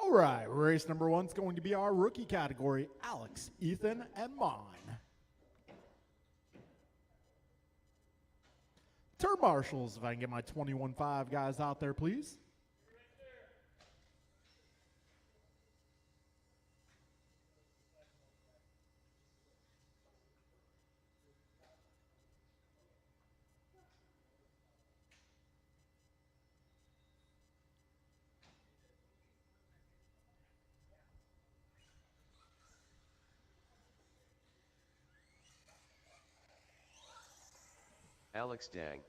All right, race number one is going to be our rookie category, Alex, Ethan, and Mon. Turn marshals, if I can get my 21.5 guys out there, please. Alex Dang.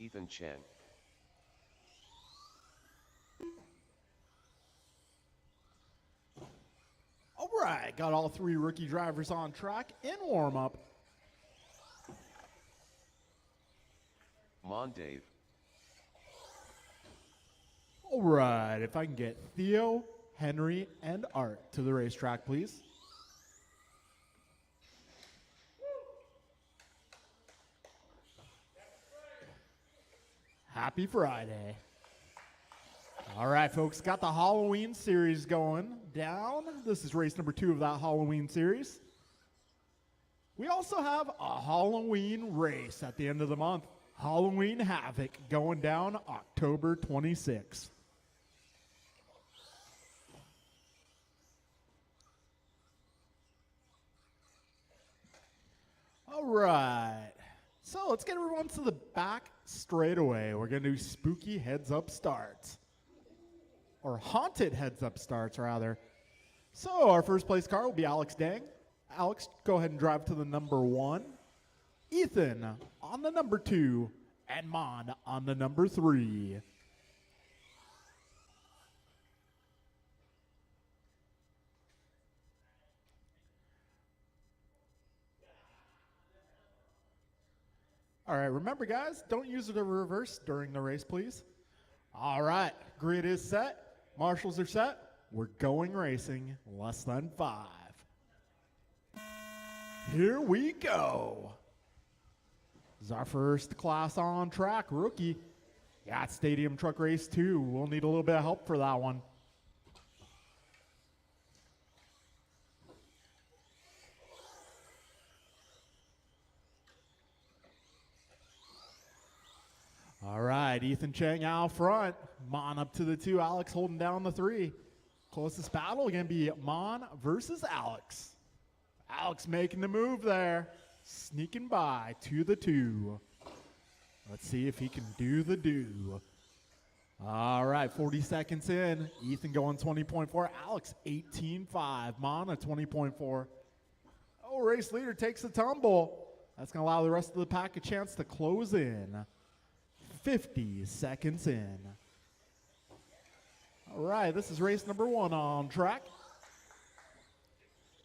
Ethan Chen. All right, got all three rookie drivers on track in warm-up. Mon Dave. All right, if I can get Theo, Henry, and Art to the racetrack, please. Happy Friday. All right, folks, got the Halloween series going down. This is race number 2 of that Halloween series. We also have a Halloween race at the end of the month. Halloween Havoc going down October 26th. All right. So let's get everyone to the back straight away. We're going to do spooky heads-up starts. Or haunted heads-up starts, rather. So our first place car will be Alex Dang. Alex, go ahead and drive to the number 1. Ethan on the number 2. And Mon on the number 3. All right, remember, guys, don't use the reverse during the race, please. All right, grid is set. Marshals are set. We're going racing. Less than 5. Here we go. This is our first class on track, rookie. Yeah, it's Stadium Truck Race 2. We'll need a little bit of help for that one. All right, Ethan Chang out front. Mon up to the 2. Alex holding down the 3. Closest battle going to be Mon versus Alex. Alex making the move there. Sneaking by to the 2. Let's see if he can do the do. All right, 40 seconds in. Ethan going 20.4. Alex 18.5. Mon a 20.4. Oh, race leader takes the tumble. That's going to allow the rest of the pack a chance to close in. 50 seconds in. All right, this is race number 1 on track.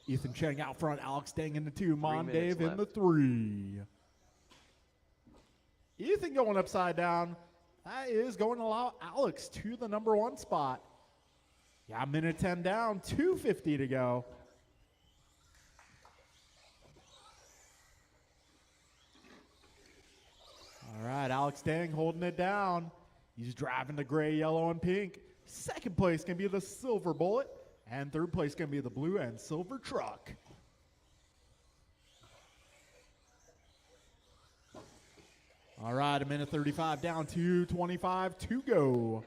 Ethan Chang out front, Alex Dang in the 2, Mon Dave in the 3. Ethan going upside down. That is going to allow Alex to the number 1 spot. Yeah, minute 10 down, 2:50 to go. All right, Alex Dang holding it down. He's driving the gray, yellow, and pink. Second place can be the silver bullet. And third place can be the blue and silver truck. All right, a minute 35 down, 2:25 to go.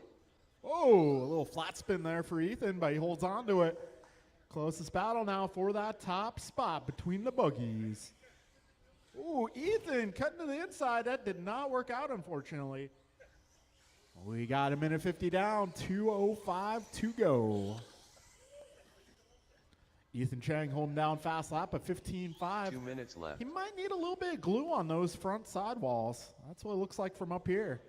Oh, a little flat spin there for Ethan, but he holds on to it. Closest battle now for that top spot between the buggies. Ooh, Ethan cutting to the inside. That did not work out, unfortunately. We got a minute 50 down, 2:05 to go. Ethan Chang holding down fast lap at 15.5. 2 minutes left. He might need a little bit of glue on those front sidewalls. That's what it looks like from up here.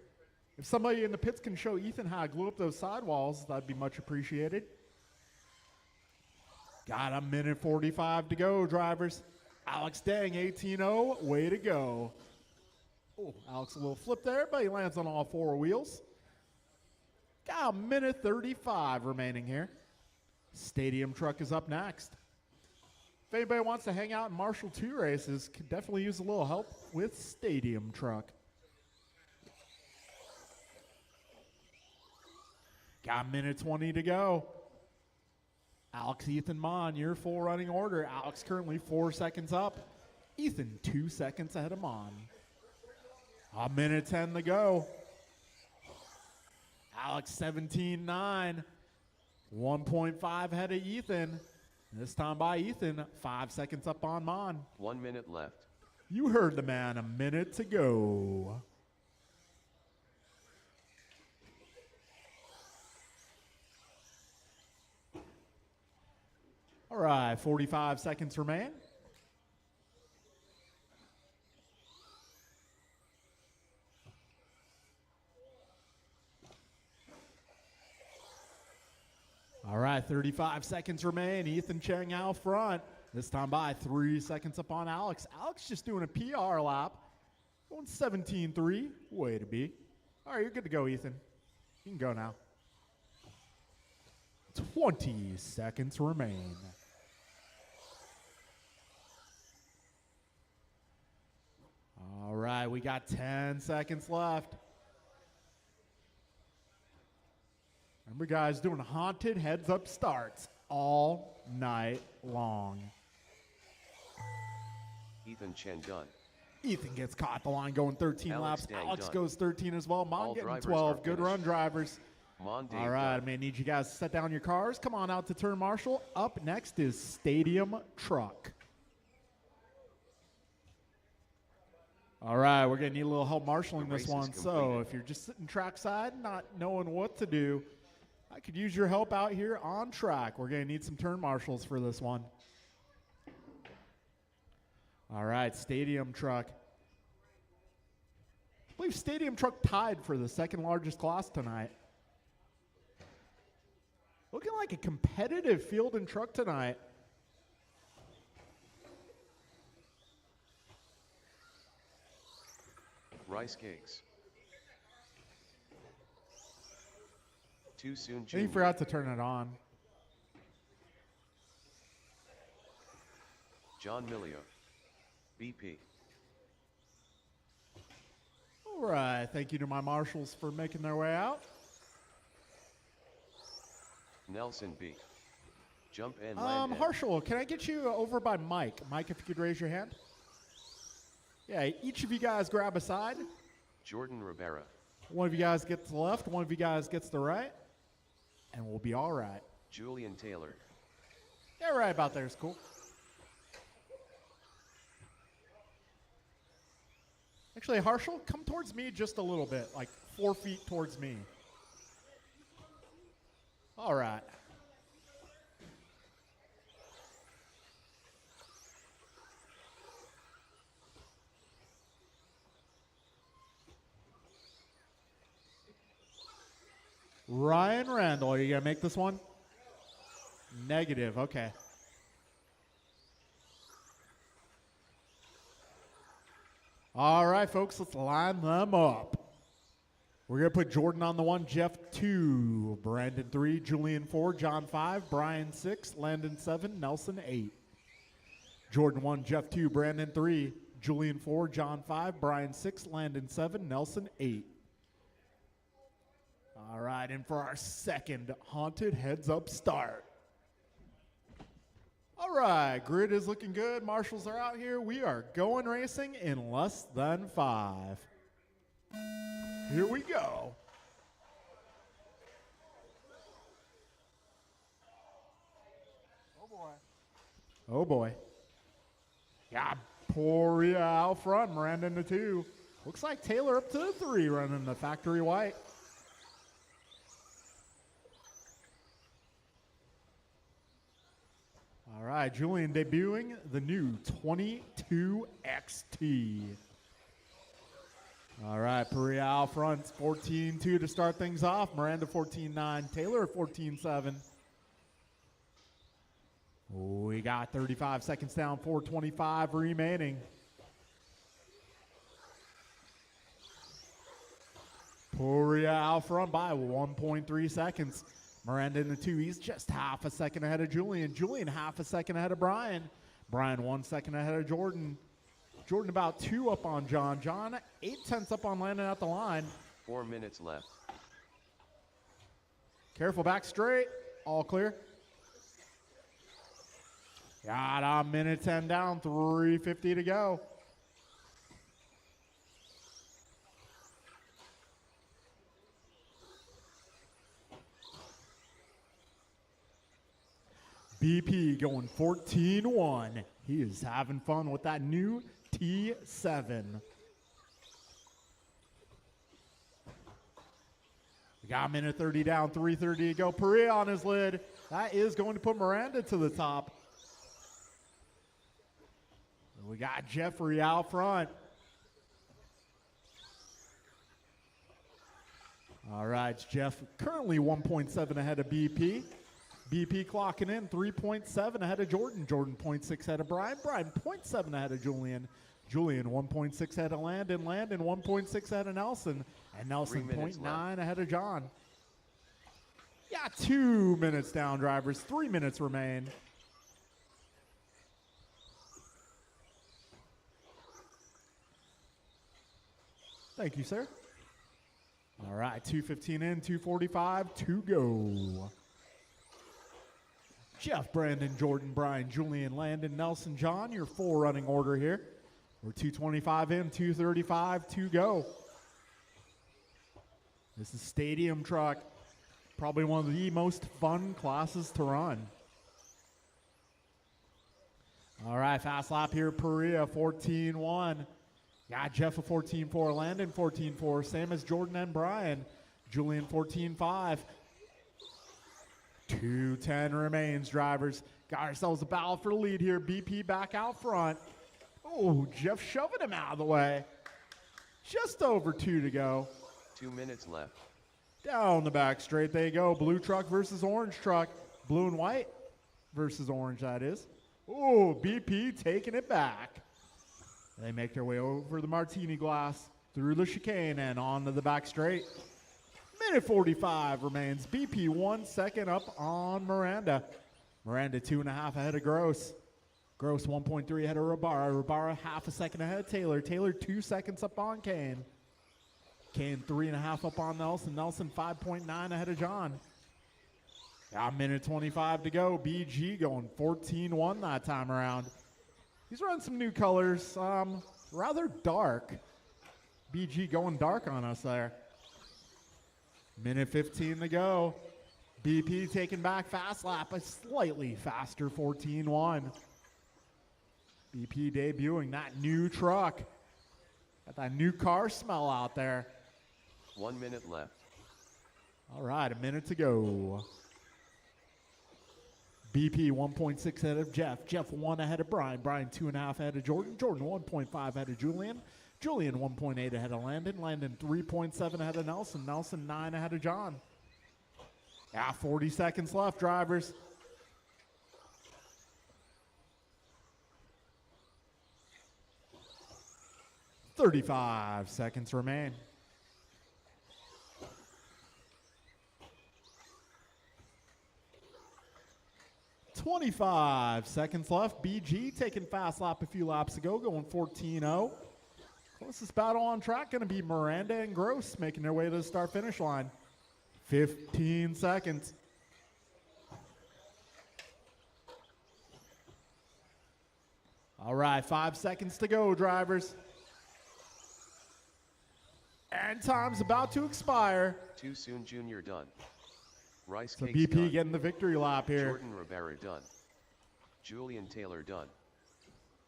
If somebody in the pits can show Ethan how to glue up those sidewalls, that'd be much appreciated. Got a minute 45 to go, drivers. Alex Dang, 18.0, way to go. Oh, Alex a little flip there, but he lands on all 4 wheels. Got a minute 35 remaining here. Stadium Truck is up next. If anybody wants to hang out in Marshall 2 races, could definitely use a little help with Stadium Truck. Got a minute 20 to go. Alex, Ethan, Mon, your full running order. Alex currently 4 seconds up. Ethan 2 seconds ahead of Mon. A minute 10 to go. Alex 17-9. 1.5 ahead of Ethan. This time by Ethan, 5 seconds up on Mon. 1 minute left. You heard the man, a minute to go. All right, 45 seconds remain. All right, 35 seconds remain. Ethan Cheng out front. This time by 3 seconds up on Alex. Alex just doing a PR lap. Going 17-3. Way to be. All right, you're good to go, Ethan. You can go now. 20 seconds remain. All right, we got 10 seconds left. Remember, guys, doing haunted heads-up starts all night long. Ethan Chen done. Ethan gets caught at the line going 13 Alex laps. Dang Alex done. goes 13 as well. Mon All getting drivers 12. are Good finished. run, drivers. Mon Dave All right, done. I'm going to need you guys to set down your cars. Come on out to turn marshal. Up next is Stadium Truck. All right, we're going to need a little help marshaling The this race is one. So completed. if you're just sitting trackside, not knowing what to do, I could use your help out here on track. We're going to need some turn marshals for this one. All right, Stadium Truck. I believe Stadium Truck tied for the second largest class tonight. Looking like a competitive field and truck tonight. Rice cakes. Too soon, I think Junior. you forgot to turn it on. John Milio. BP. All right, thank you to my marshals for making their way out. Nelson B. Jump and land. end. Harshal, can I get you over by Mike? Mike, if you could raise your hand. Yeah, each of you guys grab a side. Jordan Rivera. One of you guys gets the left, one of you guys gets the right, and we'll be all right. Julian Taylor. Yeah, right about there is cool. Actually, Harshal, come towards me just a little bit, like 4 feet towards me. All right. Ryan Randall, are you going to make this one? Negative, okay. All right, folks, let's line them up. We're going to put Jordan on the 1, Jeff 2, Brandon 3, Julian 4, John 5, Brian 6, Landon 7, Nelson 8. Jordan 1, Jeff 2, Brandon 3, Julian 4, John 5, Brian 6, Landon 7, Nelson 8. All right, and for our second haunted heads-up start. All right, grid is looking good. Marshals are out here. We are going racing in less than 5. Here we go. Oh, boy. Oh, boy. Yeah, Poria out front, Miranda in the 2. Looks like Taylor up to the 3, running the factory white. All right, Julian debuting the new 22 XT. All right, Perea out front, 14-2 to start things off. Miranda 14-9, Taylor 14-7. We got 35 seconds down, 4:25 remaining. Perea out front by 1.3 seconds. Miranda in the 2. He's just half a second ahead of Julian. Julian half a second ahead of Brian. Brian 1 second ahead of Jordan. Jordan about 2 up on John. John 8 tenths up on Landon at the line. 4 minutes left. Careful, back straight. All clear. Got a minute 10 down, 3:50 to go. BP going 14-1. He is having fun with that new T7. We got a minute 30 down, 3:30 to go. Perea on his lid. That is going to put Miranda to the top. We got Jeffrey out front. All right, Jeff currently 1.7 ahead of BP. BP clocking in 3.7 ahead of Jordan. Jordan 0.6 ahead of Brian. Brian 0.7 ahead of Julian. Julian 1.6 ahead of Landon. Landon 1.6 ahead of Nelson. And Nelson 0.9 ahead of John. Yeah, 2 minutes down, drivers. 3 minutes remain. Thank you, sir. All right, 2:15 in, 2:45 to go. Jeff, Brandon, Jordan, Brian, Julian, Landon, Nelson, John, your full running order here. We're 2:25 in, 2:35 to go. This is Stadium Truck. Probably one of the most fun classes to run. All right, fast lap here, Perea, 14-1. Got Jeff a 14-4, Landon 14-4, same as Jordan and Brian. Julian 14-5. 2:10 remains, drivers. Got ourselves a battle for the lead here. BP back out front. Oh, Jeff shoving him out of the way. Just over 2 to go. 2 minutes left. Down the back straight they go. Blue truck versus orange truck. Blue and white versus orange, that is. Oh, BP taking it back. They make their way over the martini glass, through the chicane, and onto the back straight. Minute 45 remains. BP 1 second up on Miranda. Miranda 2.5 ahead of Gross. Gross 1.3 ahead of Rabara. Rabara half a second ahead of Taylor. Taylor 2 seconds up on Kane. Kane 3.5 up on Nelson. Nelson 5.9 ahead of John. Got a minute 25 to go. BG going 14-1 that time around. He's running some new colors, rather dark. BG going dark on us there. Minute 15 to go. BP taking back fast lap, a slightly faster 14-1. BP debuting that new truck. Got that new car smell out there. 1 minute left. All right, a minute to go. BP 1.6 ahead of Jeff. Jeff 1 ahead of Brian. Brian 2.5 ahead of Jordan. Jordan 1.5 ahead of Julian. Julian 1.8 ahead of Landon. Landon 3.7 ahead of Nelson. Nelson 9 ahead of John. Yeah, 40 seconds left, drivers. "35 seconds remain. "25 seconds left. BG taking fast lap a few laps ago, going 14-0. Closest battle on track going to be Miranda and Gross making their way to the start-finish line. 15 seconds. All right, 5 seconds to go, drivers. And time's about to expire. Too soon, Junior done. Rice So Cakes BP done. getting the victory lap here. Jordan Rivera done. Julian Taylor done.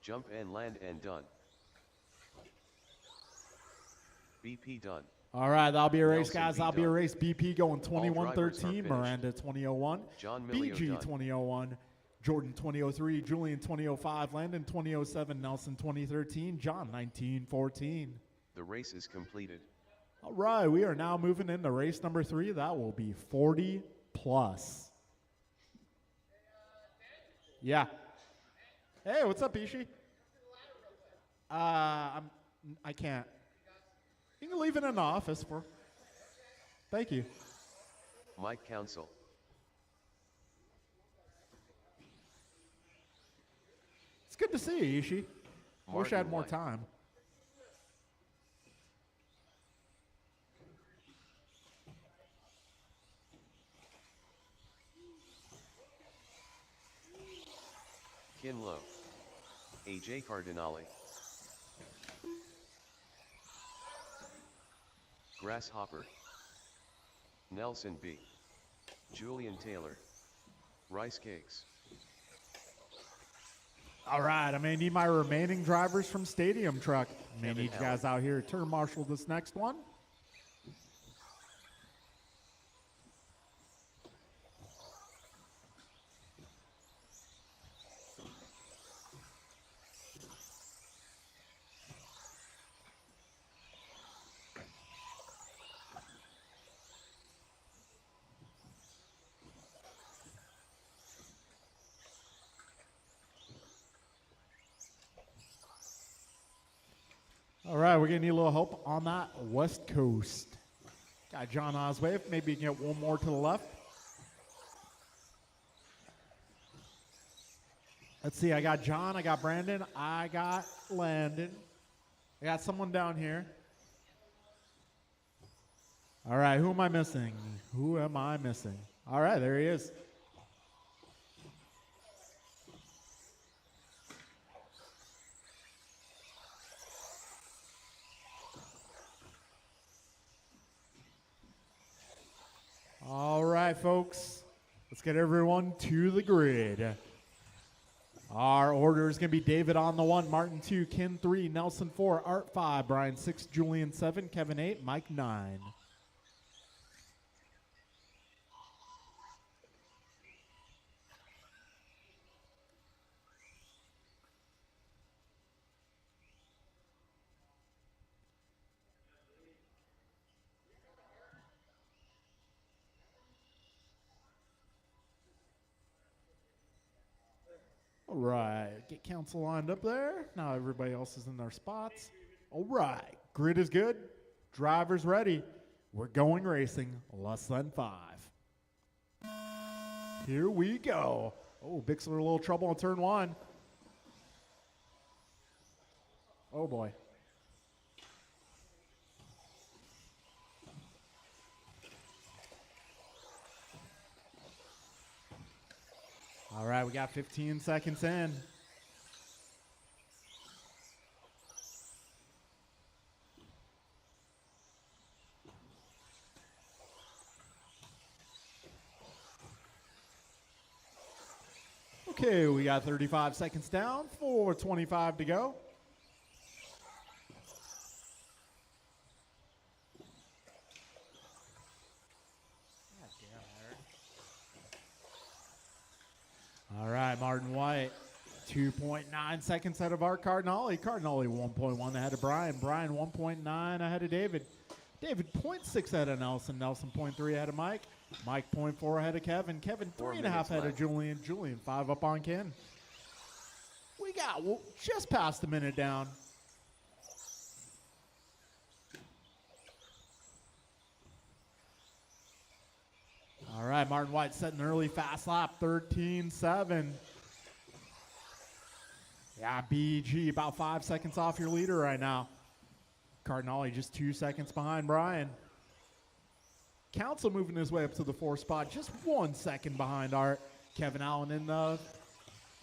Jump and land and done. BP done. All right, that'll be a race, Nelson guys. B. That'll be a done. race. BP going drivers are 21-13. finished. Miranda 20-01. John Millio BG done. 20-01. Jordan 20-03. Julian 20-05. Landon 20-07. Nelson 20-13. John 19-14. The race is completed. All right, we are now moving into race number 3. That will be 40 plus. Yeah. Hey, what's up, Ishi? I can't. You can leave it in the office for. Thank you. Mike Council. It's good to see you, Ishi. I wish I had Martin more White. time. Kinlow, AJ Cardinale, Grasshopper, Nelson B, Julian Taylor, Rice Cakes. All right, I may need my remaining drivers from Stadium Truck. I may Kevin need you guys out here to turn marshal this next one. All right, we're going to need a little help on that West Coast. Got John Oswave. Maybe you can get one more to the left. Let's see. I got John. I got Brandon. I got Landon. I got someone down here. All right, who am I missing? Who am I missing? All right, there he is. All right, folks, let's get everyone to the grid. Our order is going to be David on the 1, Martin 2, Ken 3, Nelson 4, Art 5, Brian 6, Julian 7, Kevin 8, Mike 9. All right, get council lined up there. Now everybody else is in their spots. All right, grid is good. Drivers ready. We're going racing, less than 5. Here we go. Oh, Bixler a little trouble on turn 1. Oh boy. All right, we got 15 seconds in. Okay, we got 35 seconds down, 4:25 to go. All right, Martin White, 2.9 seconds ahead of Art Cardinale. Cardinale 1.1 ahead of Brian. Brian 1.9 ahead of David. David 0.6 ahead of Nelson. Nelson 0.3 ahead of Mike. Mike 0.4 ahead of Kevin. Kevin 3.5 ahead of Julian. Julian 5 up on Ken. We got just past a minute down. All right, Martin White setting an early fast lap, 13.7. Yeah, BG about 5 seconds off your leader right now. Cardinale just 2 seconds behind Brian. Council moving his way up to the 4th spot, just 1 second behind Art. Kevin Allen in the,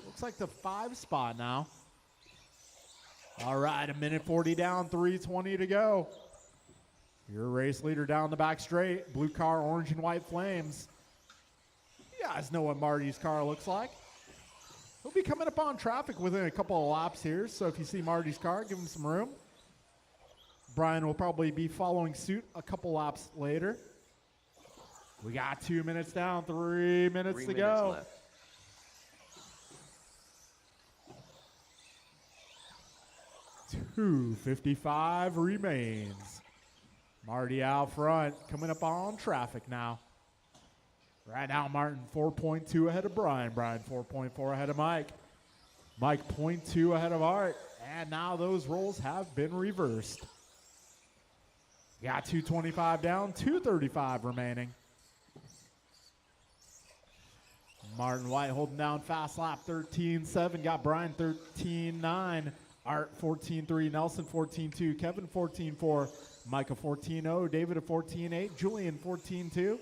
looks like the 5 spot now. All right, 1:40 down, 3:20 to go. Your race leader down the back straight. Blue car, orange and white flames. You guys know what Marty's car looks like. He'll be coming up on traffic within a couple of laps here, so if you see Marty's car, give him some room. Brian will probably be following suit a couple laps later. We got 2 minutes down, 3 minutes to go. Left. $2:55 remains. Marty out front, coming up on traffic now. Right now, Martin 4.2 ahead of Brian. Brian 4.4 ahead of Mike. Mike 0.2 ahead of Art. And now those roles have been reversed. Got 2:25 down, 2:35 remaining. Martin White holding down fast lap, 13.7. Got Brian 13.9. Art 14.3. Nelson 14.2. Kevin 14.4. Micah 14.0. David a 14.8. Julian 14.2.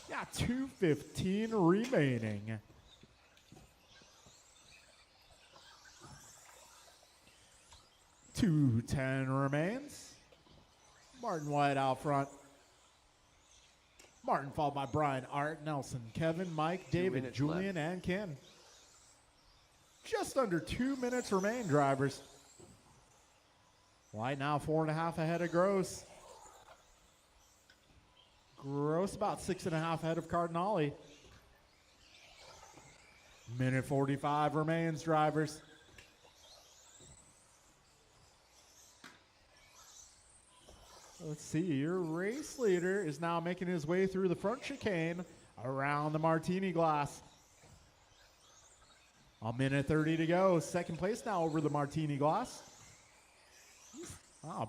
Got 2:15 remaining. 2:10 remains. Martin White out front. Martin followed by Brian, Art, Nelson, Kevin, Mike, David, Julian, and Ken. Just under 2 minutes remain, drivers. White now 4.5 ahead of Gross. Gross about 6.5 ahead of Cardinale. Minute 45 remains, drivers. Let's see, your race leader is now making his way through the front chicane around the Martini glass. A minute 30 to go. Second place now over the Martini glass.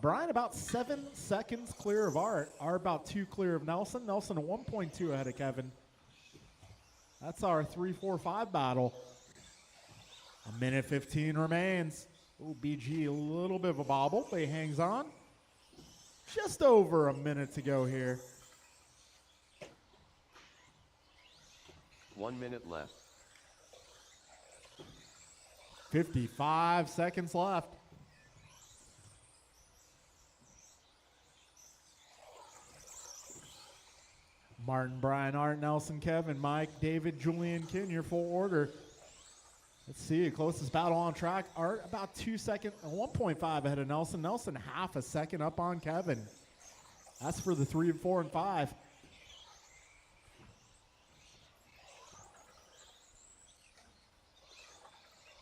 Brian about 7 seconds clear of Art. Art about 2 clear of Nelson. Nelson 1.2 ahead of Kevin. That's our 3-4-5 battle. A minute 15 remains. Ooh, BG a little bit of a bobble, but he hangs on. Just over a minute to go here. 1 minute left. 55 seconds left. Martin, Brian, Art, Nelson, Kevin, Mike, David, Julian, Ken, your full order. Let's see, closest battle on track. Art about 2 seconds, 1.5 ahead of Nelson. Nelson half a second up on Kevin. That's for the 3, 4, and 5.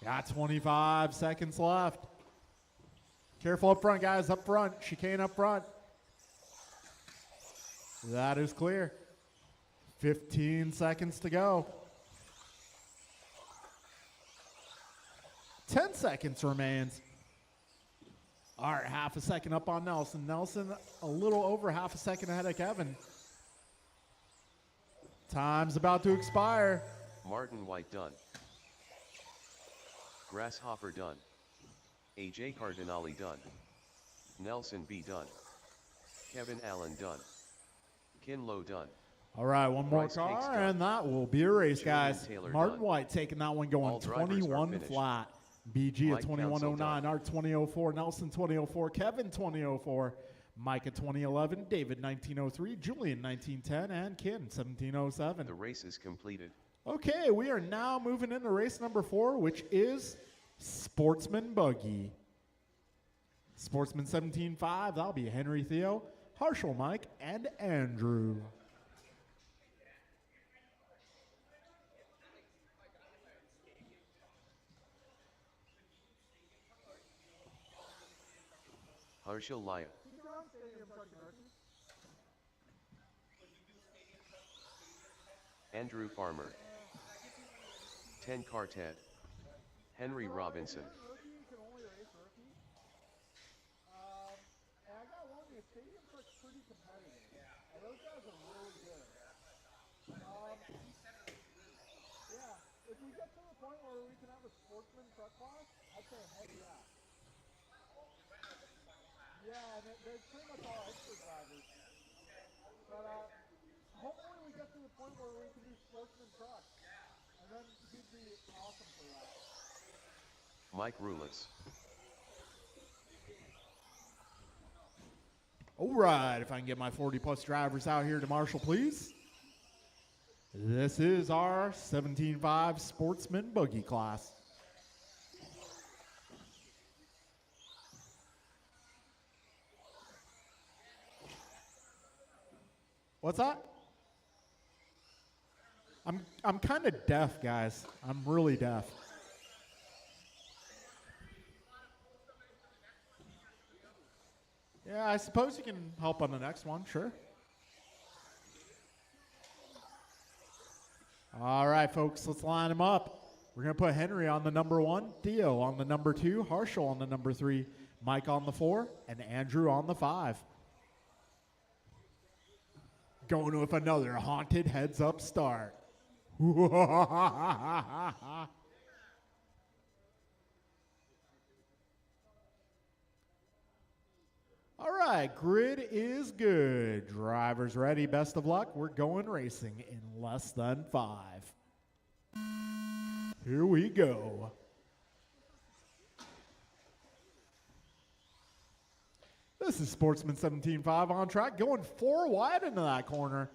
Got 25 seconds left. Careful up front, guys, up front. Chicane up front. That is clear. 15 seconds to go. 10 seconds remains. All right, half a second up on Nelson. Nelson a little over half a second ahead of Kevin. Time's about to expire. Martin White done. Grasshopper done. AJ Cardinale done. Nelson B done. Kevin Allen done. Kinlow done. All right, one more Bryce Hicks car, done. and that will be a race, Julian guys. Taylor Martin done. White taking that one going All drivers are 21 finished. flat. BG Mike at Council 2109, done. Art 2004, Nelson 2004, Kevin 2004, Mike at 2011, David 1903, Julian 1910, and Ken 1707. The race is completed. Okay, we are now moving into race number 4, which is Sportsman Buggy. Sportsman 17.5, that'll be Henry Theo, Harshal Mike, and Andrew. Harshal Laya. Andrew Farmer. 10 Quartet. Henry Robinson. If we get to the point where we can have a sportsman truck class, I'd say heck yeah. Yeah, and they're pretty much all extra drivers. But hopefully we get to the point where we can do sportsman trucks. And then he'd be awesome for that. Mike Rulis. All right, if I can get my 40-plus drivers out here to Marshall, please. This is our 17.5 Sportsman Buggy class. What's that? I'm kind of deaf, guys. I'm really deaf. Yeah, I suppose you can help on the next one, sure. All right, folks, let's line them up. We're going to put Henry on the number 1, Theo on the number 2, Harshal on the number 3, Mike on the 4, and Andrew on the 5. Going with another haunted heads-up start. All right, grid is good. Drivers ready, best of luck. We're going racing in less than 5. Here we go. This is Sportsman 17.5 on track, going 4 wide into that corner.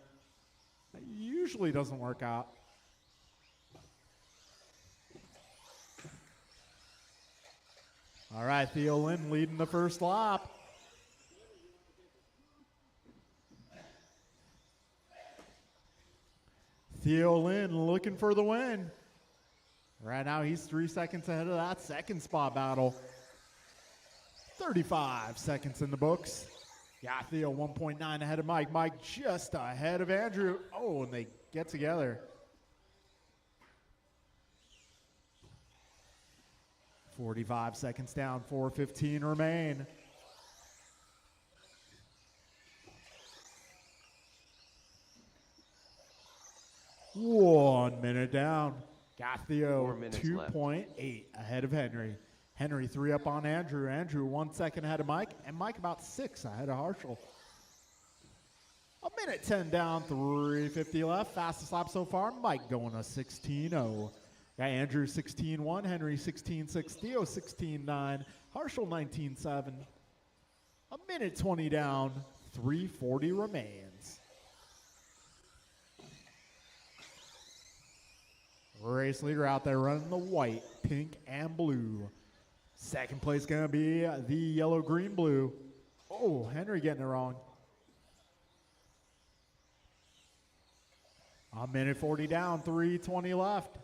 That usually doesn't work out. All right, Theo Lynn leading the first lap. Theo Lynn looking for the win. Right now he's 3 seconds ahead of that second spot battle. 35 seconds in the books. Yeah, Theo 1.9 ahead of Mike. Mike just ahead of Andrew. Oh, and they get together. 45 seconds down, 4:15 remain. One minute down. Got Theo 2.8 ahead of Henry. Henry 3 up on Andrew. Andrew 1 second ahead of Mike. And Mike about 6 ahead of Harshel. A minute 10 down, 3:50 left. Fastest lap so far. Mike going a 16.0. Got Andrew 16.1, Henry 16.6, Theo 16.9, Harshel 19.7. A minute 20 down, 3:40 remains. Race leader out there running the white, pink, and blue. Second place gonna be the yellow, green, blue. Oh, Henry getting it wrong. A minute 40 down, 3:20 left.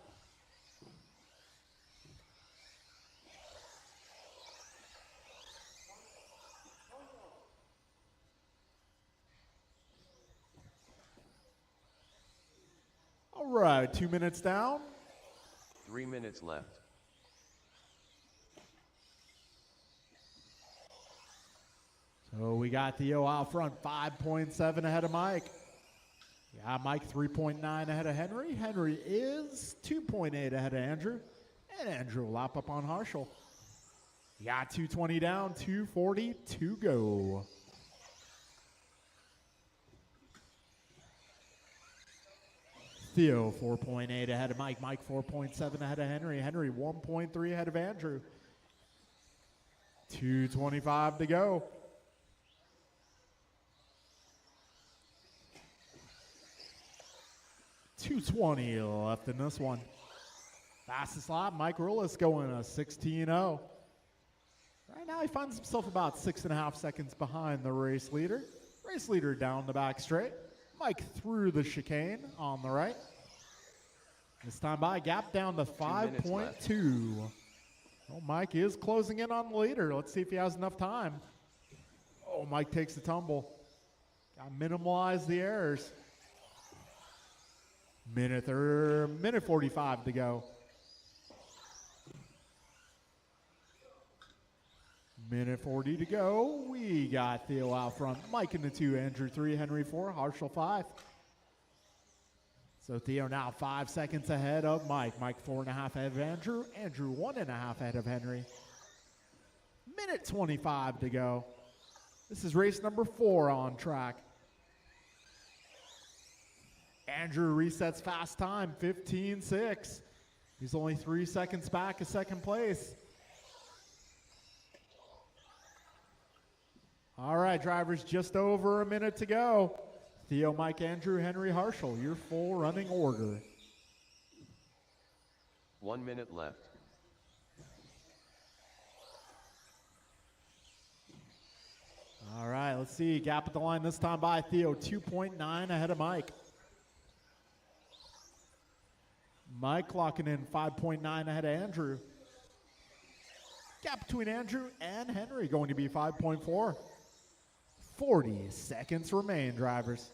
All right, 2 minutes down. 3 minutes left. So we got Theo out front, 5.7 ahead of Mike. Yeah, Mike 3.9 ahead of Henry. Henry is 2.8 ahead of Andrew. And Andrew will lap up on Harshel. Yeah, 2:20 down, 2:40 to go. Theo 4.8 ahead of Mike. Mike 4.7 ahead of Henry. Henry 1.3 ahead of Andrew. 2:25 to go. $2:20 left in this one. Fastest lap, Mike Rulis going a 16.0. Right now he finds himself about 6.5 seconds behind the race leader. Race leader down the back straight. Mike through the chicane on the right. This time by gap down to 5.2. Oh, Mike is closing in on the leader. Let's see if he has enough time. Oh, Mike takes the tumble. Got to minimize the errors. Minute 45 to go. Minute 40 to go. We got Theo out front. Mike in the 2, Andrew 3, Henry 4, Harshel 5. So Theo now 5 seconds ahead of Mike. Mike 4.5 ahead of Andrew. Andrew 1.5 ahead of Henry. Minute 25 to go. This is race number 4 on track. Andrew resets fast time, 15.6. He's only 3 seconds back of second place. All right, drivers, just over a minute to go. Theo, Mike, Andrew, Henry, Harshel, your full running order. 1 minute left. All right, let's see. Gap at the line this time by Theo, 2.9 ahead of Mike. Mike clocking in 5.9 ahead of Andrew. Gap between Andrew and Henry going to be 5.4. 40 seconds remain, drivers.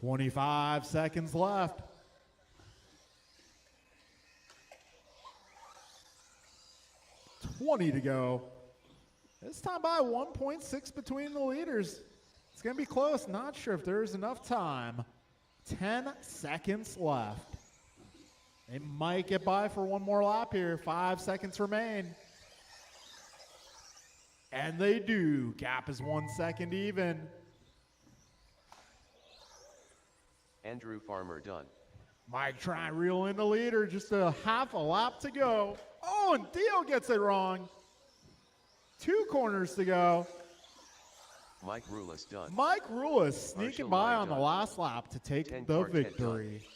$25 seconds left. $20 to go. This time by 1.6 between the leaders. It's going to be close. Not sure if there's enough time. 10 seconds left. They might get by for one more lap here. 5 seconds remain. And they do. Gap is 1 second even. Andrew Farmer done. Mike trying to reel in the leader. Just a half a lap to go. Oh, and Theo gets it wrong. 2 corners to go. Mike Rulis done. Mike Rulis sneaking by on the done. last lap to take 10 the car 10 victory. done.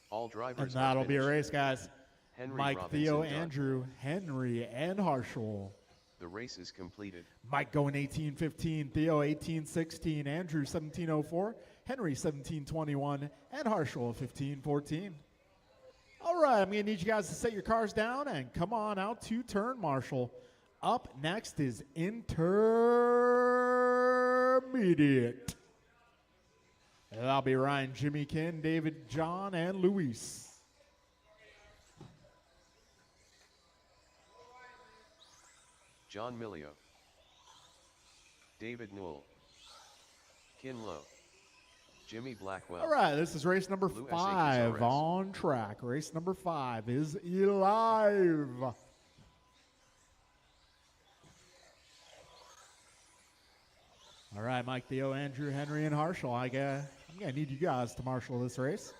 All drivers And that'll are be a finished. race, guys. Henry Mike, Robinson Theo, done. Andrew, Henry, and Harshel. The race is completed. Mike going 18:15, Theo 18:16, Andrew 17:04, Henry 17:21, and Harshel 15:14. All right, I'm going to need you guys to set your cars down and come on out to turn marshal. Up next is intermediate. And that'll be Ryan, Jimmy, Ken, David, John, and Luis. John Milio. David Newell. Kin Lowe. Jimmy Blackwell. All right, this is race number Blue 5 SAQs on track. Race number 5 is live. All right, Mike, Theo, Andrew, Henry, and Harshel. I'm going to need you guys to marshal this race.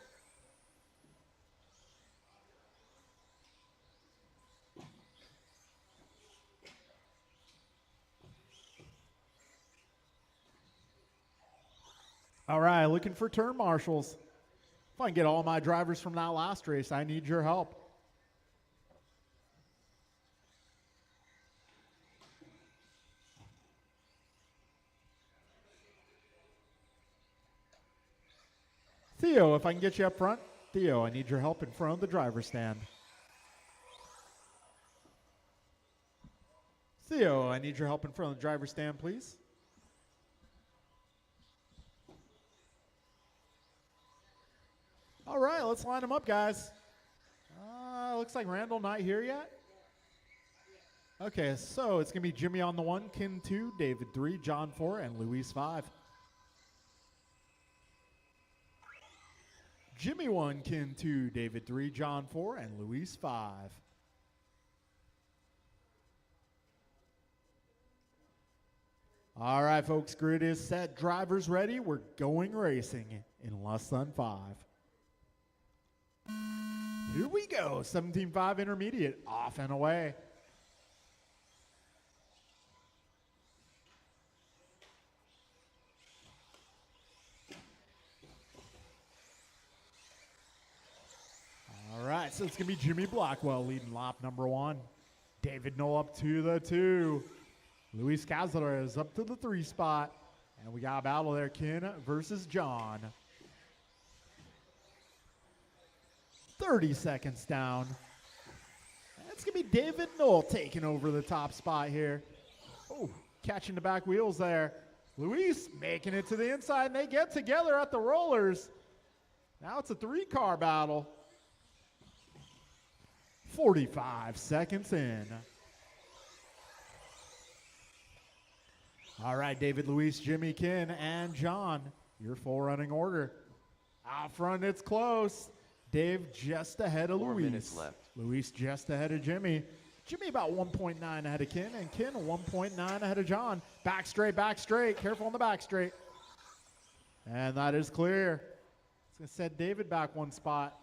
All right, looking for turn marshals. If I can get all my drivers from that last race, I need your help. Theo, if I can get you up front. Theo, I need your help in front of the driver's stand. Theo, I need your help in front of the driver's stand, please. All right, let's line them up, guys. Looks like Randall not here yet. Okay, so it's going to be Jimmy on the 1, Ken 2, David 3, John 4, and Luis 5. Jimmy 1, Ken 2, David 3, John 4, and Luis 5. All right, folks, grid is set. Drivers ready. We're going racing in less than 5. Here we go. 17.5 intermediate. Off and away. All right, so it's going to be Jimmy Blackwell leading lap number 1. David Knoll up to the 2. Luis Cazador is up to the 3 spot. And we got a battle there, Ken versus John. 30 seconds down. It's going to be David Knoll taking over the top spot here. Oh, catching the back wheels there. Luis making it to the inside, and they get together at the rollers. Now it's a 3-car battle. 45 seconds in. All right, David, Luis, Jimmy, Ken, and John, your full running order. Out front, it's close. Dave just ahead of 4 Luis. minutes left. Luis just ahead of Jimmy. Jimmy about 1.9 ahead of Ken, and Ken 1.9 ahead of John. Back straight, back straight. Careful on the back straight. And that is clear. It's going to set David back 1 spot.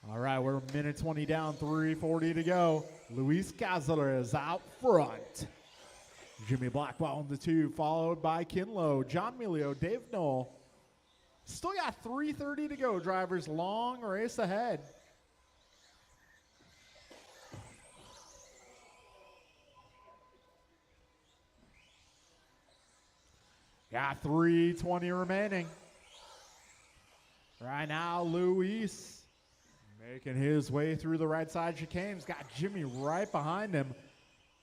All right, we're a minute 20 down, 3:40 to go. Luis Cazador is out front. Jimmy Blackwell on the 2, followed by Ken Lowe, John Milio, Dave Knoll. Still got 3:30 to go, drivers. Long race ahead. Got 3:20 remaining. Right now, Luis making his way through the right side chicanes. Got Jimmy right behind him.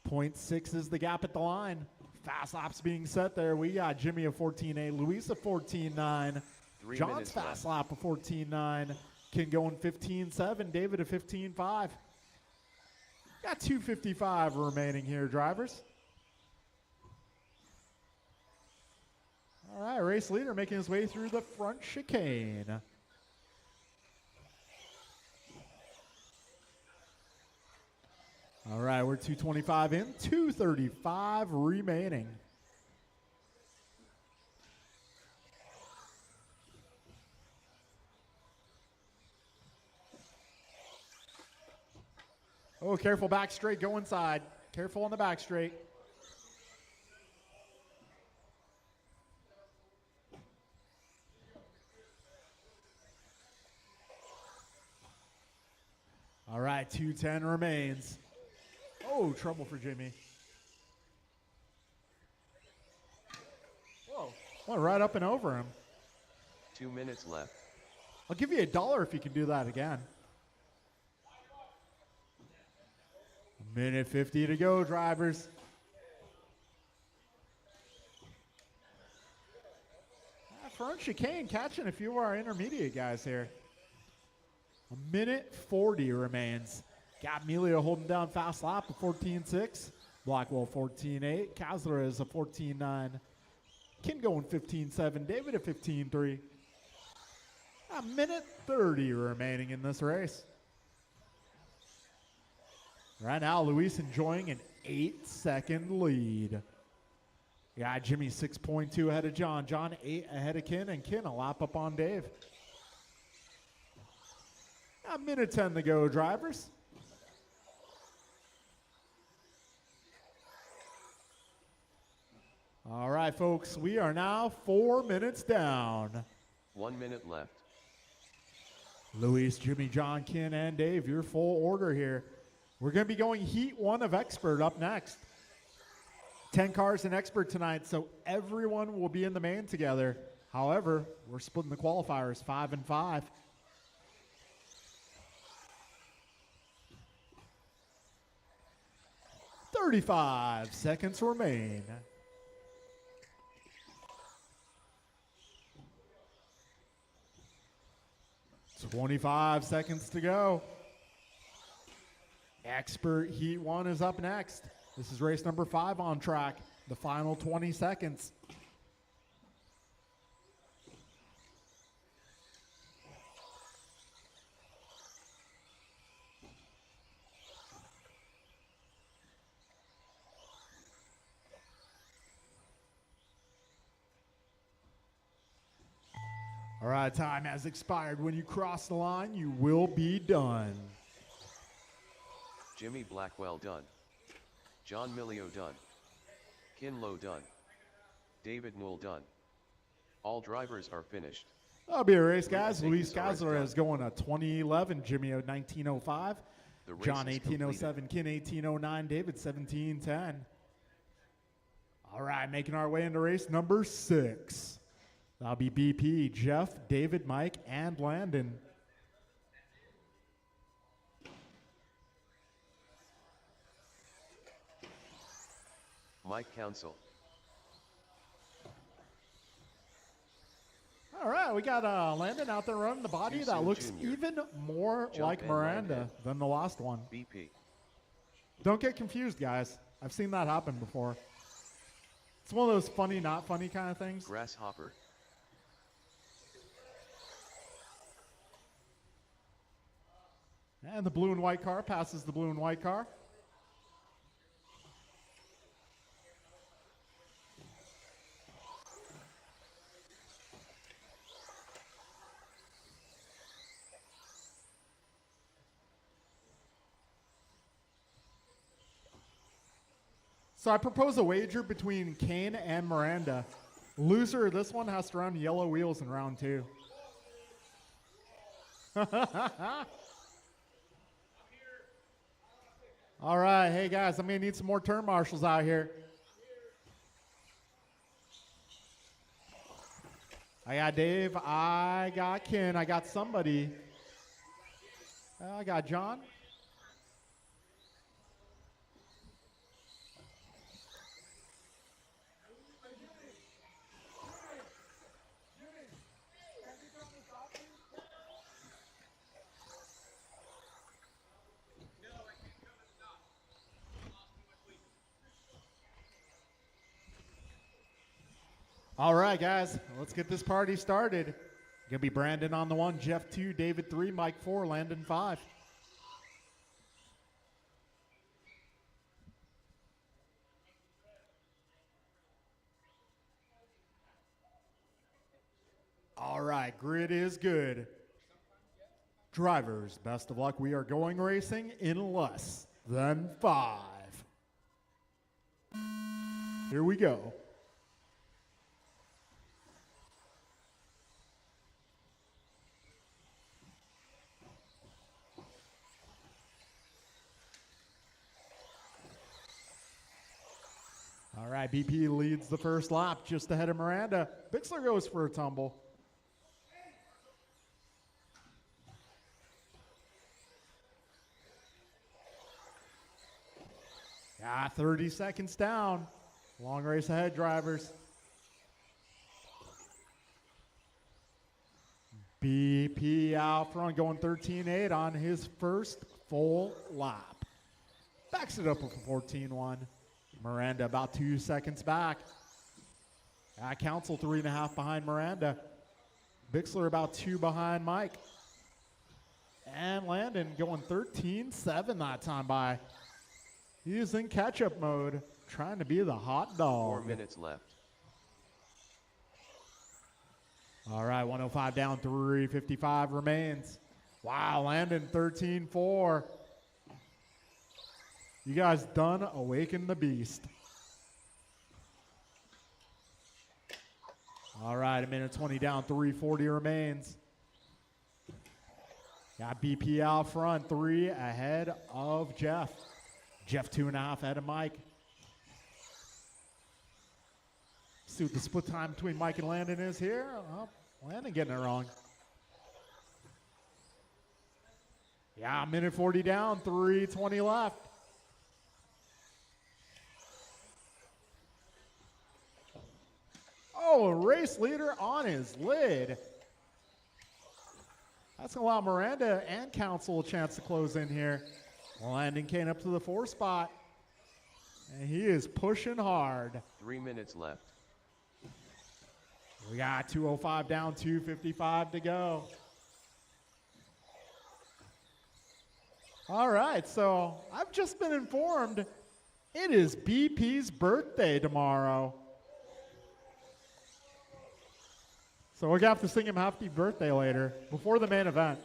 0.6 is the gap at the line. Fast laps being set there. We got Jimmy a 14.8, Luis a 14.9. 3 John's minutes fast left. lap a 14.9. Ken going 15.7. David a 15.5. Got 2:55 remaining here, drivers. All right, race leader making his way through the front chicane. All right, we're 2:25 in, 2:35 remaining. Oh, careful back straight, go inside. Careful on the back straight. All right, 2:10 remains. Oh, trouble for Jimmy. Whoa, went right up and over him. 2 minutes left. I'll give you $1 if you can do that again. 1:50 to go, drivers. Front chicane catching a few of our intermediate guys here. 1:40 remains. Got Emilio holding down fast lap at 14.6. Blackwell 14.8. Kazler is a 14.9. Kin going 15.7. David at 15.3. 1:30 remaining in this race. Right now, Luis enjoying an 8-second lead. Yeah, Jimmy 6.2 ahead of John. John 8 ahead of Kin, and Kin a lap up on Dave. 1:10 to go, drivers. All right, folks, we are now 4 minutes down. 1 minute left. Luis, Jimmy, John, Kin, and Dave, your full order here. We're going to be going Heat 1 of Expert up next. 10 cars in Expert tonight, so everyone will be in the main together. However, we're splitting the qualifiers 5 and 5. "35 seconds remain. "25 seconds to go. Expert Heat 1 is up next. This is race number 5 on track. The final 20 seconds. All right, time has expired. When you cross the line, you will be done. Jimmy Blackwell done. John Milio done. Kin Lo done. David Newell done. All drivers are finished. That'll be a race, guys. Luis Luis Kazler is going a 2011, Jimmy 1905, The race John is 1807, Kin 1809, David 1710. All right, making our way into race number 6. That'll be BP, Jeff, David, Mike, and Landon. Mike Council. All right, we got Landon out there running the body that Houston looks Jr. even more Jump like and Miranda Landon. than the last one. BP. Don't get confused, guys. I've seen that happen before. It's one of those funny, not funny kind of things. Grasshopper. And the blue and white car passes the blue and white car. So I propose a wager between Kane and Miranda. Loser of this one has to run yellow wheels in round 2. All right, hey guys, I'm gonna need some more turn marshals out here. I got Dave, I got Ken, I got somebody. I got John. All right, guys, let's get this party started. Gonna be Brandon on the 1, Jeff 2, David 3, Mike 4, Landon 5. All right, grid is good. Drivers, best of luck. We are going racing in less then 5. Here we go. All right, BP leads the first lap just ahead of Miranda. Bixler goes for a tumble. Yeah, 30 seconds down. Long race ahead, drivers. BP out front going 13.8 on his first full lap. Backs it up with a 14.1. Miranda about 2 seconds back. Council 3.5 behind Miranda. Bixler about 2 behind Mike. And Landon going 13.7 that time by. He is in catch-up mode, trying to be the hot dog. 4 minutes left. All right, 105 down, 3:55 remains. Wow, Landon 13.4. You guys done awaken the beast. All right, 1:20 down, 3:40 remains. Got BP out front, 3 ahead of Jeff. Jeff 2.5 ahead of Mike. See what the split time between Mike and Landon is here. Oh, Landon getting it wrong. Yeah, 1:40 down, 3:20 left. Oh, a race leader on his lid. That's going to allow Miranda and Council a chance to close in here. Landon Kane up to the 4 spot. And he is pushing hard. 3 minutes left. We got 2:05 down, 2:55 to go. All right, so I've just been informed it is BP's birthday tomorrow. So we're going to have to sing him happy birthday later, before the main event.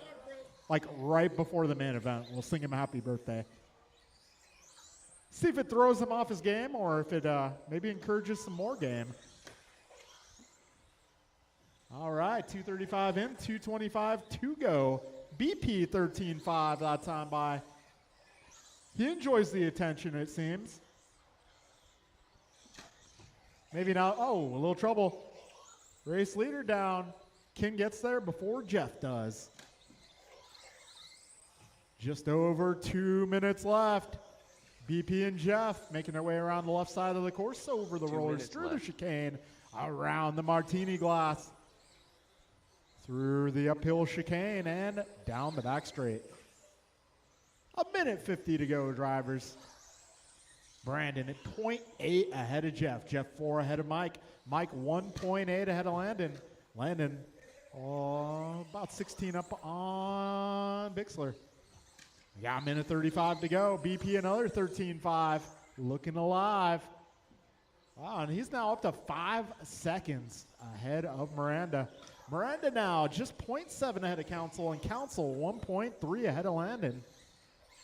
Like right before the main event, we'll sing him happy birthday. See if it throws him off his game or if it maybe encourages some more game. All right, 2:35 in, 2:25 to go. BP 13.5 that time by. He enjoys the attention, it seems. Maybe not. Oh, a little trouble. Race leader down. King gets there before Jeff does. Just over 2 minutes left. BP and Jeff making their way around the left side of the course, over the rollers, through the chicane, around the martini glass, through the uphill chicane, and down the back straight. 1:50 to go, drivers. Brandon at 0.8 ahead of Jeff. Jeff 4 ahead of Mike. Mike 1.8 ahead of Landon. Landon about 16 up on Bixler. We got 1:35 to go. BP another 13.5. Looking alive. Wow, and he's now up to 5 seconds ahead of Miranda. Miranda now just 0.7 ahead of Council, and Council 1.3 ahead of Landon.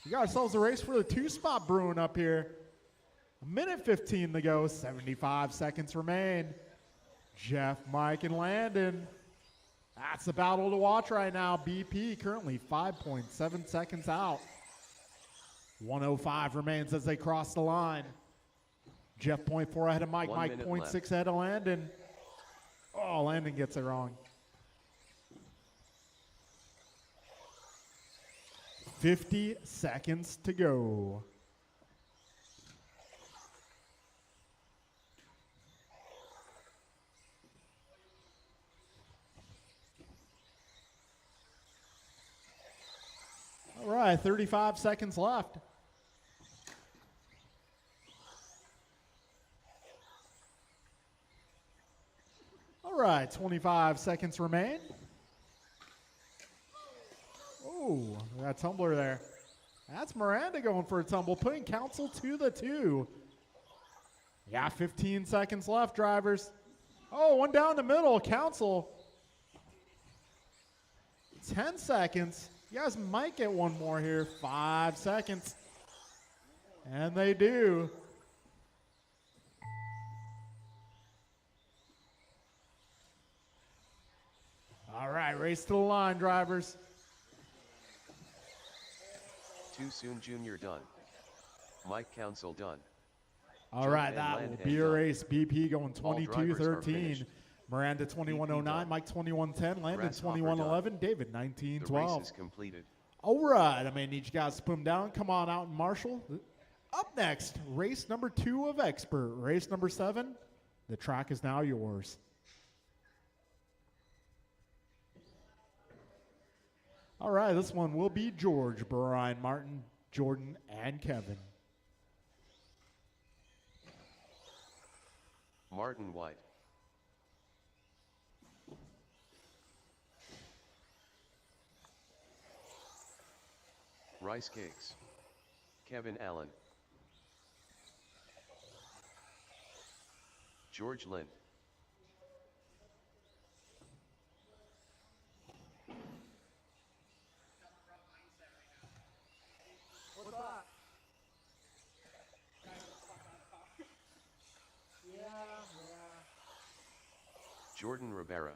We got ourselves a race for the 2-spot brewing up here. 1:15 to go, 75 seconds remain. Jeff, Mike, and Landon. That's the battle to watch right now. BP currently 5.7 seconds out. 1:05 remains as they cross the line. Jeff 0.4 ahead of Mike. 1 Mike minute 0.6 ahead of Landon. Oh, Landon gets it wrong. 50 seconds to go. All right, 35 seconds left. All right, 25 seconds remain. Oh, we got a tumbler there. That's Miranda going for a tumble, putting Council to the 2. Yeah, 15 seconds left, drivers. Oh, one down the middle, Council. 10 seconds. You guys might get one more here. 5 seconds. And they do. All right, race to the line, drivers. Too Soon Jr. done. Mike Council done. All Joe right, Van that Land will and be a done. race. BP going All drivers are 22-13. finished. Miranda 2109, done. Mike 2110, Landon Grasshopper 2111, David The 1912. race is completed. All right, I may need you guys to put them down. Come on out and marshal. Up next, race number 2 of Expert. Race number 7, the track is now yours. All right, this one will be George, Brian, Martin, Jordan, and Kevin. Martin White. Rice Cakes. Kevin Allen. George Lynn. What's that? Yeah. Jordan Rivera.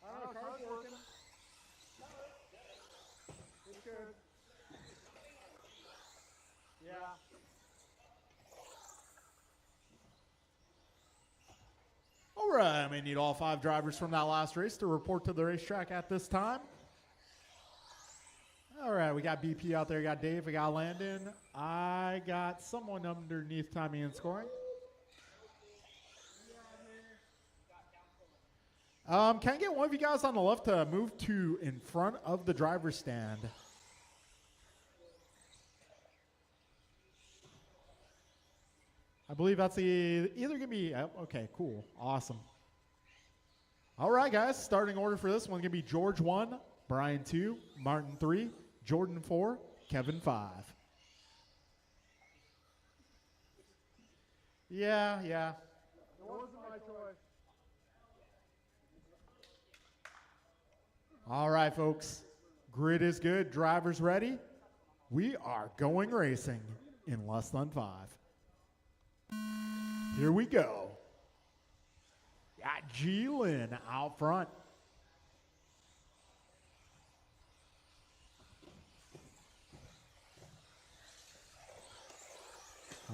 Oh, car's working. It's good. Yeah. All right, I may need all 5 drivers from that last race to report to the racetrack at this time. All right, we got BP out there, we got Dave, we got Landon. I got someone underneath timing and scoring. Can I get one of you guys on the left to move to in front of the driver's stand? I believe that's either going to be, okay, cool, awesome. All right, guys, starting order for this one going to be George 1, Brian 2, Martin 3, Jordan 4, Kevin 5. Yeah. It wasn't my choice. All right, folks. Grid is good. Drivers ready. We are going racing in less than 5. Here we go. Got G. Lynn out front.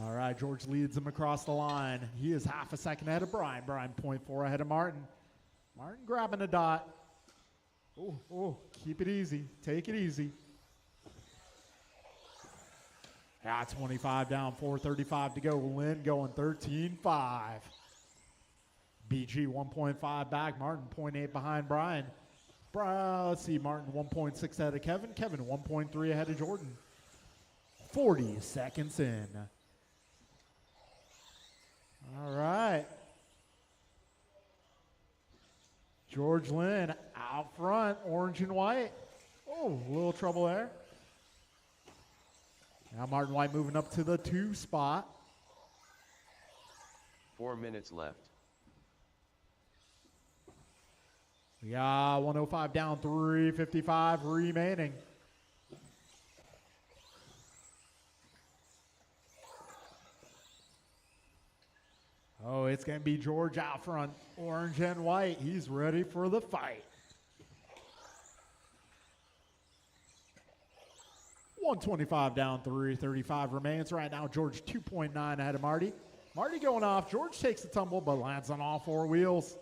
All right, George leads him across the line. He is half a second ahead of Brian. Brian 0.4 ahead of Martin. Martin grabbing a dot. Oh, keep it easy. Take it easy. Yeah, 25 down, 4:35 to go. Lynn going 13.5. BG 1.5 back. Martin 0.8 behind Brian. Let's see, Martin 1.6 ahead of Kevin. Kevin 1.3 ahead of Jordan. 40 seconds in. All right. George Lynn out front, orange and white. Oh, a little trouble there. Now Martin White moving up to the 2 spot. 4 minutes left. We got 105 down, 3:55 remaining. Oh, it's going to be George out front, orange and white. He's ready for the fight. 125 down, 3:35 remains. Right now, George 2.9 ahead of Marty. Marty going off. George takes the tumble, but lands on all 4 wheels.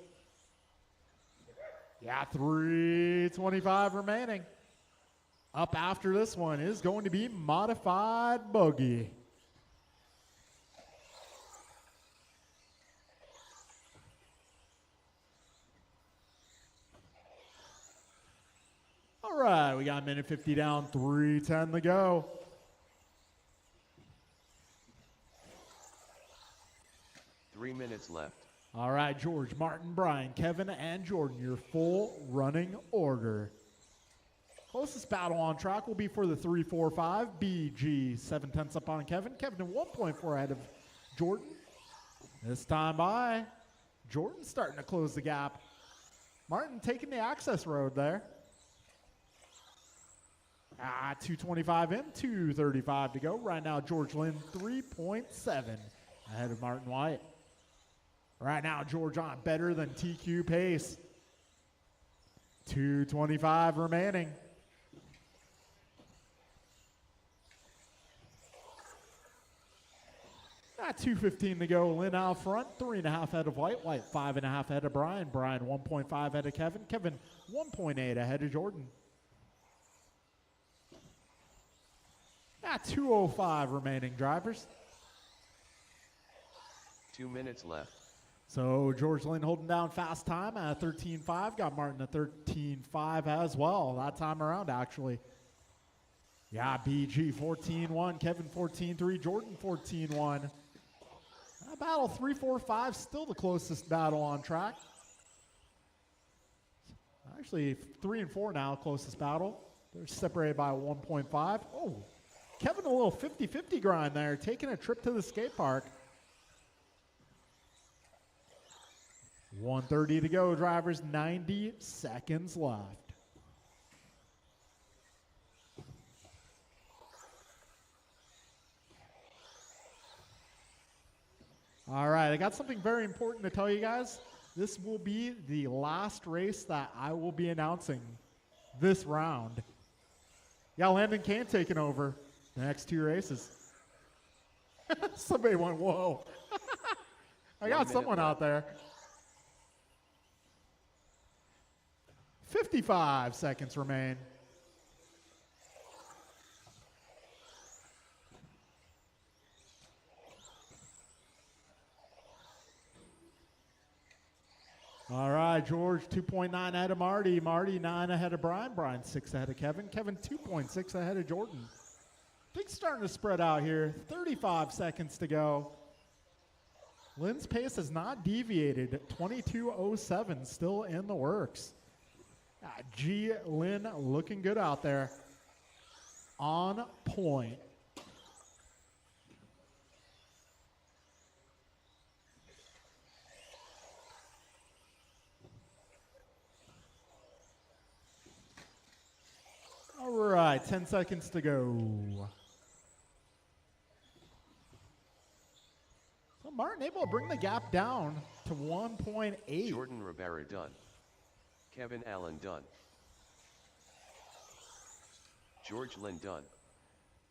Yeah, 3:25 remaining. Up after this one is going to be Modified Buggy. All right, we got a minute 50 down, 3:10 to go. Three minutes left. All right, George, Martin, Brian, Kevin, and Jordan, your full running order. Closest battle on track will be for the 3-4-5. BG 7/10 up on Kevin. Kevin 1.4 ahead of Jordan. This time by Jordan starting to close the gap. Martin taking the access road there. 2:25 in, 2:35 to go. Right now, George Lynn 3.7 ahead of Martin White. Right now, George on better than TQ pace. 2:25 remaining. 2:15 to go. Lynn out front, 3.5 ahead of White. White 5.5 ahead of Brian. Brian 1.5 ahead of Kevin. Kevin 1.8 ahead of Jordan. 2:05 remaining, drivers. 2 minutes left. So George Lynn holding down fast time at 13.5. Got Martin at 13.5 as well that time around, actually. Yeah, BG 14.1, Kevin 14.3, Jordan 14.1. That battle 3, 4, 5, still the closest battle on track. Actually, 3 and 4 now, closest battle. They're separated by 1.5. Oh, Kevin a little 50-50 grind there, taking a trip to the skate park. 1:30 to go, drivers, 90 seconds left. All right, I got something very important to tell you guys. This will be the last race that I will be announcing this round. Yeah, Landon Kane taking over the next 2 races. Somebody went, whoa. I got someone out there. 55 seconds remain. All right, George 2.9 ahead of Marty. Marty 9 ahead of Brian. Brian 6 ahead of Kevin. Kevin 2.6 ahead of Jordan. Things starting to spread out here. 35 seconds to go. Lynn's pace has not deviated. 22:07 still in the works. G. Lynn looking good out there. On point. All right, 10 seconds to go. So Martin able to bring the gap down to 1.8. Jordan Rivera done. Kevin Allen done. George Lynn done.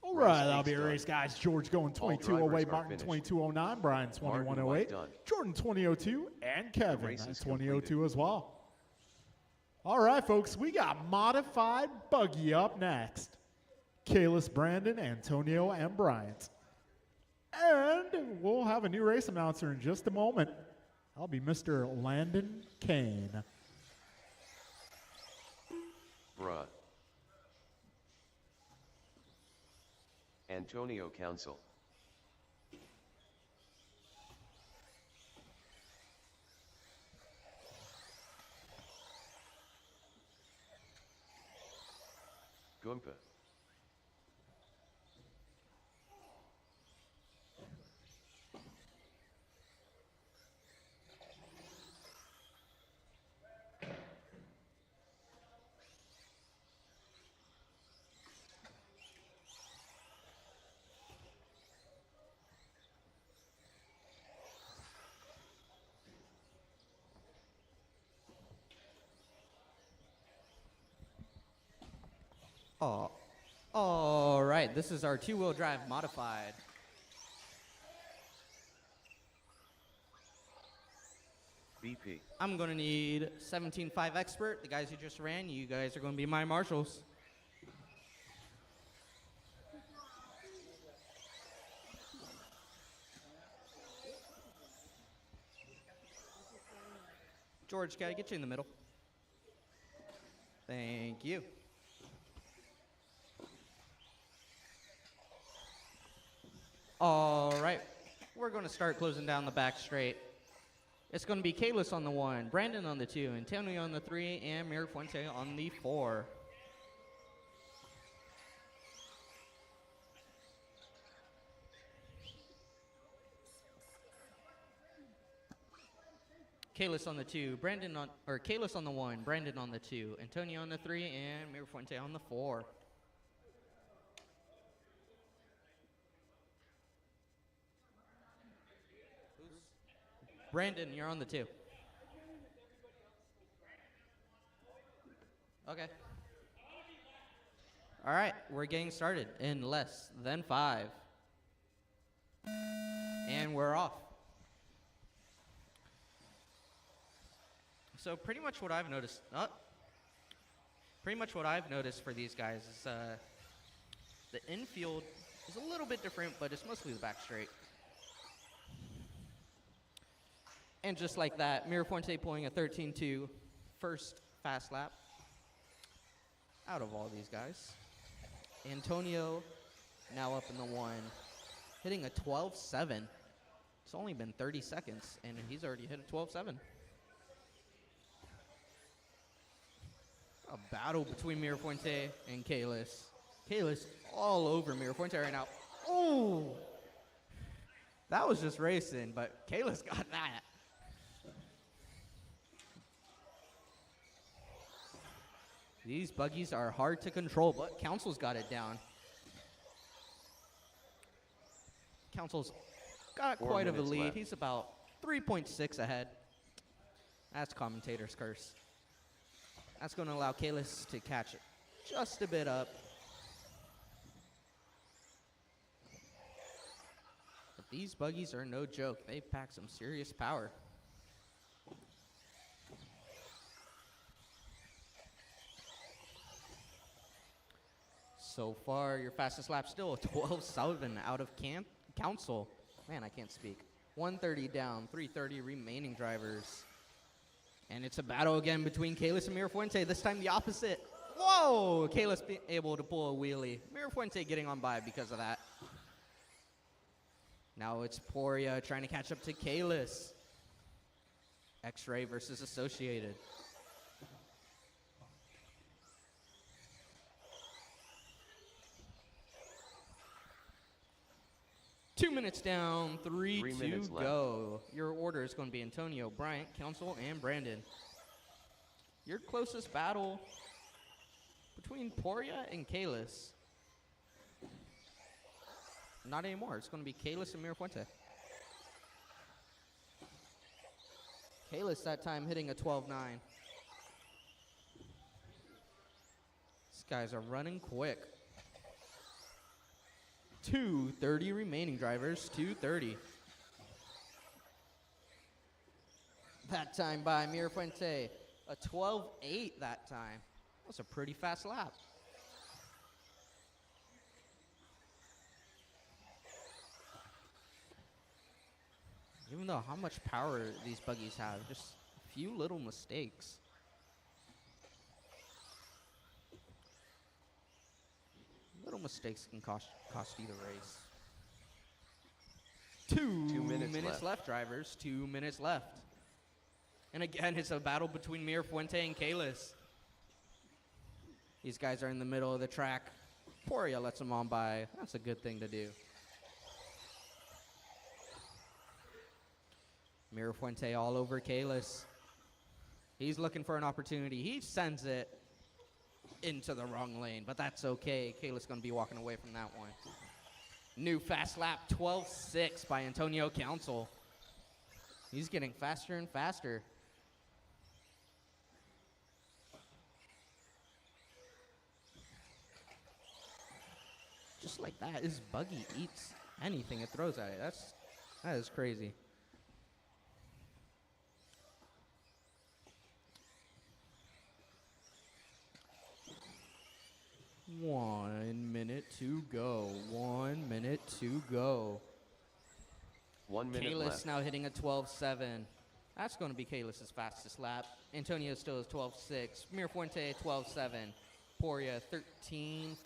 All right, that'll be a race, guys. George going 22:08, Martin 22:09, Brian 21:08, Jordan 20:02, and Kevin 20:02 as well. All right, folks, we got modified buggy up next. Kalis, Brandon, Antonio, and Bryant. And we'll have a new race announcer in just a moment. That'll be Mr. Landon Kane. Bruh. Antonio Council. Goompa. Oh, all right, this is our 2-wheel drive modified. BP. I'm gonna need 17.5 expert. The guys who just ran, you guys are gonna be my marshals. George, can I get you in the middle? Thank you. All right, we're going to start closing down the back straight. It's going to be Kalis on the 1, Brandon on the 2, Antonio on the 3, and Mirafuente on the 4. Kalis on the 2, Kalis on the 1, Brandon on the 2, Antonio on the 3, and Mirafuente on the 4. Brandon, you're on the 2. Okay. All right, we're getting started in less than 5. And we're off. So pretty much what I've noticed for these guys is the infield is a little bit different, but it's mostly the back straight. And just like that, Mirafuente pulling a 13-2 first fast lap out of all these guys. Antonio now up in the 1, hitting a 12.7. It's only been 30 seconds, and he's already hit a 12.7. A battle between Mirafuente and Kalis. Kalis all over Mirafuente right now. Oh! That was just racing, but Kalis got that. These buggies are hard to control, but Council's got it down. Council's got 4 quite of a minutes lead. left. He's about 3.6 ahead. That's commentator's curse. That's going to allow Kalis to catch it just a bit up. But these buggies are no joke. They pack some serious power. So far, your fastest lap still a 12.7 out of Council. Man, I can't speak. 130 down, 330 remaining drivers. And it's a battle again between Kalis and Mirafuente. This time the opposite. Whoa! Kalis being able to pull a wheelie. Mirafuente getting on by because of that. Now it's Poria trying to catch up to Kalis. X-Ray versus Associated. Two minutes down, 3 3 to minutes left. go. Your order is going to be Antonio, Bryant, Council, and Brandon. Your closest battle between Poria and Kalis. Not anymore. It's going to be Kalis and Mirafuente. Kalis that time hitting a 12.9. These guys are running quick. 2:30 remaining drivers, 2:30. That time by Mirafuente, a 12.8 that time. That's a pretty fast lap. Even though how much power these buggies have, just a few little mistakes. Little mistakes can cost you the race. 2 minutes left, drivers. 2 minutes left. And again, it's a battle between Mirafuente and Kalis. These guys are in the middle of the track. Poria lets them on by. That's a good thing to do. Mirafuente all over Kalis. He's looking for an opportunity. He sends it into the wrong lane, but that's okay. Kalis going to be walking away from that one. New fast lap, 12.6 by Antonio Council. He's getting faster and faster. Just like that, his buggy eats anything it throws at it. That is crazy. One minute to go. 1 minute to go. 1 minute Kalis left. now hitting a 12.7. That's going to be Kalis' fastest lap. Antonio still is 12.6. Mirafuente 12.7. Poria 13.5.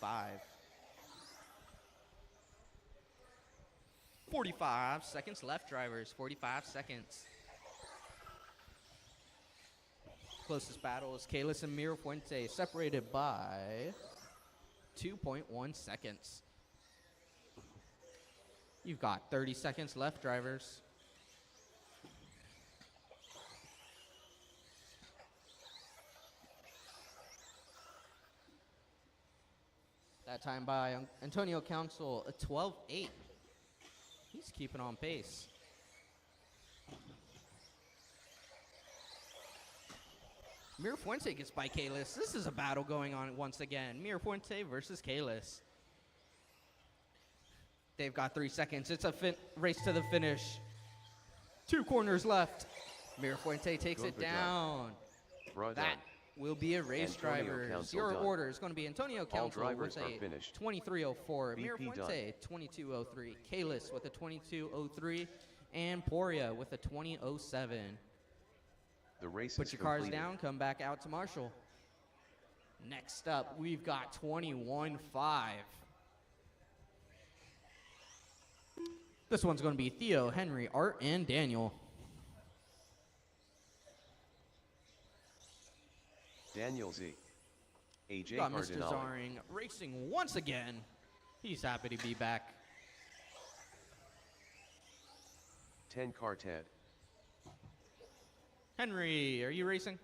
45 seconds left, drivers. 45 seconds. Closest battle is Kalis and Mirafuente, separated by 2.1 seconds. You've got 30 seconds left, drivers. That time by Antonio Council, a 12.8. He's keeping on pace. Mirafuente gets by Kalis. This is a battle going on once again. Mirafuente versus Kalis. They've got 3 seconds. It's a race to the finish. 2 corners left. Mirafuente takes Good it job. down. Bra That done. will be a race Antonio driver. Council Your done. order is going to be Antonio Council drivers with are a finished. 23:04, BP done. Mirafuente 22:03, Kalis with a 22:03, and Poria with a 20:07. The race Put is your cars completed. down, come back out to Marshall. Next up, we've got 21.5. This one's going to be Theo, Henry, Art, and Daniel. Daniel Z. AJ Got Mr. Cardinale. Zaring racing once again. He's happy to be back. 10 car Ted. Henry, are you racing?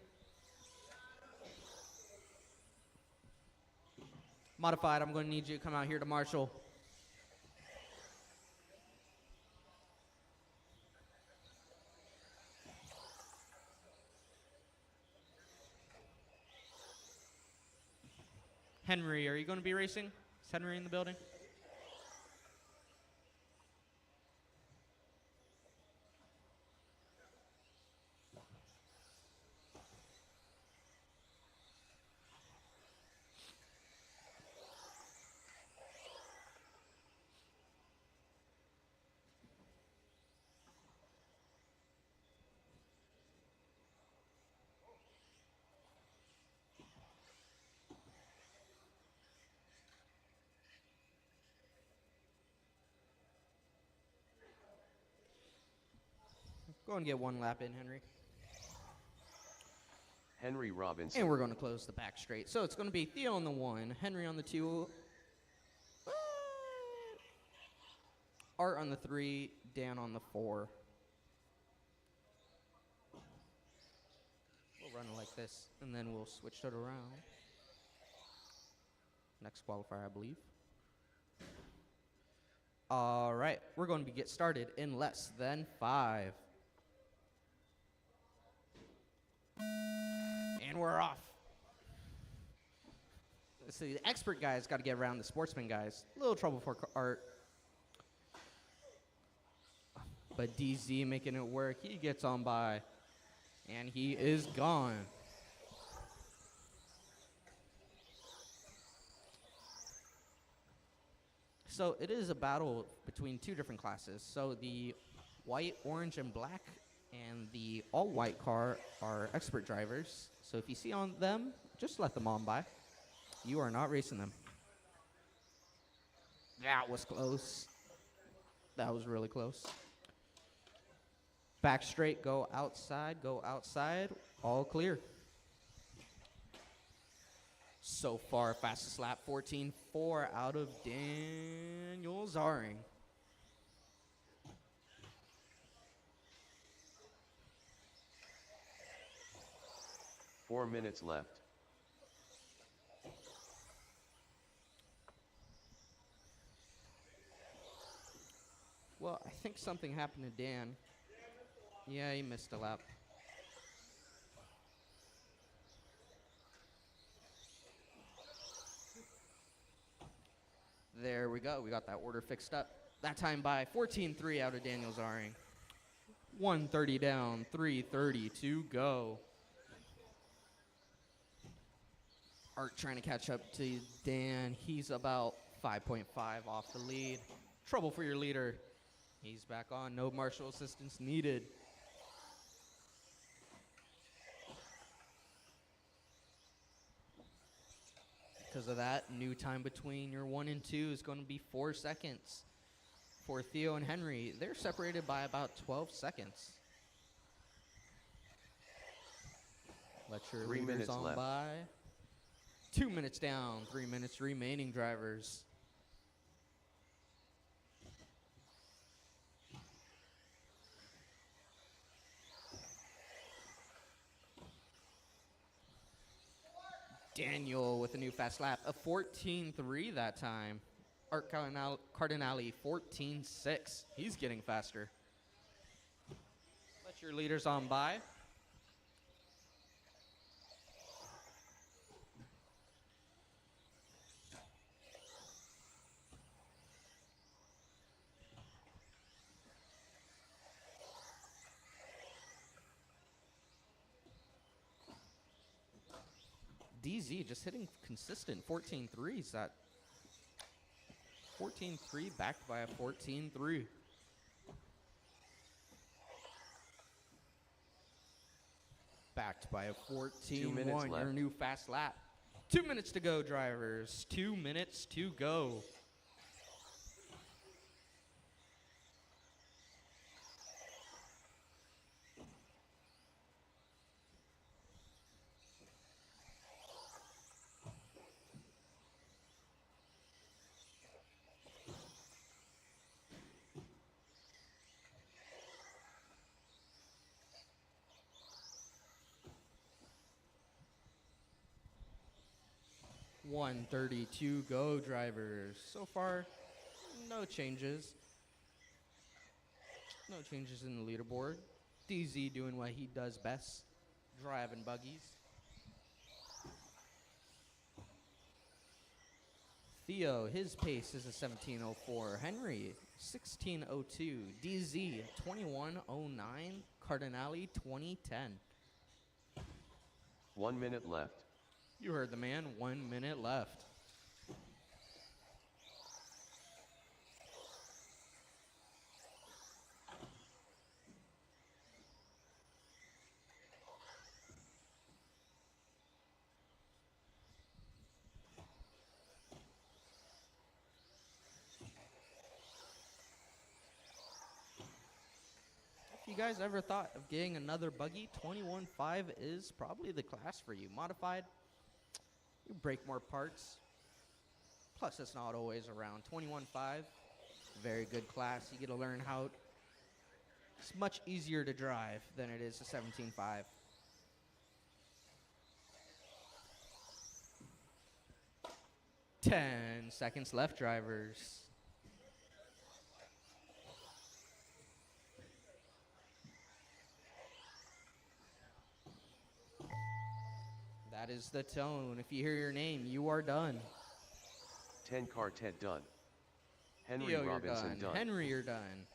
Modified, I'm going to need you to come out here to Marshall. Henry, are you going to be racing? Is Henry in the building? Go and get one lap in, Henry. Henry Robinson. And we're going to close the back straight. So it's going to be Theo on the 1, Henry on the 2, Art on the 3, Dan on the 4. We'll run it like this, and then we'll switch it around. Next qualifier, I believe. All right, we're going to get started in less than 5. And we're off. See, the expert guys got to get around the sportsman guys. A little trouble for Art. But DZ making it work. He gets on by. And he is gone. So it is a battle between 2 different classes. So the white, orange, and black and the all-white car are expert drivers. So if you see on them, just let them on by. You are not racing them. That was close. That was really close. Back straight, go outside, all clear. So far, fastest lap, 14.4 out of Daniel Zaring. Four minutes left. Well, I think something happened to Dan. Yeah, he missed a lap. There we go. We got that order fixed up. That time by 14.3 out of Daniel Zaring. 1:30 down, 3:30 to go. Art trying to catch up to Dan. He's about 5.5 off the lead. Trouble for your leader. He's back on. No marshal assistance needed. Because of that, new time between your 1 and 2 is going to be 4 seconds. For Theo and Henry, they're separated by about 12 seconds. Let your 3 leaders minutes on left. by. 2 minutes down, 3 minutes remaining, drivers. Daniel with a new fast lap, a 14.3 that time. Art Cardinale, 14.6. He's getting faster. Let your leaders on by. DZ just hitting consistent 14 threes. That 14-3 backed by a 14-3. Backed by a 14-1, left. your new fast lap. 2 minutes to go, drivers. 2 minutes to go. $132 go, drivers. So far, no changes. No changes in the leaderboard. DZ doing what he does best, driving buggies. Theo, his pace is a 17:04. Henry, 16:02. DZ, 21:09. Cardinale, 20:10. 1 minute left. You heard the man, 1 minute left. If you guys ever thought of getting another buggy, 21.5 is probably the class for you. Modified, you break more parts. Plus, it's not always around. 21.5, very good class. You get to learn how. It's much easier to drive than it is a 17.5. Ten seconds left, drivers. That is the tone. If you hear your name, you are done. 10 Quartet done. Henry Theo, you're Robinson done. Henry, you're done.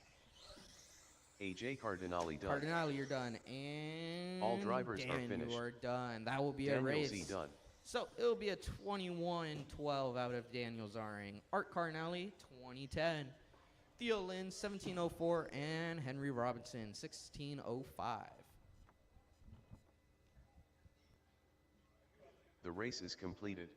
AJ Cardinale done. Cardinale, you're done. And All drivers are Dan, finished. you are done. That will be a Daniel race. Z done. So it'll be a 21-12 out of Daniel Zaring. Art Cardinale, 2010. Theo Lynn, 1704. And Henry Robinson, 1605. The race is completed.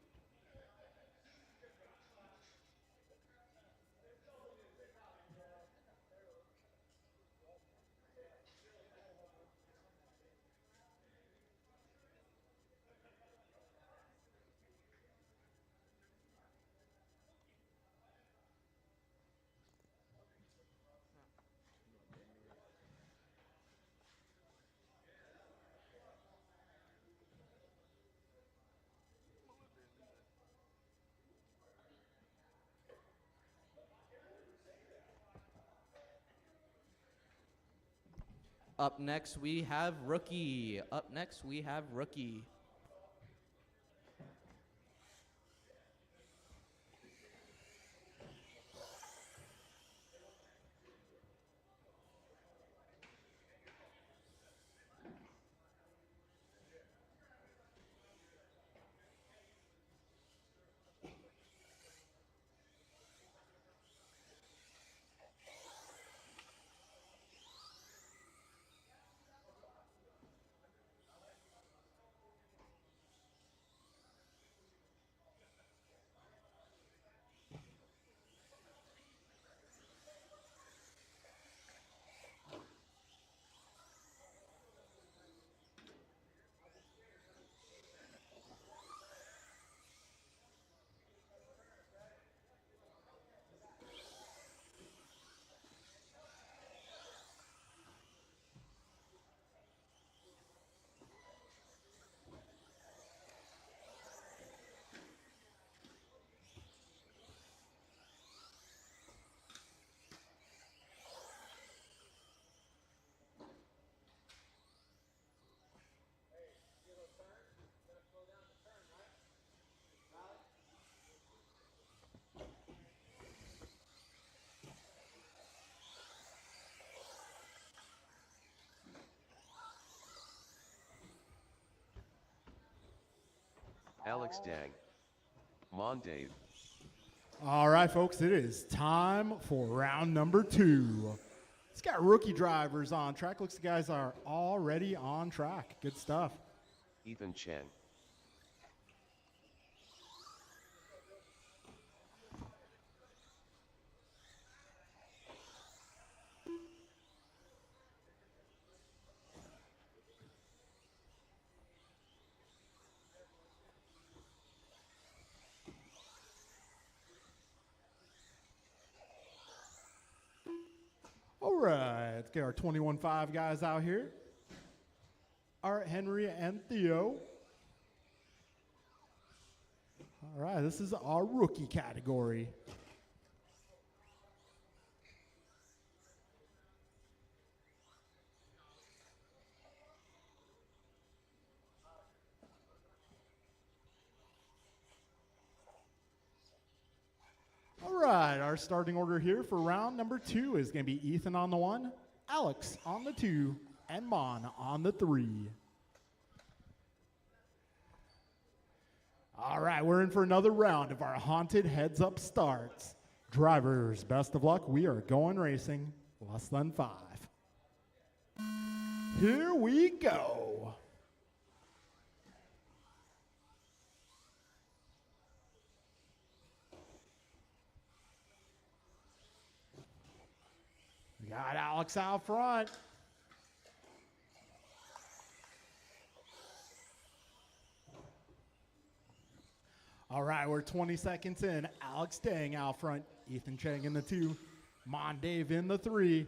Up next, we have Rookie. Up next, we have Rookie. Alex Dang. Mon Dave. All right, folks, it is time for round number 2. It's got rookie drivers on track. Looks like the guys are already on track. Good stuff. Ethan Chang. All right, let's get our 21-5 guys out here. Art, Henry, and Theo. All right, this is our rookie category. All right, our starting order here for round number 2 is going to be Ethan on the 1, Alex on the 2, and Mon on the 3. All right, we're in for another round of our haunted heads up starts. Drivers, best of luck. We are going racing, less than 5. Here we go. We got Alex out front. All right, we're 20 seconds in. Alex Dang out front. Ethan Chang in the 2. Mon Dave in the 3.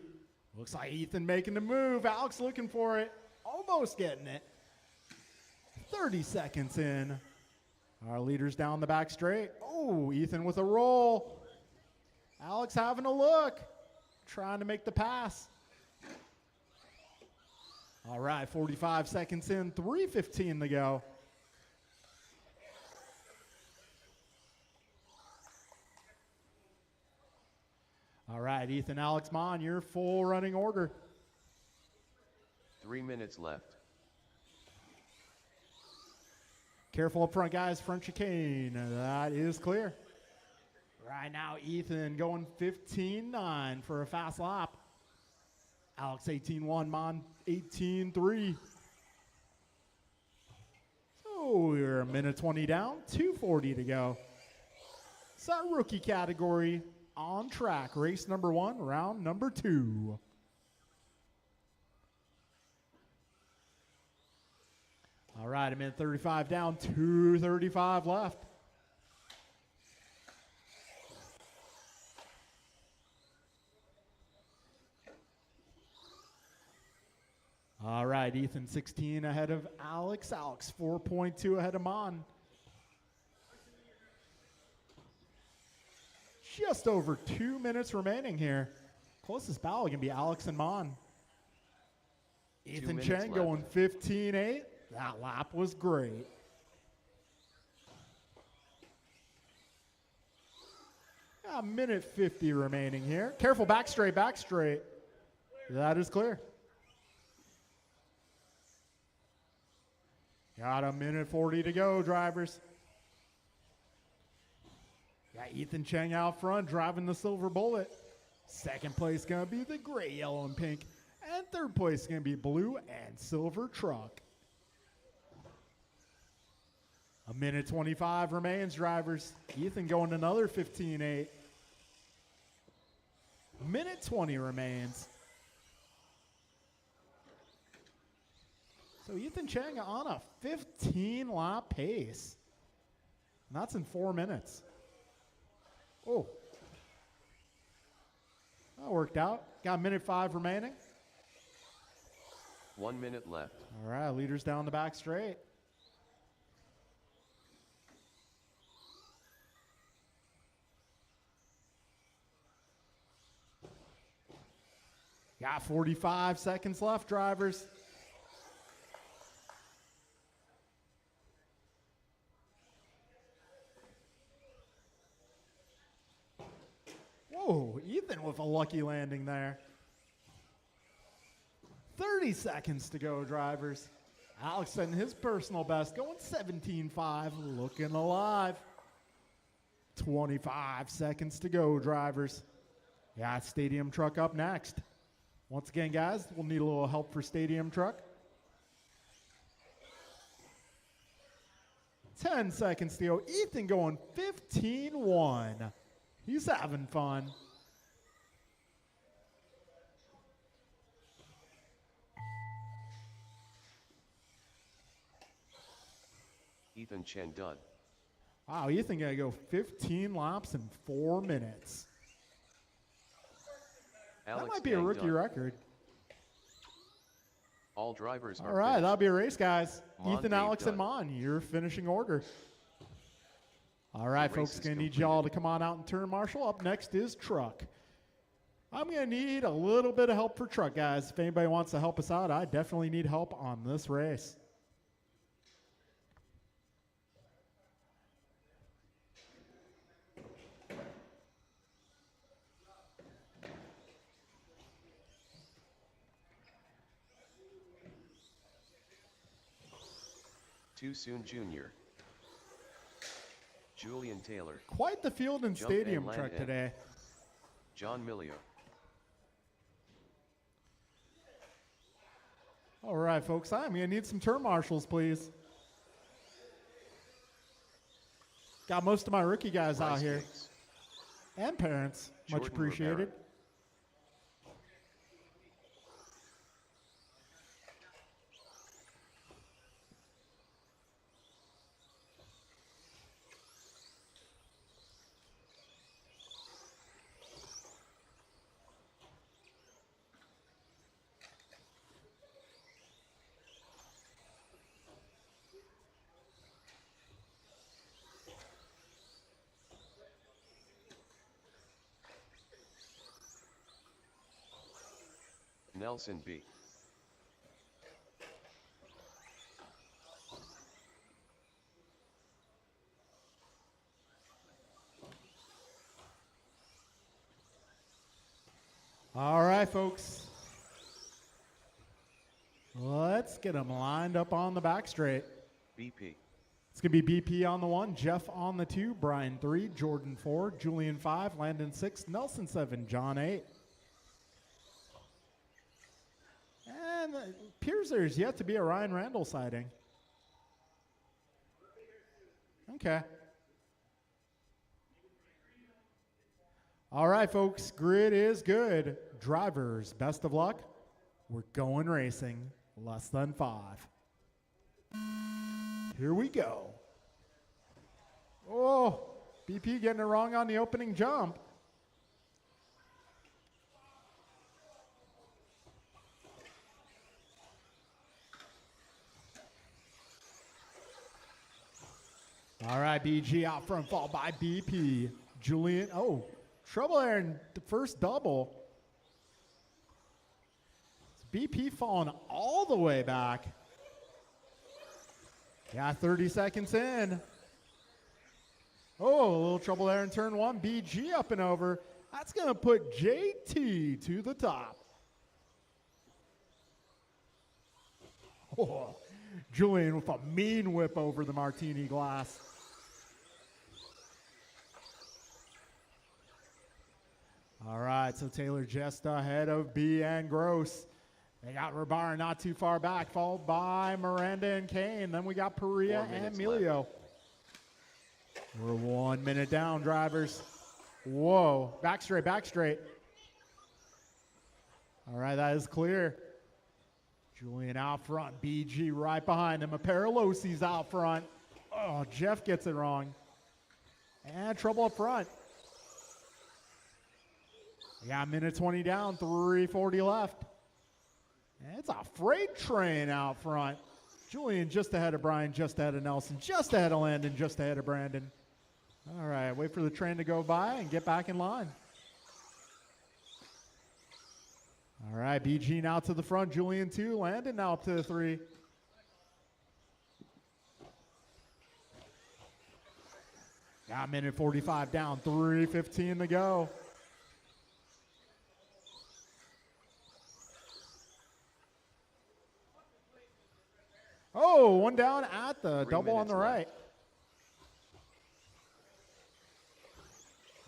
Looks like Ethan making the move. Alex looking for it. Almost getting it. 30 seconds in. Our leaders down the back straight. Oh, Ethan with a roll. Alex having a look. Trying to make the pass. All right, 45 seconds in. 3:15 to go. All right, Ethan, Alex, Mon, your full running order. 3 minutes left. Careful up front, guys. Front chicane. That is clear. Right now, Ethan going 15.9 for a fast lap. Alex 18.1, Mon 18.3. So we're a minute 20 down, 2:40 to go. It's our rookie category. On track, race number 1, round number 2. All right, a minute 35 down, 2:35 left. All right, Ethan 16 ahead of Alex. Alex 4.2 ahead of Mon. Just over 2 minutes remaining here. Closest battle can be Alex and Mon. Ethan minutes Chang left. going 15.8. That lap was great. A minute 50 remaining here. Careful, back straight, back straight. That is clear. Got a minute 40 to go, drivers. Got Ethan Chang out front driving the silver bullet. Second place going to be the gray, yellow, and pink. And third place going to be blue and silver truck. A minute 25 remains, drivers. Ethan going another 15.8. Minute 20 remains. So Ethan Chang on a 15-lap pace. And that's in 4 minutes. Oh. That worked out. Got a minute 5 remaining. 1 minute left. All right, leaders down the back straight. Got 45 seconds left, drivers. Whoa, Ethan with a lucky landing there. 30 seconds to go, drivers. Alex setting his personal best, going 17.5, looking alive. 25 seconds to go, drivers. Yeah, Stadium Truck up next. Once again, guys, we'll need a little help for Stadium Truck. 10 seconds to go. Ethan going 15-1. He's having fun. Ethan Chen done. Wow, Ethan gonna go 15 laps in 4 minutes. Alex That might be a Gang rookie done. record. All drivers All are right, finished. that'll be a race, guys. Mon, Ethan, Dave Alex, and done. Mon, your finishing order. All right, The race folks, is gonna need completed. y'all to come on out and turn marshal. Up next is Truck. I'm gonna need a little bit of help for Truck, guys. If anybody wants to help us out, I definitely need help on this race. Too Soon Jr. Julian Taylor. Quite the field and Jump stadium and land Truck in. today. John Milio. All right, folks, I'm gonna need some turn marshals, please. Got most of my rookie guys out Bryce here. Higgs. And parents, much Jordan appreciated. Rivera. Nelson B. All right, folks. Let's get them lined up on the back straight. BP. It's going to be BP on the 1, Jeff on the 2, Brian 3, Jordan 4, Julian 5, Landon 6, Nelson 7, John 8. And it appears there's yet to be a Ryan Randall sighting. Okay. All right, folks, grid is good. Drivers, best of luck. We're going racing, less than 5. Here we go. Oh, BP getting it wrong on the opening jump. All right, BG out front, followed by BP. Julian, oh, trouble there in the first double. BP falling all the way back. Yeah, 30 seconds in. Oh, a little trouble there in turn 1. BG up and over. That's going to put JT to the top. Oh, Julian with a mean whip over the martini glass. All right, so Taylor just ahead of B and Gross. They got Rabar not too far back, followed by Miranda and Kane. Then we got Perea 4 and minutes Emilio. We're 1 minute down, drivers. Whoa, back straight, back straight. All right, that is clear. Julian out front, BG right behind him. Paralosi's out front. Oh, Jeff gets it wrong. And trouble up front. We got minute 20 down, 3:40 left. And it's a freight train out front. Julian just ahead of Brian, just ahead of Nelson, just ahead of Landon, just ahead of Brandon. All right, wait for the train to go by and get back in line. All right, BG now to the front, Julian 2, Landon now up to the 3. Got minute 45 down, 3:15 to go. Oh, one down at the 3 double on minutes the left. right.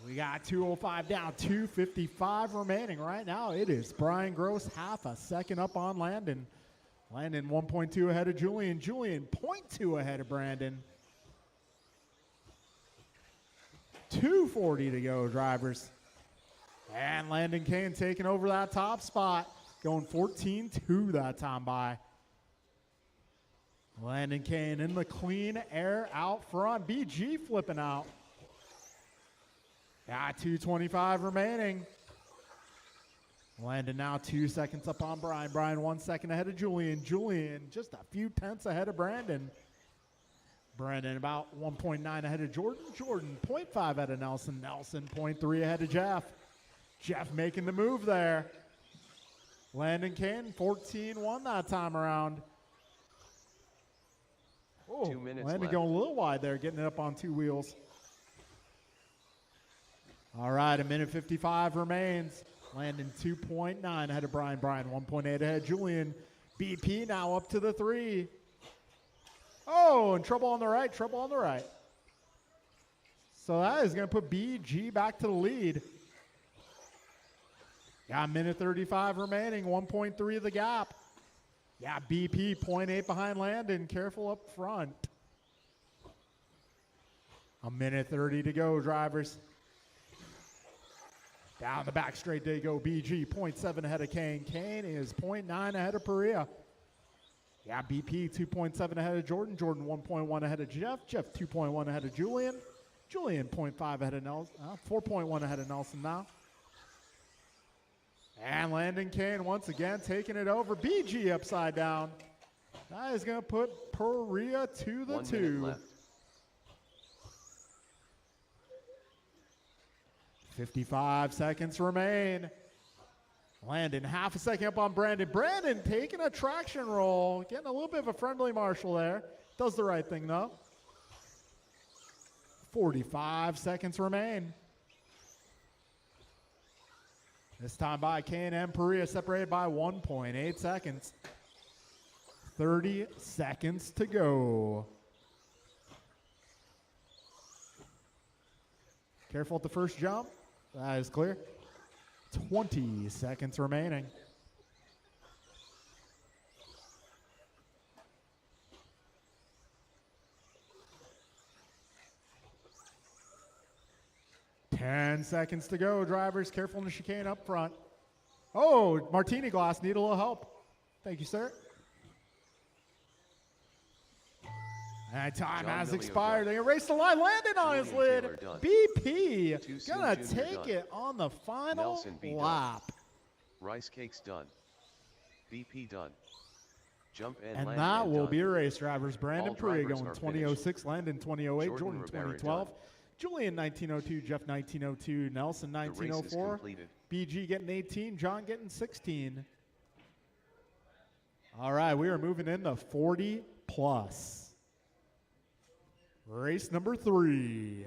We got 2:05 down, 2:55 remaining. Right now, it is Brian Gross half a second up on Landon. Landon 1.2 ahead of Julian. Julian 0.2 ahead of Brandon. 2:40 to go, drivers. And Landon Kane taking over that top spot, going 14-2 that time by. Landon Kane in the clean air out front. BG flipping out. Got 2:25 remaining. Landon now 2 seconds up on Brian. Brian 1 second ahead of Julian. Julian just a few tenths ahead of Brandon. Brandon about 1.9 ahead of Jordan. Jordan 0.5 ahead of Nelson. Nelson 0.3 ahead of Jeff. Jeff making the move there. Landon Kane 14-1 that time around. Oh, 2 minutes Landon left. going a little wide there, getting it up on two wheels. All right, 1:55 remains. Landon 2.9 ahead of Brian. Brian 1.8 ahead of Julian. BP now up to the 3. Oh, and trouble on the right, trouble on the right. So that is going to put BG back to the lead. Got 1:35 remaining, 1.3 of the gap. Yeah, BP 0.8 behind Landon. Careful up front. 1:30 to go, drivers. Down the back straight they go. BG 0.7 ahead of Kane. Kane is 0.9 ahead of Perea. Yeah, BP 2.7 ahead of Jordan. Jordan 1.1 ahead of Jeff. Jeff 2.1 ahead of Julian. Julian 0.5 ahead of Nelson. 4.1 ahead of Nelson now. And Landon Kane once again taking it over. BG upside down. That is going to put Perea to the 1 minute 2. left. 55 seconds remain. Landon half a second up on Brandon. Brandon taking a traction roll. Getting a little bit of a friendly marshal there. Does the right thing though. 45 seconds remain. This time by Kane and Perea separated by 1.8 seconds. 30 seconds to go. Careful at the first jump. That is clear. 20 seconds remaining. Ten seconds to go, drivers. Careful in the chicane up front. Oh, martini glass. Need a little help. Thank you, sir. And time John has Millio expired. done. They erased the line. Landon on his Julian lid. Taylor done. BP Too soon, gonna Junior take done. it on the final Nelson B. done. lap. Rice cakes done. BP done. Jump and, And land that and will done. be a race, drivers. Brandon All Perea drivers going are 2006, Landon 2008, Jordan Jordan Rivera 2012, done. Julian 1902, Jeff 1902, Nelson The race is 1904, completed. BG getting 18, John getting 16. All right, we are moving into 40 plus. Race number 3.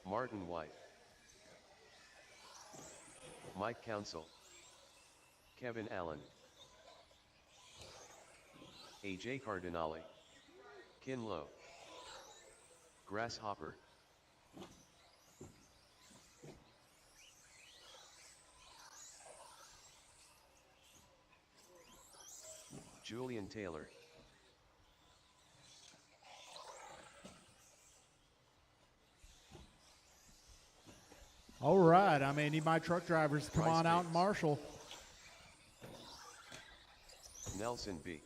Martin White. Mike Council. Kevin Allen. AJ Cardinale. Kin Lowe. Grasshopper. Julian Taylor. All right, I may need my truck drivers to come Rice on out and Cakes. marshal. Nelson B.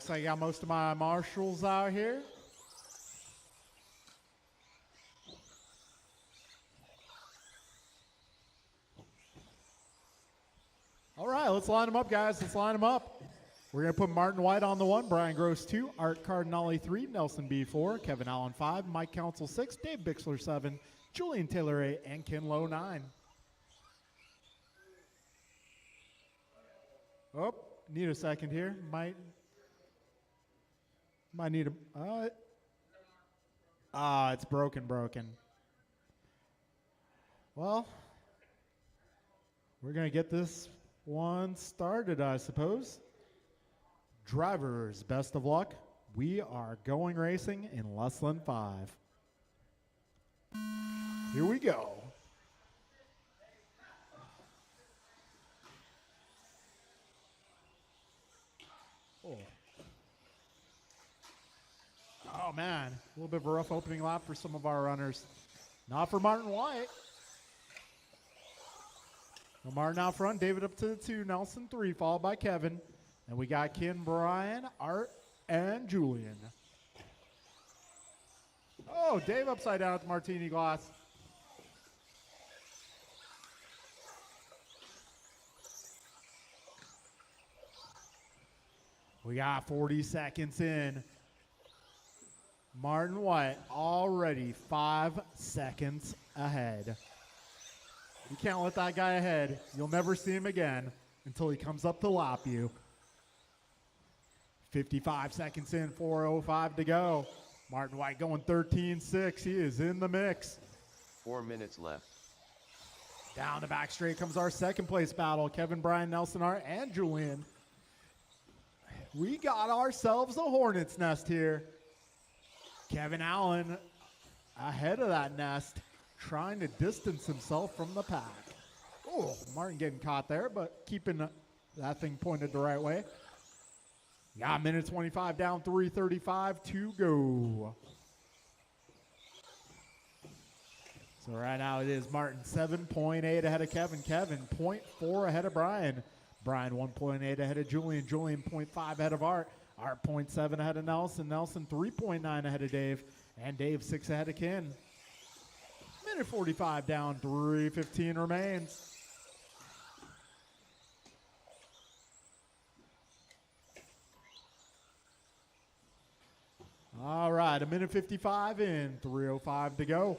looks like I got most of my marshals out here. All right, let's line them up, guys. Let's line them up. We're going to put Martin White on the 1, Brian Gross 2, Art Cardinale 3, Nelson B 4, Kevin Allen 5, Mike Council 6, Dave Bixler 7, Julian Taylor 8, and Ken Lowe 9. Oh, need a second here. Might need a. It's broken. Well, we're going to get this one started, I suppose. Drivers, best of luck. We are going racing in less than 5. Here we go. Oh, man. A little bit of a rough opening lap for some of our runners. Not for Martin White. So Martin out front, David up to the 2, Nelson 3, followed by Kevin. And we got Ken, Brian, Art, and Julian. Oh, Dave upside down at the martini glass. We got 40 seconds in. Martin White already 5 seconds ahead. You can't let that guy ahead. You'll never see him again until he comes up to lap you. 55 seconds in, 4:05 to go. Martin White going 13.6. He is in the mix. 4 minutes left. Down the back straight comes our second place battle. Kevin, Brian, Nelson, Art, and Julian. We got ourselves a hornet's nest here. Kevin Allen ahead of that nest, trying to distance himself from the pack. Oh, Martin getting caught there, but keeping that thing pointed the right way. Got minute 25 down, 3:35 to go. So right now it is Martin 7.8 ahead of Kevin. Kevin 0.4 ahead of Brian. Brian 1.8 ahead of Julian. Julian 0.5 ahead of Art. Art 0.7 ahead of Nelson. Nelson 3.9 ahead of Dave. And Dave 6 ahead of Ken. Minute 45 down, 3:15 remains. All right, a minute 55 in, 3:05 to go.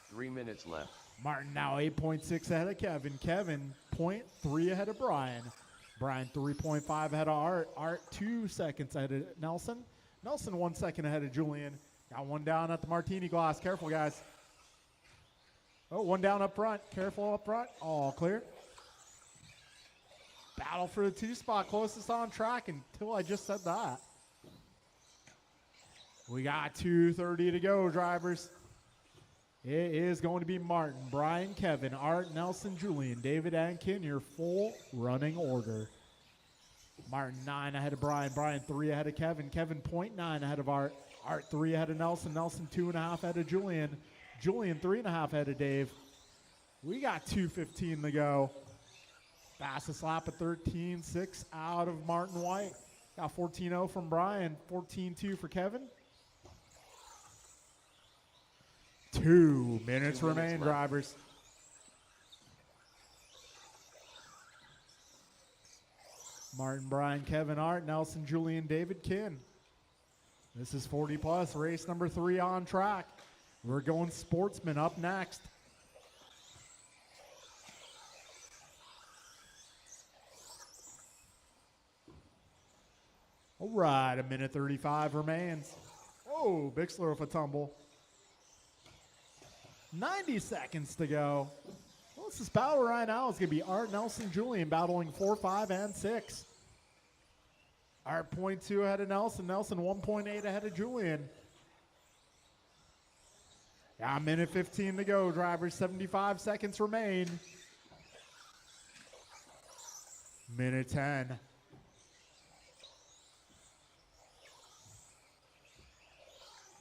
3 minutes left. Martin now 8.6 ahead of Kevin. Kevin 0.3 ahead of Brian. Brian 3.5 ahead of Art. Art 2 seconds ahead of Nelson. Nelson 1 second ahead of Julian. Got one down at the martini glass. Careful, guys. Oh, one down up front. Careful up front. All clear. Battle for the 2 spot. Closest on track until I just said that. We got 2:30 to go, drivers. It is going to be Martin, Brian, Kevin, Art, Nelson, Julian, David, and Ken, your full running order. Martin 9 ahead of Brian. Brian 3 ahead of Kevin. Kevin 0.9 ahead of Art. Art 3 ahead of Nelson. Nelson 2.5 ahead of Julian. Julian 3.5 ahead of Dave. We got 2:15 to go. Fastest lap at 13.6 out of Martin White. Got 14.0 from Brian. 14.2 for Kevin. 2 minutes remain, drivers. Martin, Brian, Kevin, Art, Nelson, Julian, David, Ken. This is 40 plus, race number 3 on track. We're going sportsman up next. All right, a minute 35 remains. Oh, Bixler with a tumble. 90 seconds to go. Well, this battle right now is going to be Art, Nelson, Julian battling 4, 5, and 6. Art 0.2 ahead of Nelson. Nelson 1.8 ahead of Julian. Yeah, minute 15 to go, drivers. 75 seconds remain. Minute 10.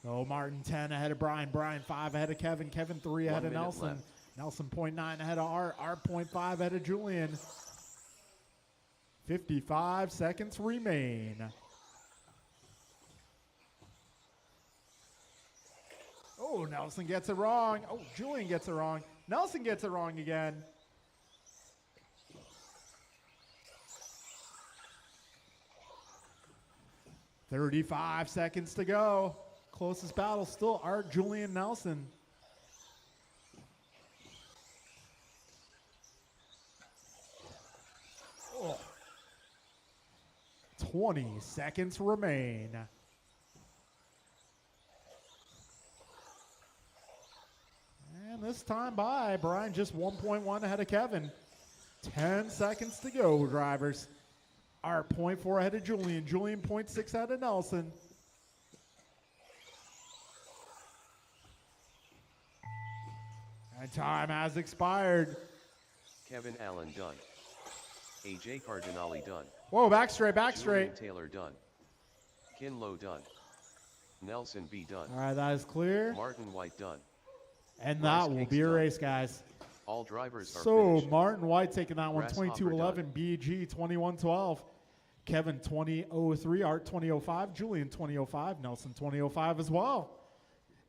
Oh, Martin 10 ahead of Brian. Brian 5 ahead of Kevin. Kevin 3 ahead of Nelson. Left. Nelson 0.9 ahead of Art. Art 0.5 ahead of Julian. 55 seconds remain. Nelson gets it wrong. Oh, Julian gets it wrong. Nelson gets it wrong again. "35 seconds to go. Closest battle still Art, Julian, Nelson. Oh. 20 seconds remain. And this time by, Brian just 1.1 ahead of Kevin. 10 seconds to go, drivers. Art 0.4 ahead of Julian. Julian 0.6 ahead of Nelson. And time has expired. Kevin Allen done. AJ Cardinale done. Whoa, back straight, back straight. Julian Taylor done. Kinlow done. Nelson B done. All right, that is clear. Martin White done. And Bryce that will King's be a done. race, guys. All drivers are So finished. Martin White taking that one, Grasshopper 22:11. BG 21:12. Kevin 20:03. Art 20:05. Julian 20:05. Nelson 20:05 as well.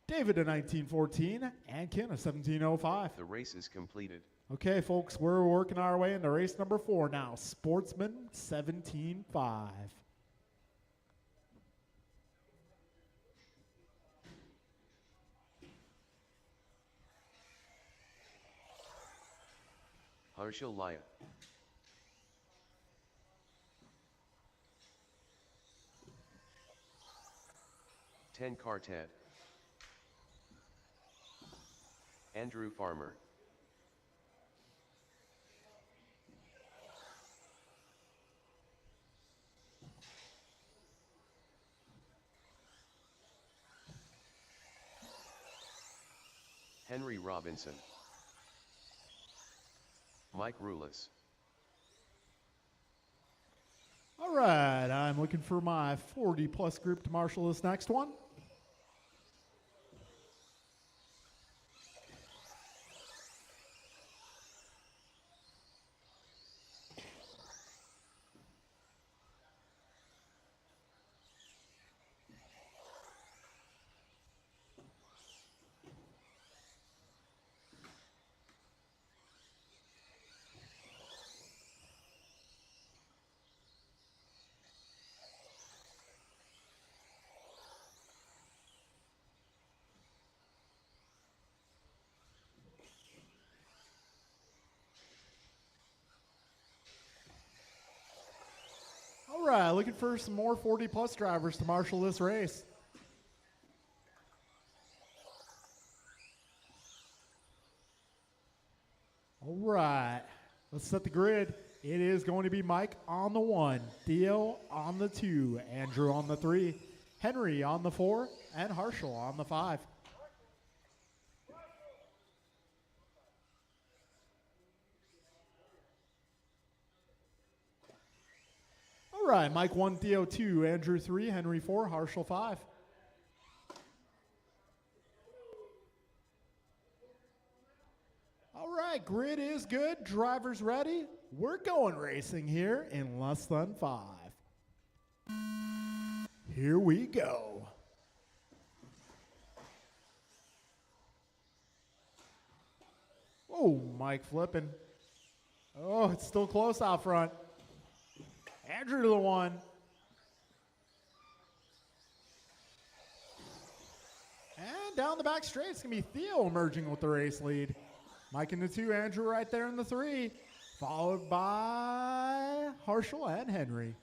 David a 19:14 and Ken a 17:05. The race is completed. Okay, folks, we're working our way into race number 4 now. Sportsman 17.5. Harshal Laya. Ten Cartet. Andrew Farmer. Henry Robinson. Mike Rulis. All right, I'm looking for my 40-plus group to marshal this next one. All right, looking for some more 40-plus drivers to marshal this race. All right, let's set the grid. It is going to be Mike on the 1, Theo on the 2, Andrew on the 3, Henry on the 4, and Harshal on the 5. All right, Mike 1, Theo 2, Andrew 3, Henry 4, Harshal 5. All right, grid is good. Drivers ready. We're going racing here in less than 5. Here we go. Oh, Mike flipping. Oh, it's still close out front. Andrew to the 1. And down the back straight, it's going to be Theo emerging with the race lead. Mike in the 2, Andrew right there in the 3, followed by Harshal and Henry.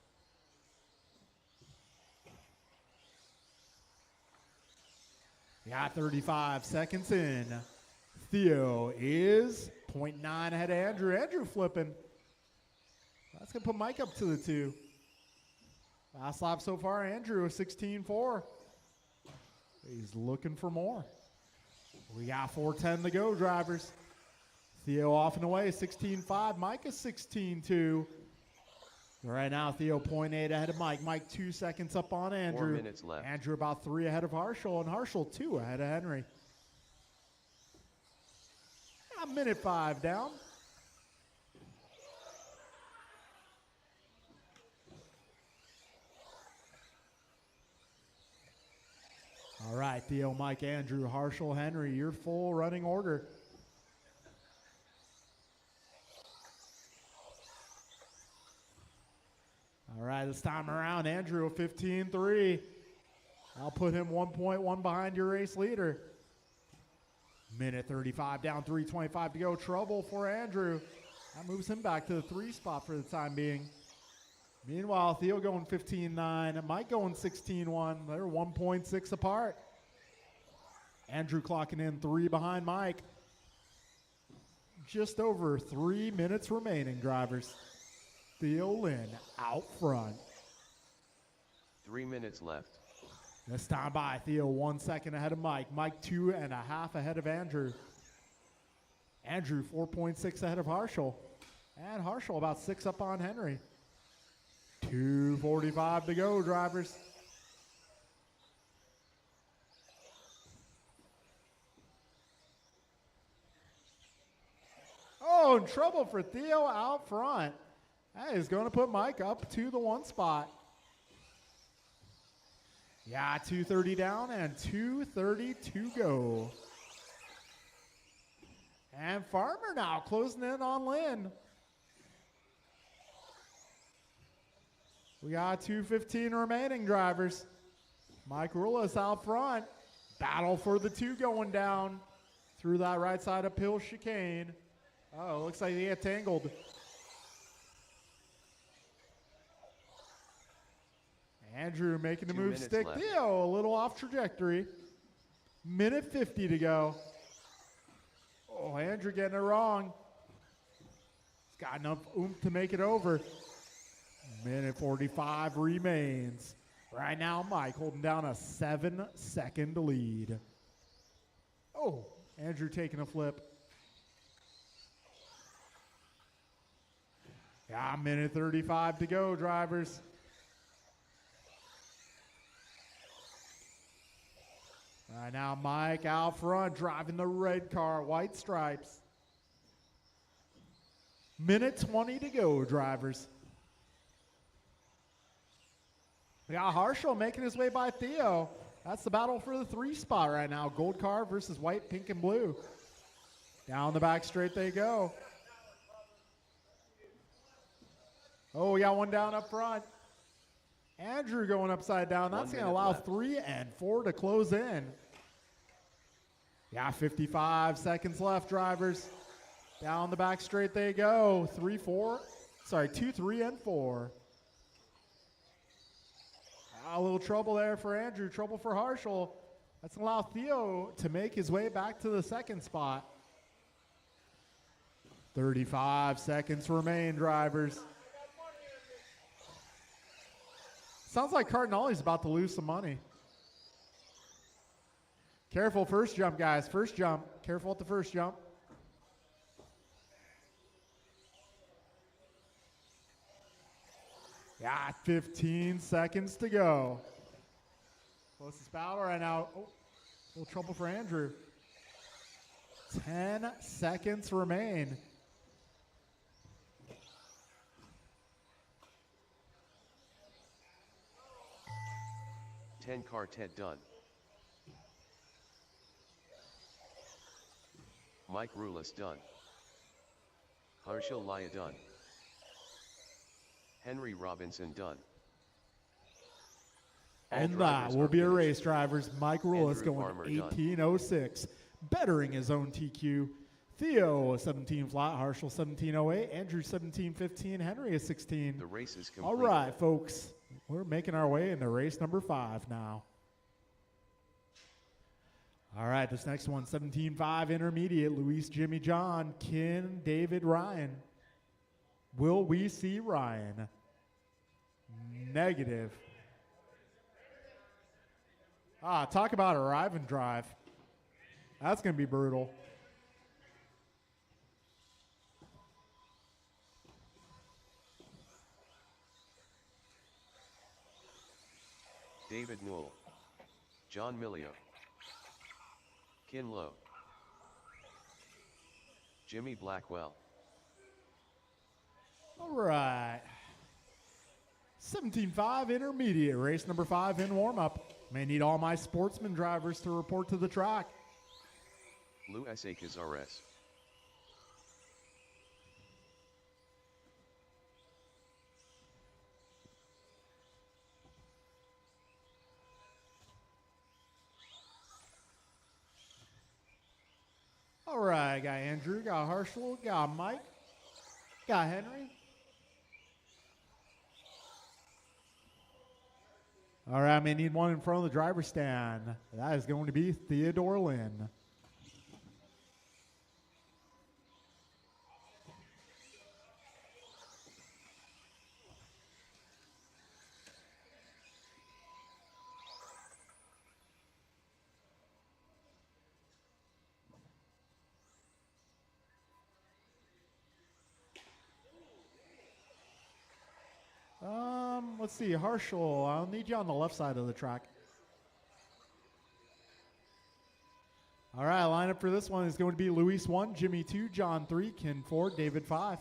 We got 35 seconds in. Theo is 0.9 ahead of Andrew. Andrew flipping. That's going to put Mike up to the 2. Last lap so far, Andrew, a 16.4. He's looking for more. We got 4:10 to go, drivers. Theo off and away, 16.5. Mike is 16.2. Right now, Theo 0.8 ahead of Mike. Mike 2 seconds up on Andrew. 4 minutes left. Andrew about 3 ahead of Harshal, and Harshal 2 ahead of Henry. A minute 5 down. All right, Theo, Mike, Andrew, Harshel, Henry, your full running order. All right, this time around, Andrew, 15-3. I'll put him 1.1 behind your race leader. Minute 35 down, 3:25 to go. Trouble for Andrew. That moves him back to the 3 spot for the time being. Meanwhile, Theo going 15-9, Mike going 16-1. They're 1.6 apart. Andrew clocking in 3 behind Mike. Just over 3 minutes remaining, drivers. Theo Lynn out front. 3 minutes left. This time by Theo 1 second ahead of Mike. Mike 2.5 ahead of Andrew. Andrew 4.6 ahead of Harshel. And Harshel about 6 up on Henry. 2:45 to go, drivers. Oh, in trouble for Theo out front. That is going to put Mike up to the 1 spot. Yeah, 2:30 down and 2:30 to go. And Farmer now closing in on Lynn. We got 2:15 remaining, drivers. Mike Rulis out front. Battle for the 2 going down through that right side uphill chicane. Oh, looks like they get tangled. Andrew making the 2 move minutes stick. left. Theo a little off trajectory. Minute 50 to go. Oh, Andrew getting it wrong. He's got enough oomph to make it over. Minute 45 remains. Right now, Mike holding down a 7-second lead. Oh, Andrew taking a flip. Yeah, minute 35 to go, drivers. Right now, Mike out front, driving the red car, white stripes. Minute 20 to go, drivers. We got Harshel making his way by Theo. That's the battle for the 3 spot right now. Gold car versus white, pink, and blue. Down the back straight they go. Oh, we got one down up front. Andrew going upside down. That's going to allow left. 3 and 4 to close in. Yeah, 55 seconds left, drivers. Down the back straight they go. 2, 3, and 4. A little trouble there for Andrew. Trouble for Harshel. That's going to allow Theo to make his way back to the 2nd spot. 35 seconds remain, drivers. Sounds like Cardinale's about to lose some money. Careful, first jump, guys. First jump. Careful at the first jump. Yeah, 15 seconds to go. Closest battle right now. Oh, a little trouble for Andrew. 10 seconds remain. Ten quartet done. Mike Rulis done. Harshel Laya done. Henry Robinson done. All And that drivers will are be a finished. race, drivers. Mike Rulis Andrew going Farmer done. 18:06, bettering his own TQ. Theo 17 flat, Harshel 17:08, Andrew 17:15, Henry is 16. The race is complete. All right, folks, we're making our way into race number 5 now. All right, this next one, 17.5 intermediate, Luis, Jimmy, John, Ken, David, Ryan. Will we see Ryan? Negative. Talk about arrive and drive. That's going to be brutal. David Newell. John Millio. Kin Lowe. Jimmy Blackwell. All right. 17.5 intermediate, race number 5 in warm-up. May need all my sportsman drivers to report to the track. Luis A. Cazares. All right, got Andrew, got Harshel, got Mike, got Henry. All right, may need one in front of the driver's stand. That is going to be Theodore Lynn. Let's see, Harshel, I'll need you on the left side of the track. All right, lineup for this one is going to be Luis 1, Jimmy 2, John 3, Ken 4, David 5.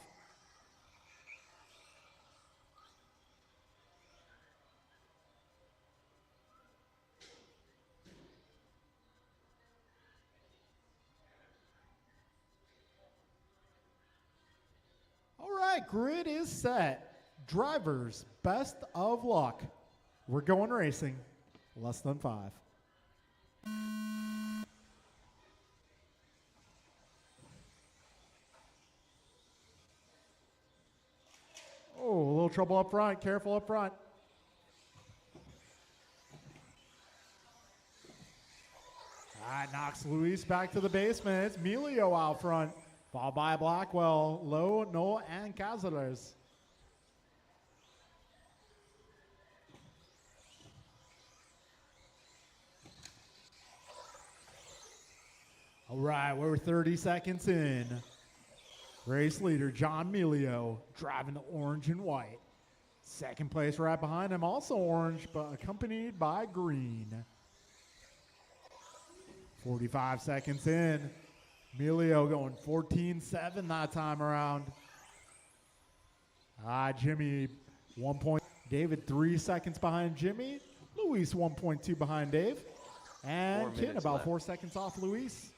All right, grid is set. Drivers, best of luck. We're going racing. Less than 5. Oh, a little trouble up front. Careful up front. That knocks Luis back to the basement. It's Emilio out front. Followed by Blackwell, Lowe, Noah, and Cazares. All right, we're 30 seconds in. Race leader John Melio driving the orange and white. Second place right behind him, also orange, but accompanied by green. 45 seconds in. Melio going 14-7 that time around. Jimmy 1 point. David 3 seconds behind Jimmy. Luis 1.2 behind Dave. And Ken about left. 4 seconds off Luis.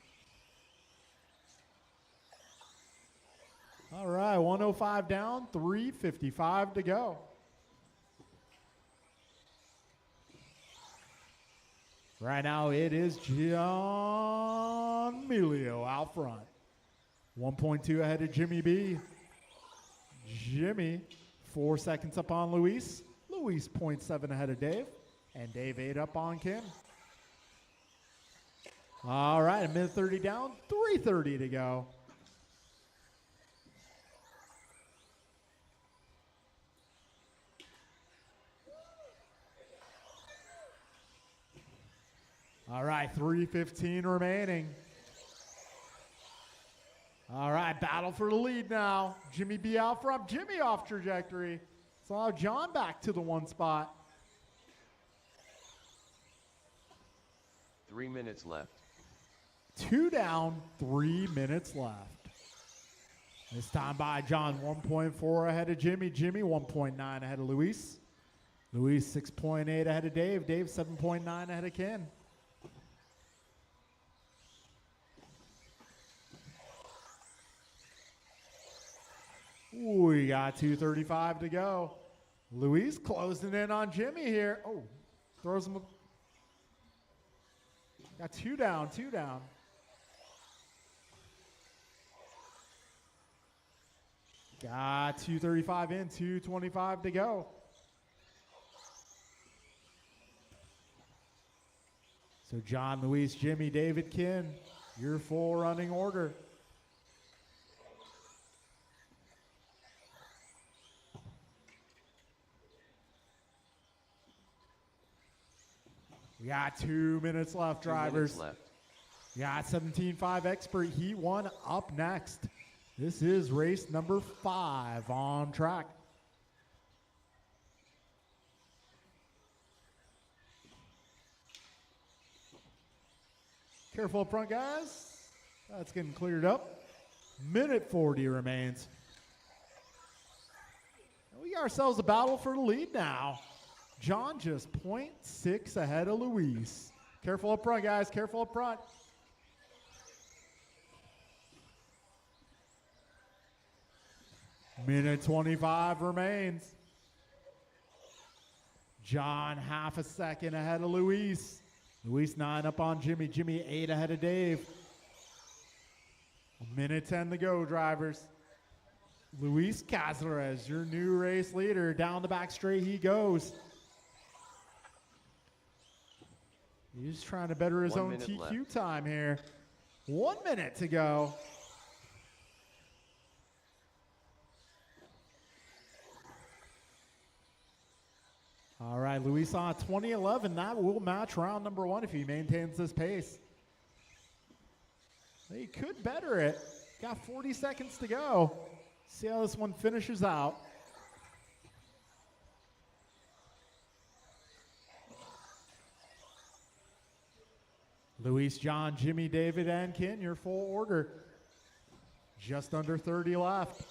All right, 105 down, 3:55 to go. Right now it is John Melio out front. 1.2 ahead of Jimmy B. Jimmy 4 seconds up on Luis. Luis 0.7 ahead of Dave. And Dave 8 up on Ken. All right, a minute 30 down, 3:30 to go. All right, 3:15 remaining. All right, battle for the lead now. Jimmy B out front. Jimmy off trajectory. So now John back to the 1 spot. 3 minutes left. 2 down, 3 minutes left. This time by John, 1.4 ahead of Jimmy. Jimmy 1.9 ahead of Luis. Luis 6.8 ahead of Dave. Dave 7.9 ahead of Ken. We got 2:35 to go. Luis closing in on Jimmy here. Oh, throws him. Got 2 down, 2 down. Got 2:35 in, 2:25 to go. So John, Luis, Jimmy, David, Ken, your full running order. We got 2 minutes left, 2 minutes drivers. left. We got 17.5 Expert Heat 1 up next. This is race number 5 on track. Careful up front, guys. That's getting cleared up. Minute 40 remains. And we got ourselves a battle for the lead now. John just 0.6 ahead of Luis. Careful up front, guys. Careful up front. Minute 25 remains. John half a second ahead of Luis. Luis 9 up on Jimmy. Jimmy 8 ahead of Dave. A minute 10 to go, drivers. Luis Cazares, your new race leader. Down the back straight he goes. He's trying to better his 1 own minute TQ left. time here. 1 minute to go. All right, Luis on 2011. That will match round number 1 if he maintains this pace. He could better it. Got 40 seconds to go. See how this one finishes out. Luis, John, Jimmy, David, and Ken, your full order. Just under 30 left.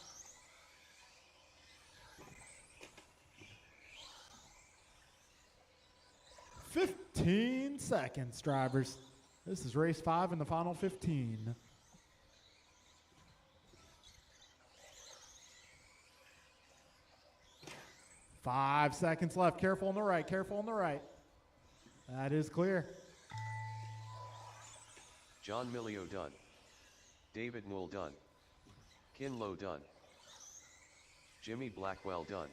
"15 seconds, drivers. This is race 5 in the final 15. Five seconds left. Careful on the right. Careful on the right. That is clear. John Milio done. David Newell done. Kin Lo done. Jimmy Blackwell done.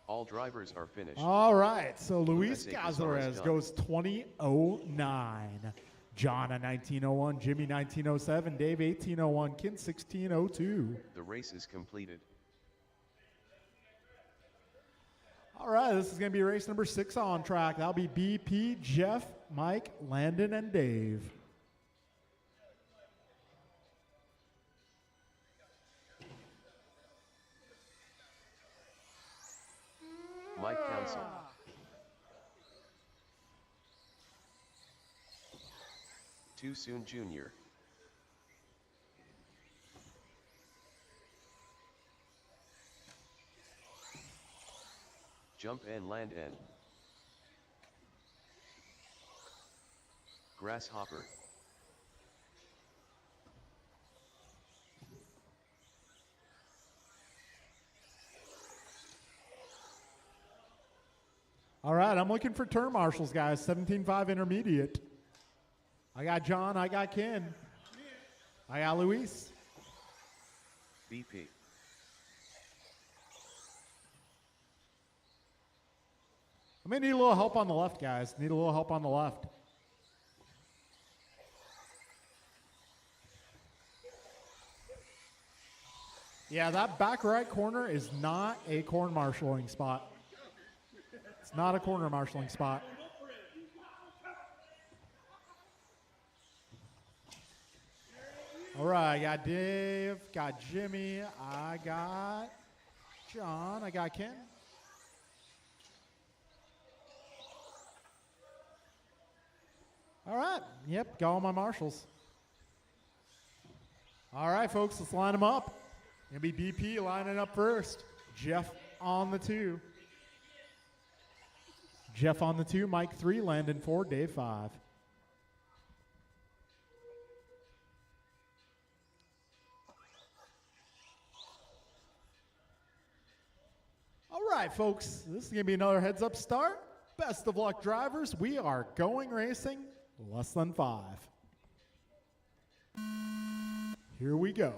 All drivers are finished. All right, so Luis SA Cazares Cazares done. goes 20:09. John a 19:01, Jimmy 19:07, Dave 18:01, Ken 16:02. The race is completed. All right, this is going to be race number 6 on track. That'll be BP, Jeff, Mike, Landon, and Dave. Mike Council. Too Soon Jr. Jump and land N. Grasshopper. All right, I'm looking for turn marshals, guys. 17.5 intermediate. I got John, I got Ken. I got Luis. BP. I may need a little help on the left, guys. Need a little help on the left. Yeah, that back right corner is not a corner marshaling spot. It's not a corner marshaling spot. All right, I got Dave, got Jimmy, I got John, I got Ken. All right, yep, got all my marshals. All right, folks, let's line them up. Gonna be BP lining up first. Jeff on the 2. Jeff on the 2, Mike 3, Landon 4, Dave 5. All right, folks, this is going to be another heads up start. Best of luck, drivers. We are going racing less than 5. Here we go.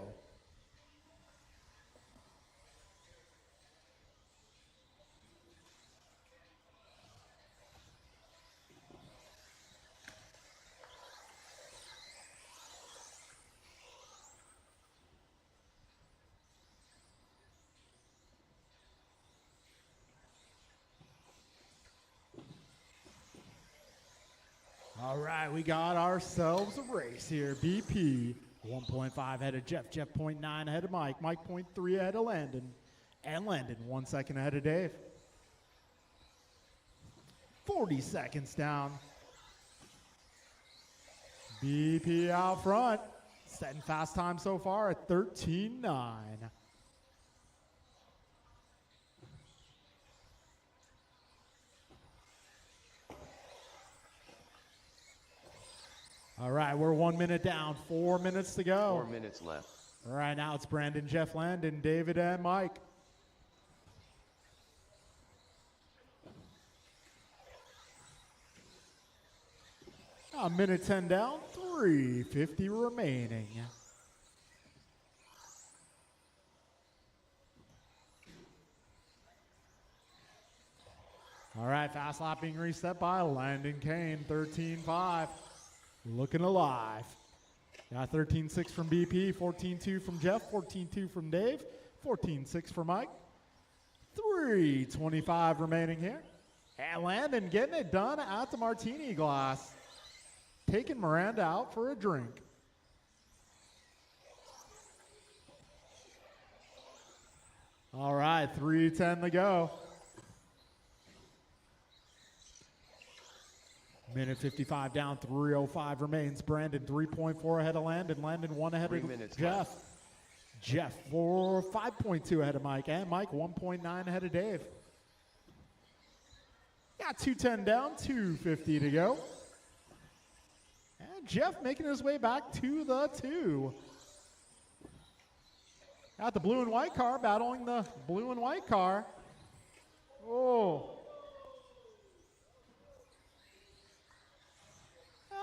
All right, we got ourselves a race here. BP, 1.5 ahead of Jeff. Jeff 0.9 ahead of Mike. Mike 0.3 ahead of Landon. And Landon 1 second ahead of Dave. 40 seconds down. BP out front. Setting fast time so far at 13:09. All right, we're 1 minute down, 4 minutes to go. 4 minutes left. All right, now it's Brandon, Jeff, Landon, David, and Mike. A minute 10 down, 3:50 remaining. All right, fast lap being reset by Landon Kane, 13.5. Looking alive. Got 13.6 from BP, 14.2 from Jeff, 14.2 from Dave, 14.6 for Mike. 3:25 remaining here. And Landon getting it done at the martini glass. Taking Miranda out for a drink. All right, 3:10 to go. Minute 55 down, 3:05 remains. Brandon 3.4 ahead of Landon. Landon 1 ahead 3 of minutes Jeff. left. Jeff 5.2 ahead of Mike. And Mike 1.9 ahead of Dave. Got 2:10 down, 2:50 to go. And Jeff making his way back to the 2. Got the blue and white car battling the blue and white car. Oh.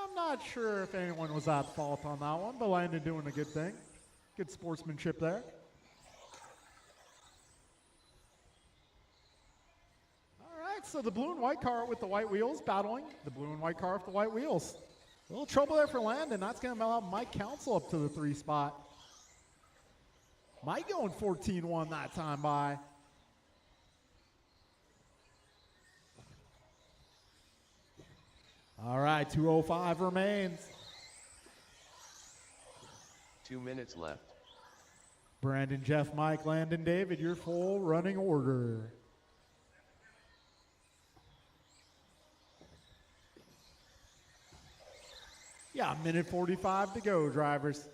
I'm not sure if anyone was at fault on that one, but Landon doing a good thing. Good sportsmanship there. All right, so the blue and white car with the white wheels battling the blue and white car with the white wheels. A little trouble there for Landon. That's going to allow Mike Council up to the 3 spot. Mike going 14-1 that time by. All right, 2:05 remains. 2 minutes left. Brandon, Jeff, Mike, Landon, David, your full running order. Yeah, minute 45 to go, drivers.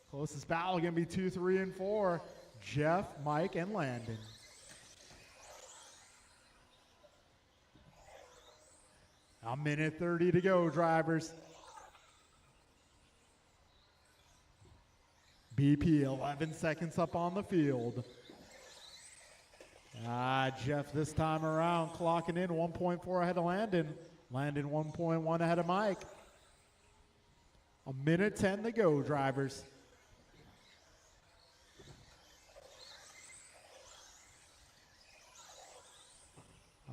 Closest battle going to be 2, 3, and 4. Jeff, Mike, and Landon. A minute 30 to go, drivers. BP 11 seconds up on the field. Jeff this time around clocking in 1.4 ahead of Landon. Landon 1.1 ahead of Mike. A minute 10 to go, drivers.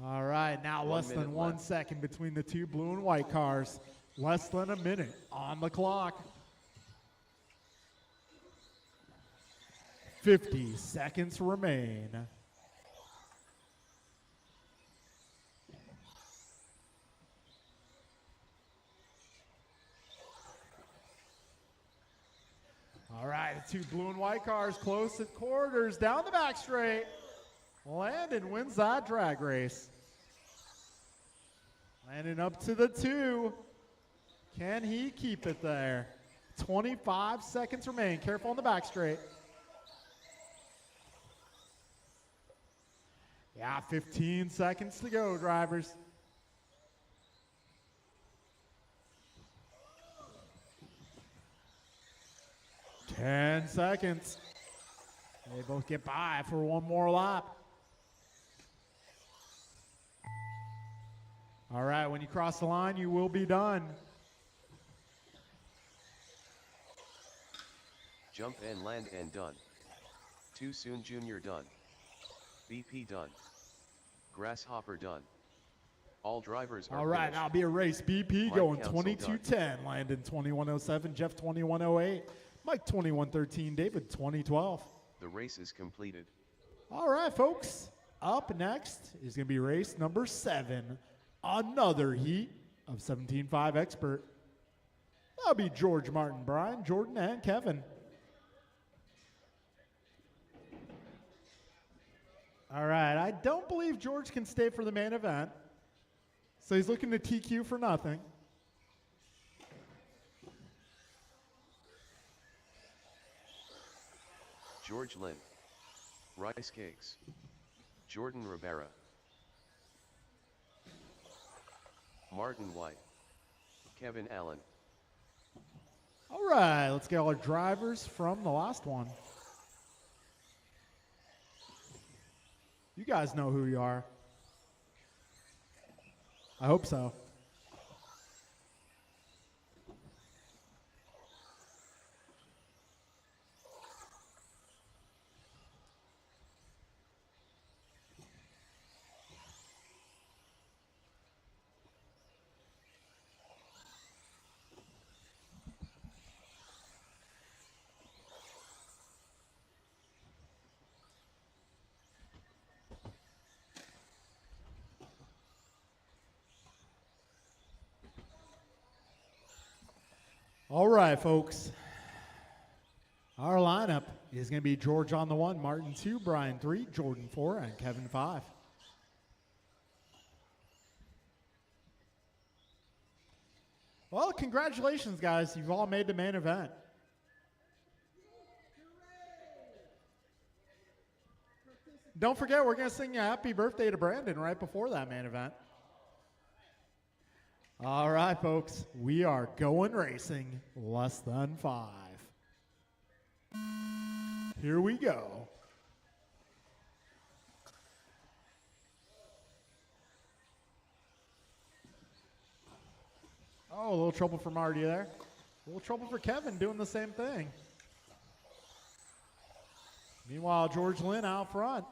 All right, now less than 1 left. second between the 2 blue and white cars. Less than a minute on the clock. 50 seconds remain. All right, the 2 blue and white cars close at quarters, down the back straight. Landon wins that drag race. Landon up to the 2. Can he keep it there? 25 seconds remain. Careful on the back straight. Yeah, 15 seconds to go, drivers. Ten seconds. They both get by for one more lap. All right, when you cross the line, you will be done. Jump and land and done. Too soon Junior done. BP done. Grasshopper done. All drivers are All right, finished. now be a race. BP Mike going Council 22:10. Landon 21:07. Jeff 21:08. Mike 21:13. David 20:12. The race is completed. All right, folks. Up next is going to be race number 7. Another heat of 17.5 expert. That'll be George, Martin, Brian, Jordan, and Kevin. All right, I don't believe George can stay for the main event. So he's looking to TQ for nothing. George Lynn. Rice cakes. Jordan Rivera, Martin White, Kevin Allen. All right, let's get all our drivers from the last one. You guys know who you are. I hope so. All right, folks. Our lineup is going to be George on the 1, Martin 2, Brian 3, Jordan 4, and Kevin 5. Well, congratulations, guys. You've all made the main event. Don't forget, we're going to sing a happy birthday to Brandon right before that main event. All right, folks, we are going racing less than 5. Here we go. Oh, a little trouble for Marty there. A little trouble for Kevin doing the same thing. Meanwhile, George Lynn out front.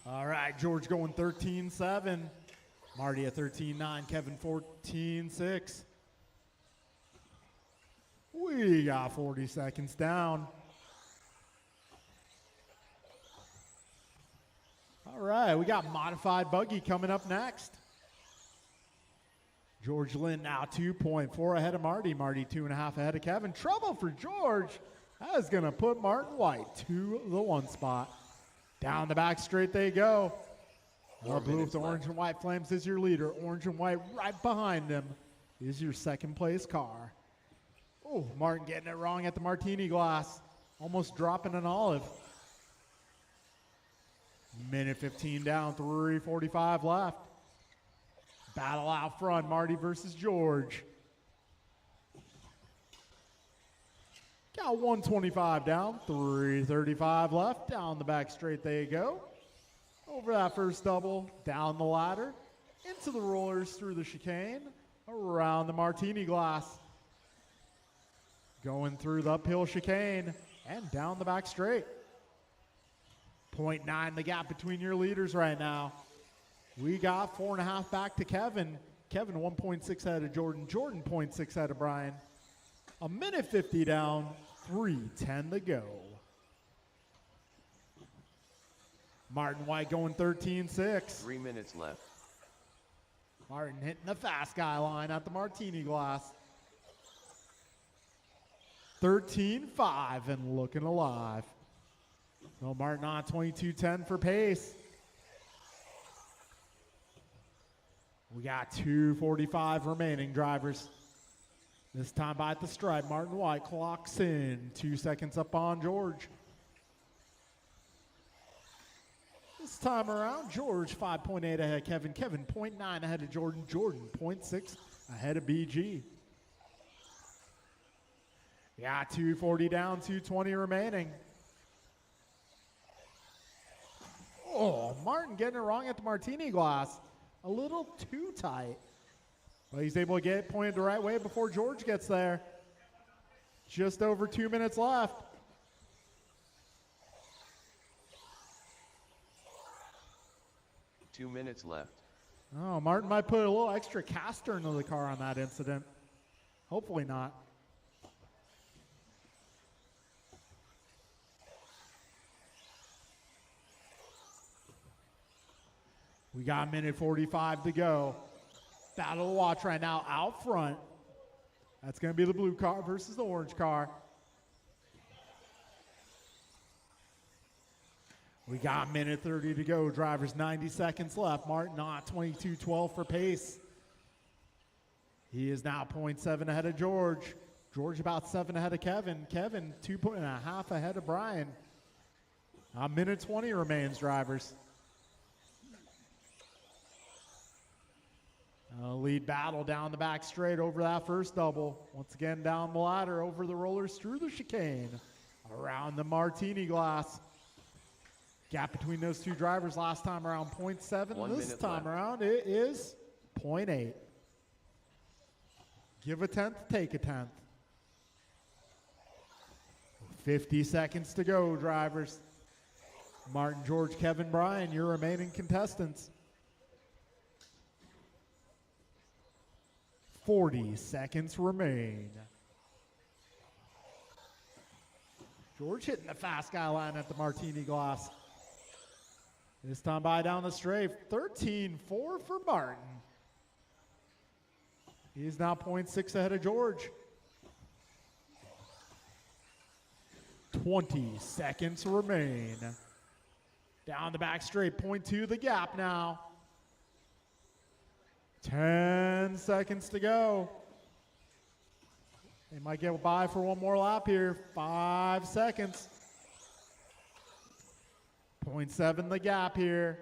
All right, George going 13-7. Marty at 13-9. Kevin 14-6. We got 40 seconds down. All right, we got modified buggy coming up next. George Lynn now 2.4 ahead of Marty. Marty 2.5 ahead of Kevin. Trouble for George. That is going to put Martin White to the 1 spot. Down the back straight they go. Blue with the orange and white flames is your leader. Orange and white right behind them is your second place car. Oh, Martin getting it wrong at the martini glass. Almost dropping an olive. Minute 15 down, 3:45 left. Battle out front, Marty versus George. Got 125 down, 3:35 left. Down the back straight they go. Over that first double, down the ladder, into the rollers through the chicane, around the martini glass. Going through the uphill chicane and down the back straight. 0.9 the gap between your leaders right now. We got 4.5 back to Kevin. Kevin 1.6 ahead of Jordan. Jordan 0.6 ahead of Brian. A minute 50 down, 3:10 to go. Martin White going 13-6. 3 minutes left. Martin hitting the fast guy line at the martini glass. 13-5 and looking alive. No, Martin on 22:10 for pace. We got 2:45 remaining drivers. This time by the stripe, Martin White clocks in. 2 seconds up on George. This time around, George 5.8 ahead of Kevin. Kevin 0.9 ahead of Jordan. Jordan 0.6 ahead of BG. Yeah, 2:40 down, 2:20 remaining. Oh, Martin getting it wrong at the martini glass. A little too tight. But he's able to get it pointed the right way before George gets there. Just over 2 minutes left. Two minutes left. Oh, Martin might put a little extra caster into the car on that incident. Hopefully not. We got a minute 45 to go. Battle to watch right now out front. That's going to be the blue car versus the orange car. We got a minute 30 to go. Drivers 90 seconds left. Martin on 22:12 for pace. He is now 0.7 ahead of George. George about 7 ahead of Kevin. Kevin 2.5 ahead of Brian. A minute 20 remains, drivers. A lead battle down the back straight over that first double. Once again down the ladder, over the rollers, through the chicane, around the martini glass. Gap between those two drivers last time around 0.7. 1 This minute time left. around it is 0.8. Give a tenth, take a tenth. 50 seconds to go, drivers. Martin, George, Kevin, Brian, your remaining contestants. 40 seconds remain. George hitting the fast guy line at the martini glass. This time by down the strafe, 13-4 for Martin. He's now 0.6 ahead of George. 20 seconds remain. Down the back straight, 0.2 the gap now. 10 seconds to go. They might get by for one more lap here. 5 seconds. 0.7 the gap here.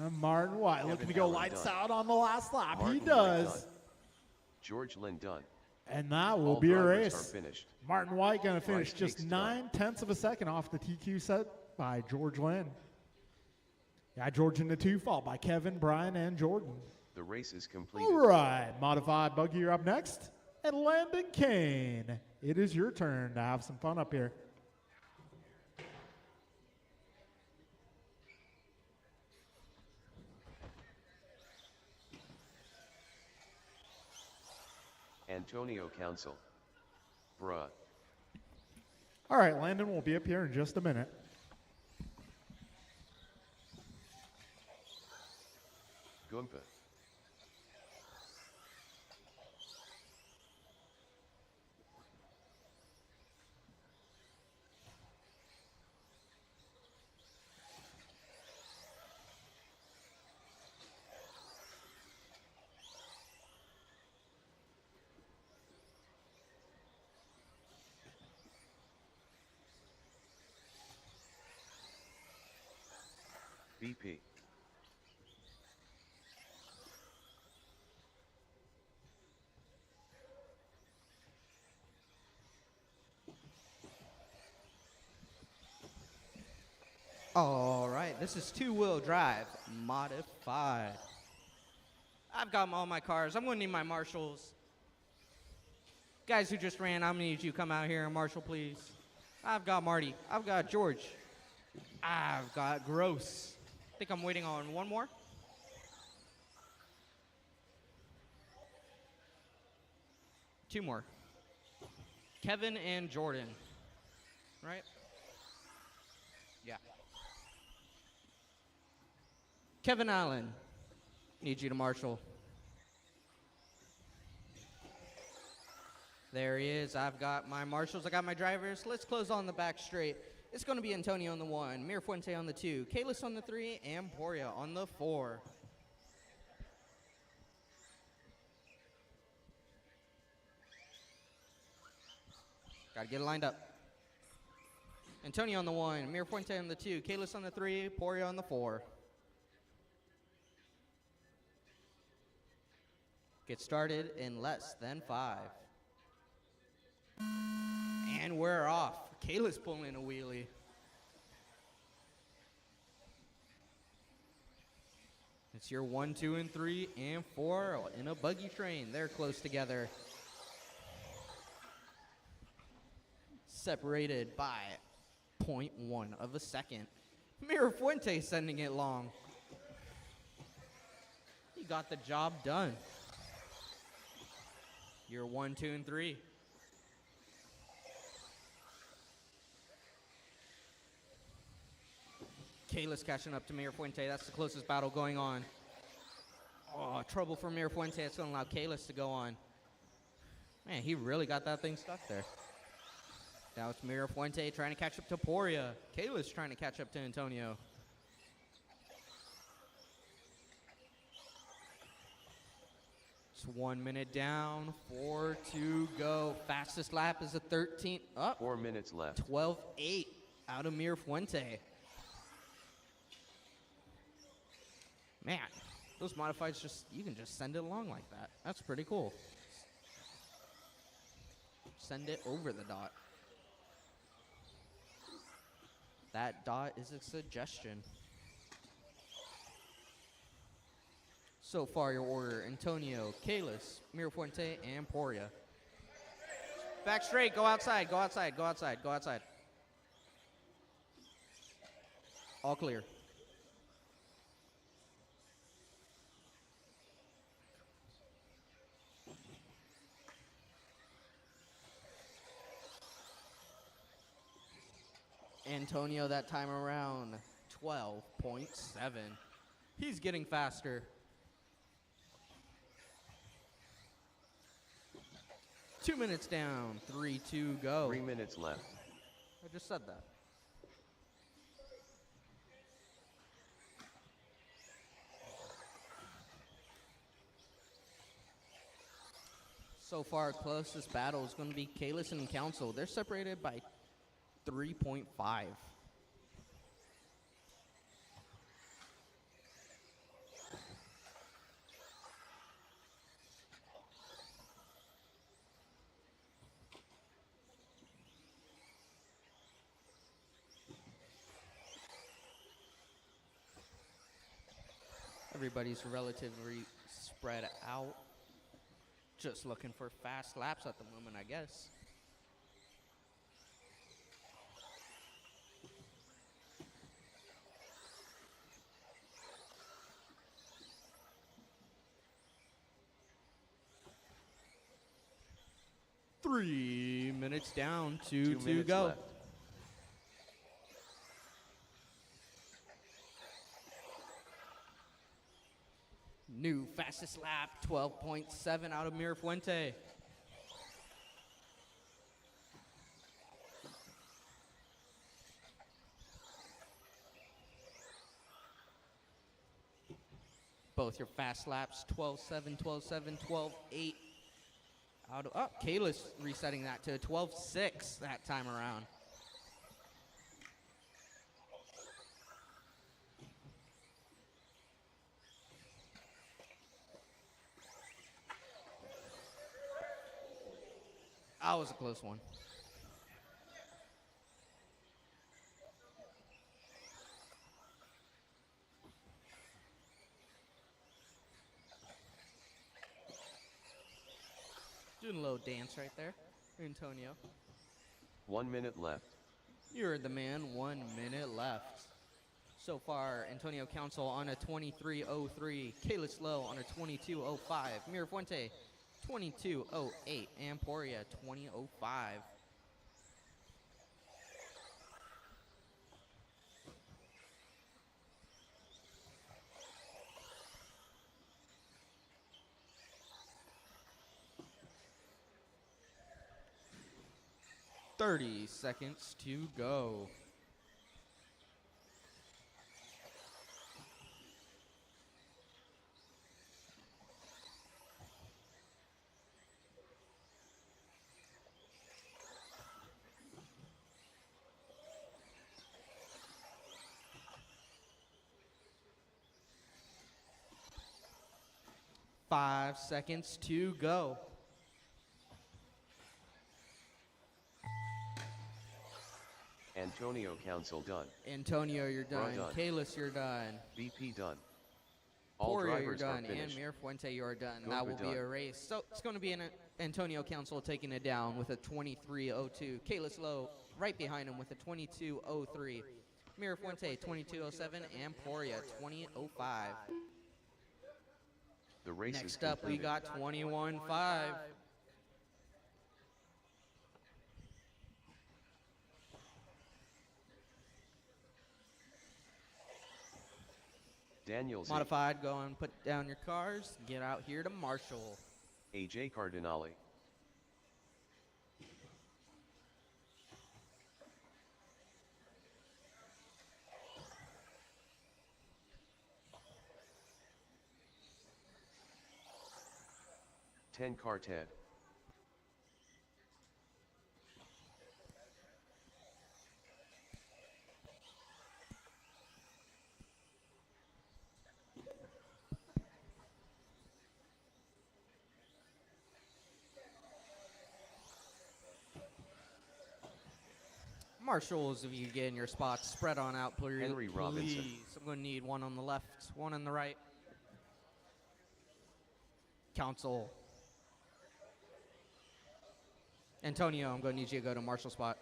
And Martin White looking to go Allen lights done. out on the last lap. Martin He White does. done. George Lynn done. And that will All be a drivers race. are finished. Martin White going to finish Bryce just Jakes done. 9/10 of a second off the TQ set by George Lynn. Yeah, George in the 2, followed by Kevin, Brian, and Jordan. The race is completed. All right, modified buggy, you're up next. And Landon Kane, it is your turn to have some fun up here. Antonio Council. Bruh. All right, Landon will be up here in just a minute. Goompa. BP. All right, this is two-wheel drive, modified. I've got all my cars. I'm gonna need my marshals. Guys who just ran, I'm gonna need you to come out here and marshal, please. I've got Marty. I've got George. I've got Gross. I think I'm waiting on one more. Two more. Kevin and Jordan. Right? Yeah. Kevin Allen, need you to marshal. There he is. I've got my marshals. I got my drivers. Let's close on the back straight. It's going to be Antonio on the 1, Mirafuente on the 2, Kalis on the 3, and Poria on the 4. Got to get it lined up. Antonio on the 1, Mirafuente on the 2, Kalis on the 3, Poria on the 4. Get started in less than 5. And we're off. Kayla's pulling a wheelie. It's your 1, 2, and 3, and 4 in a buggy train. They're close together. Separated by 0.1 of a second. Mirafuente sending it long. He got the job done. You're 1, 2, and 3. Kayla's catching up to Mirafuente. That's the closest battle going on. Oh, trouble for Mirafuente. That's going to allow Kayla's to go on. Man, he really got that thing stuck there. Now it's Mira Fuente trying to catch up to Poria. Kayla's trying to catch up to Antonio. It's 1 minute down, 4 to go. Fastest lap is a 13, up, 4 minutes left. 12.8 out of Mira Fuente. Man, those modifieds you can just send it along like that. That's pretty cool. Send it over the dot. That dot is a suggestion. So far, your order: Antonio, Kalis, Mirafuente, and Poria. Back straight, go outside, go outside, go outside, go outside. All clear. Antonio that time around, 12.7. He's getting faster. 2 minutes down, 3 to go. 3 minutes left. I just said that. So far, closest battle is going to be Kalis and Council. They're separated by 3.5. Everybody's relatively spread out. Just looking for fast laps at the moment, I guess. Three minutes down, 2 2 to minutes go. left. New fastest lap, 12.7 out of Mirafuente. Both your fast laps, 12.7, 12.7, 12.8. Out of, Kayla's resetting that to 12.6 that time around. That was a close one. Doing a little dance right there, Antonio. 1 minute left. You're the man, 1 minute left. So far, Antonio Council on a 23.03, Kalis Low on a 22.05, Mirafuente 22.08, and Poria 20.05. Thirty seconds to go. Five seconds to go. Antonio Council done. Antonio, you're done. Done. Kalis, you're done. BP done. All Poria, you're drivers are done. And finished. Mirafuente, you are done. Go That for will be done. a race. So it's going to be an Antonio Council taking it down with a 23.02. Kalis Low right behind him with a 22.03. Mirafuente 22.07 and Poria 20.05. The race is Next up, we concluded. got 21.5. Daniel Z, Modified, go and put down your cars. Get out here to Marshall. AJ Cardinale, 10 car Ted. Marshals, if you get in your spots, spread on out, please. Henry Robinson. Please. I'm going to need one on the left, one on the right. Council. Antonio, I'm going to need you to go to marshal spot.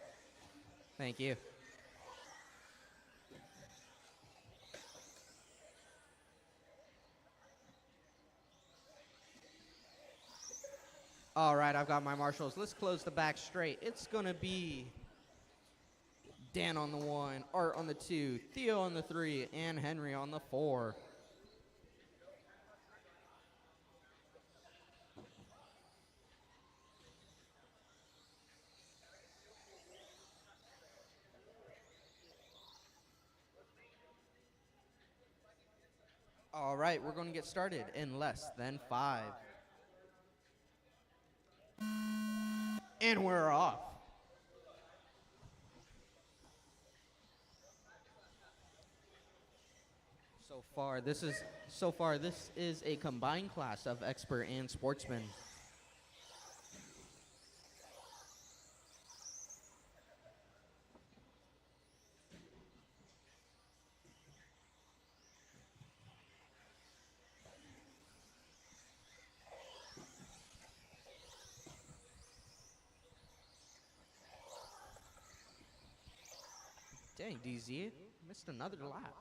Thank you. All right, I've got my marshals. Let's close the back straight. It's going to be Dan on the 1, Art on the 2, Theo on the 3, and Henry on the 4. All right, we're going to get started in less than 5. And we're off. So far this is a combined class of expert and sportsman. Dang, DZ, missed another lap.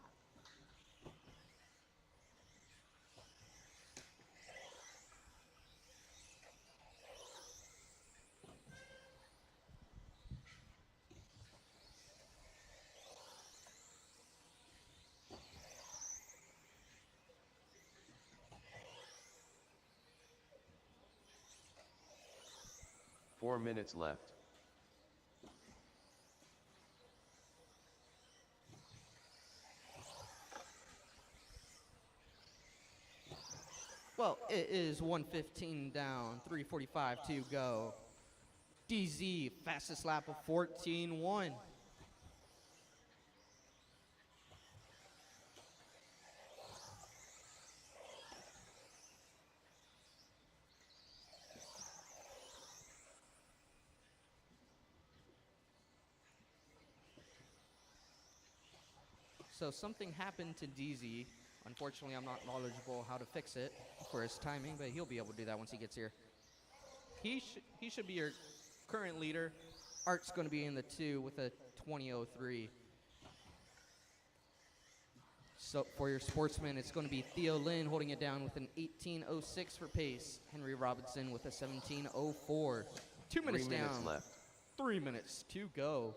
Four minutes left. Well, it is 1:15 down, 3:45 to go. DZ, fastest lap of 14.1. So something happened to DZ. Unfortunately, I'm not knowledgeable how to fix it for his timing, but he'll be able to do that once he gets here. He should be your current leader. Art's going to be in the 2 with a 20.03. So for your sportsman, it's going to be Theo Lynn holding it down with an 18.06 for pace. Henry Robinson with a 17.04. 2 minutes 3 minutes down. left. 3 minutes to go.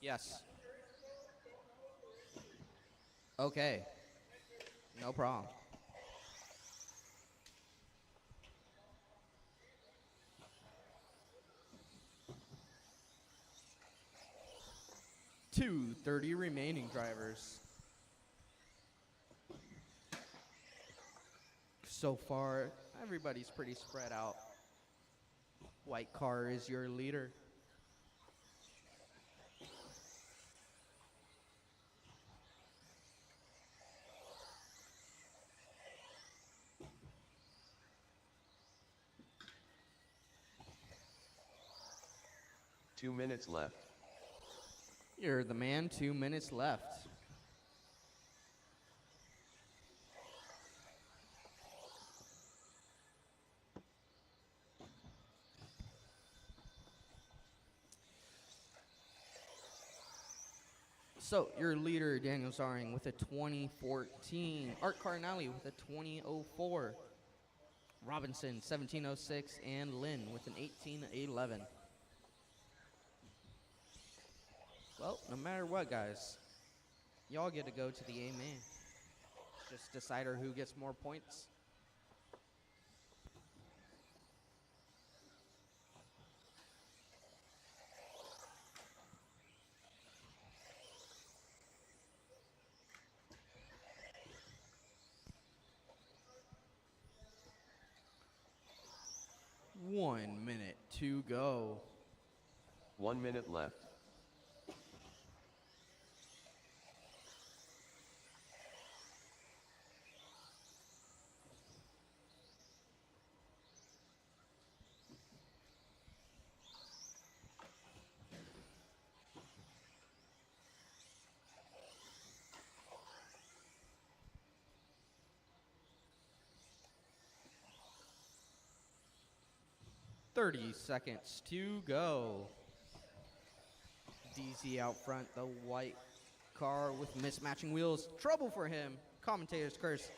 Yes. Okay. No problem. Two 30 remaining drivers. So far, everybody's pretty spread out. White car is your leader. Two minutes left. You're the man, 2 minutes left. So your leader, Daniel Zaring, with a 2014. Art Cardinale with a 2004. Robinson, 1706, and Lynn with an 1811. Well, no matter what, guys, y'all get to go to the A-main. Just decider who gets more points. 1 minute to go. 1 minute left. Thirty seconds to go. DZ out front, the white car with mismatching wheels. Trouble for him. Commentator's curse.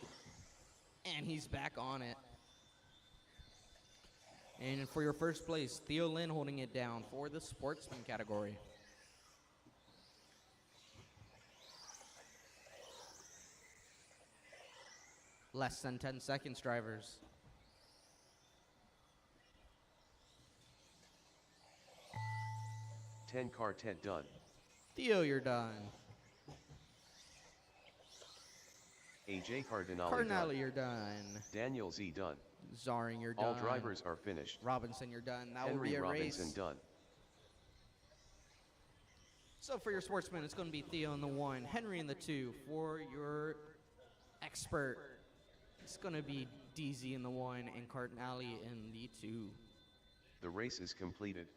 And he's back on it. And for your first place, Theo Lin holding it down for the sportsman category. Less than 10 seconds, drivers. Car 10 done. Theo, you're done. AJ Cardinale Cardinale, done. you're done. Daniel Z done. Zaring, you're done. All drivers are finished. Robinson, you're done. That will Henry be a Robinson race. done. So for your sportsman, it's going to be Theo in the 1, Henry in the 2. For your expert, it's going to be DZ in the 1 and Cardinale in the 2. The race is completed.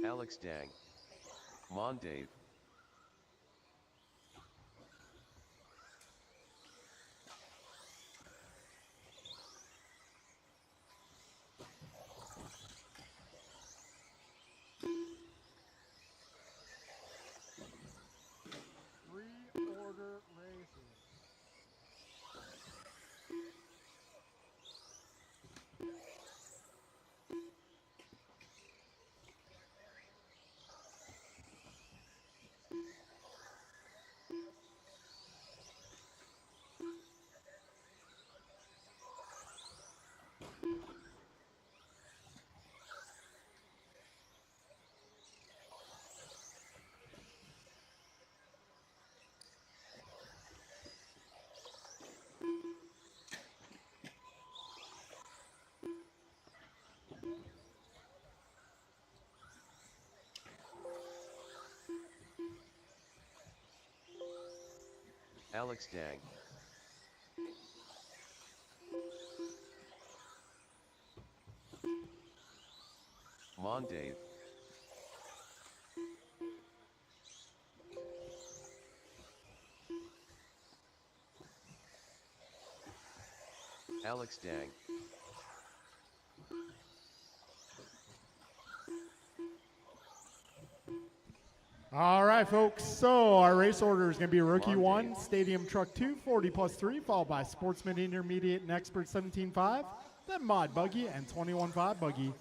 Alex Dang. Mon Dave. Pre-order racing. Alex Dang. Mon Dave. Alex Dang. All right, folks. So our race order is going to be Rookie Come on, 1, Dave. Stadium Truck 2, 40 plus 3, followed by Sportsman Intermediate and Expert 17.5, then Mod Buggy and 21.5 Buggy.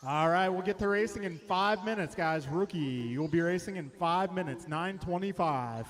All right, we'll get to racing in 5 minutes, guys. Rookie, you'll be racing in 5 minutes, 9:25.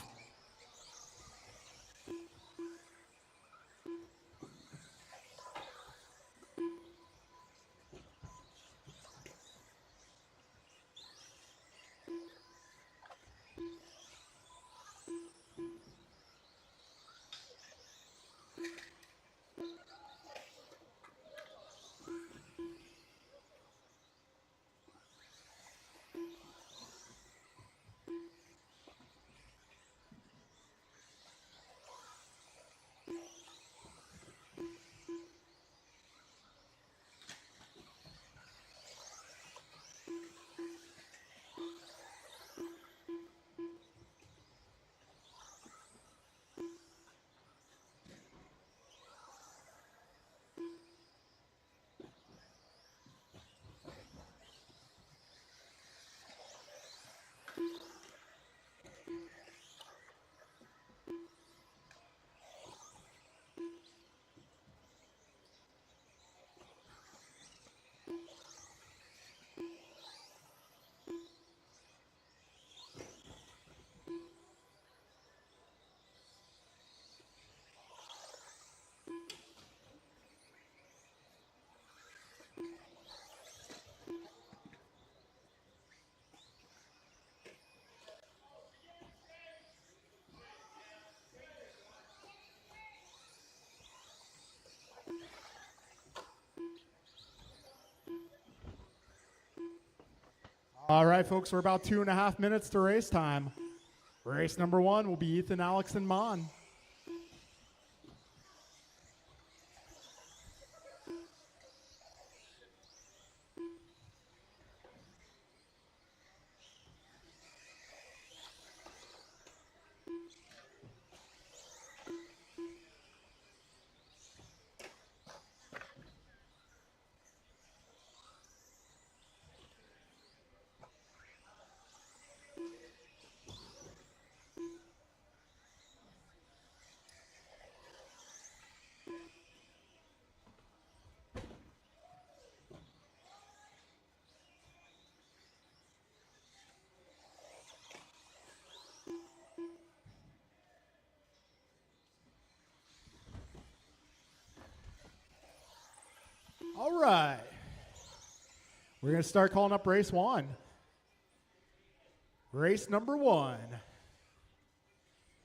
All right, folks, we're about 2.5 minutes to race time. Race number 1 will be Ethan, Alex, and Mon. All right. We're going to start calling up race 1. Race number 1.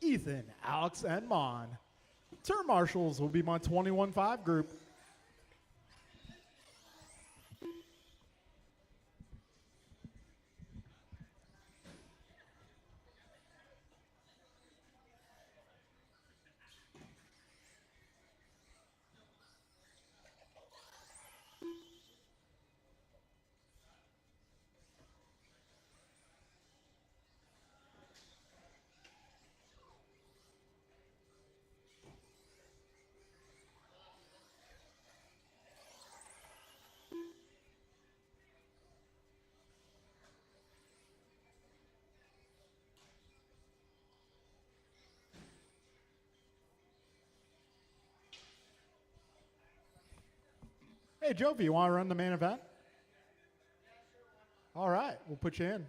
Ethan, Alex, and Mon. Turn marshals will be my 21.5 group. Hey, Jovi, you want to run the main event? All right, we'll put you in.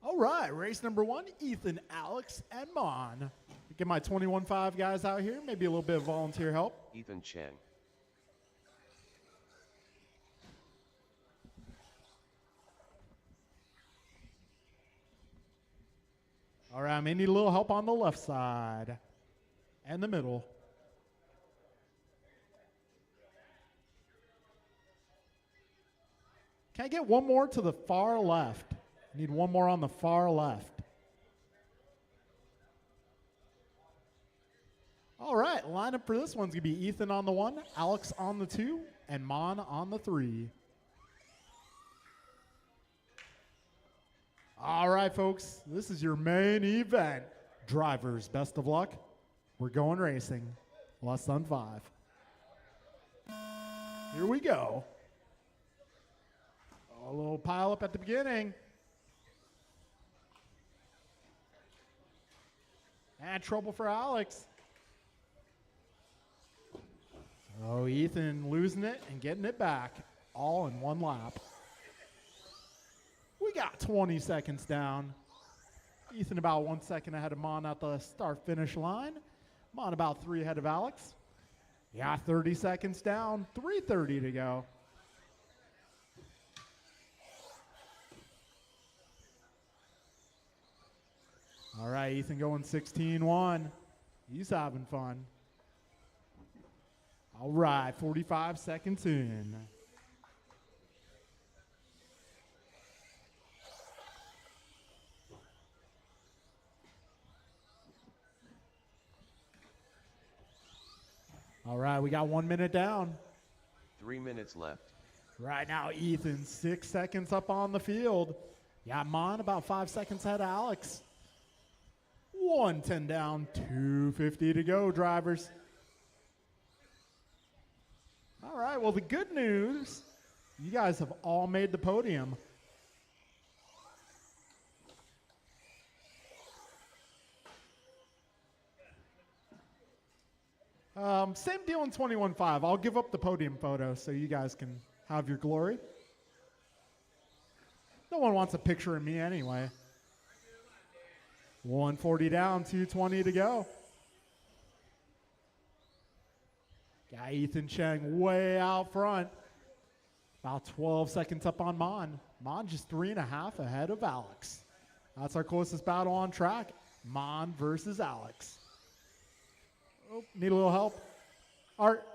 All right, race number 1, Ethan, Alex, and Mon. Get my 21.5 guys out here, maybe a little bit of volunteer help. Ethan Chang. All right, I may need a little help on the left side and the middle. Can I get one more to the far left? I need one more on the far left. All right, lineup for this one's going to be Ethan on the 1, Alex on the 2, and Mon on the 3. All right, folks, this is your main event. Drivers, best of luck. We're going racing. Less than 5. Here we go. A little pile up at the beginning. And trouble for Alex. So Ethan losing it and getting it back all in one lap. We got 20 seconds down. Ethan about 1 second ahead of Mon at the start-finish line. Mon about 3 ahead of Alex. Yeah, 30 seconds down, 3:30 to go. All right, Ethan going 16-1. He's having fun. All right, 45 seconds in. All right, we got 1 minute down. 3 minutes left. Right now, Ethan 6 seconds up on the field. Yeah, Mon about 5 seconds ahead of Alex. 1:10 down, 2:50 to go, drivers. All right, well, the good news, you guys have all made the podium. Same deal in 21.5. I'll give up the podium photo so you guys can have your glory. No one wants a picture of me anyway. 140 down, 220 to go. Got Ethan Chang way out front. About 12 seconds up on Mon. Mon just 3.5 ahead of Alex. That's our closest battle on track. Mon versus Alex. Oh, need a little help. Art.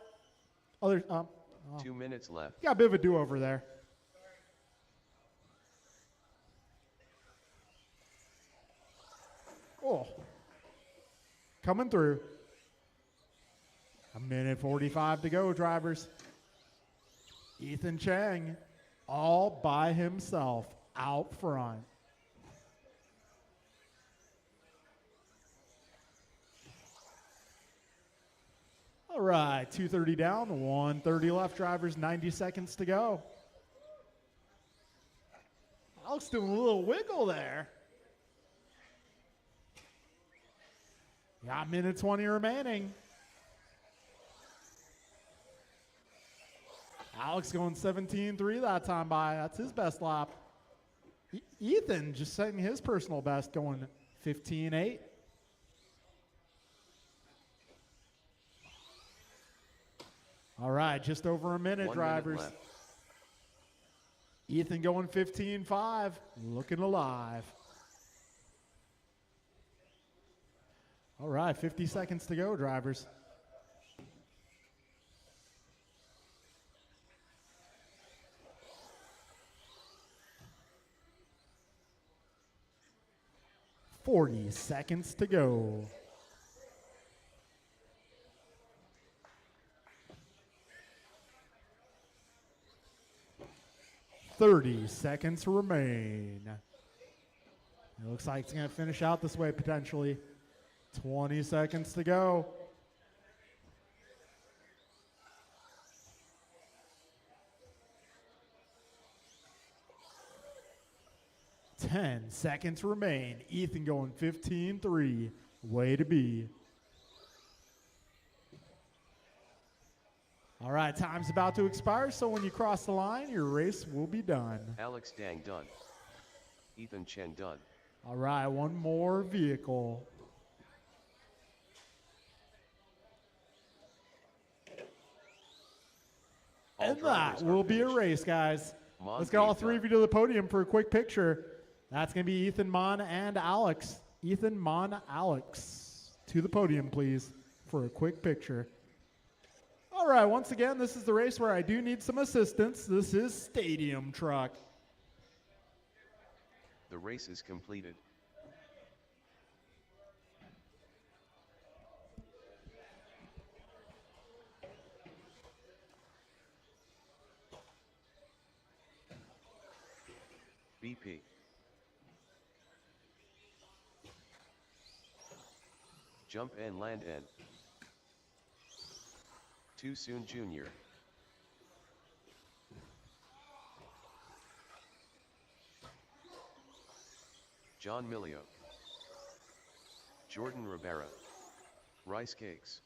Other. 2 minutes left. Got a bit of a do-over there. Oh. Coming through. 1:45 to go, drivers. Ethan Chang all by himself out front. All right, 2:30 down, 1:30 left, drivers, 90 seconds to go. Alex doing a little wiggle there. Got 1:20 remaining. Alex going 17.3 that time by. That's his best lap. Ethan just setting his personal best going 15.8. All right, just over a minute, 1 drivers. minute left. Ethan going 15.5, looking alive. All right, 50 seconds to go, drivers. 40 seconds to go. "30 seconds remain." It looks like it's going to finish out this way potentially. 20 seconds to go. "10 seconds remain." Ethan going 15-3. Way to be. All right, time's about to expire, so when you cross the line, your race will be done. Alex Dang done. Ethan Chen done. All right, one more vehicle. All And that drivers are will be a finished. race, guys. Mon Let's get all Dave three done. of you to the podium for a quick picture. That's going to be Ethan, Mon, and Alex. Ethan, Mon, Alex. To the podium, please, for a quick picture. All right, once again, this is the race where I do need some assistance. This is Stadium Truck. The race is completed. BP. Jump and land N. Too soon Junior. John Milio. Jordan Rivera. Rice Cakes.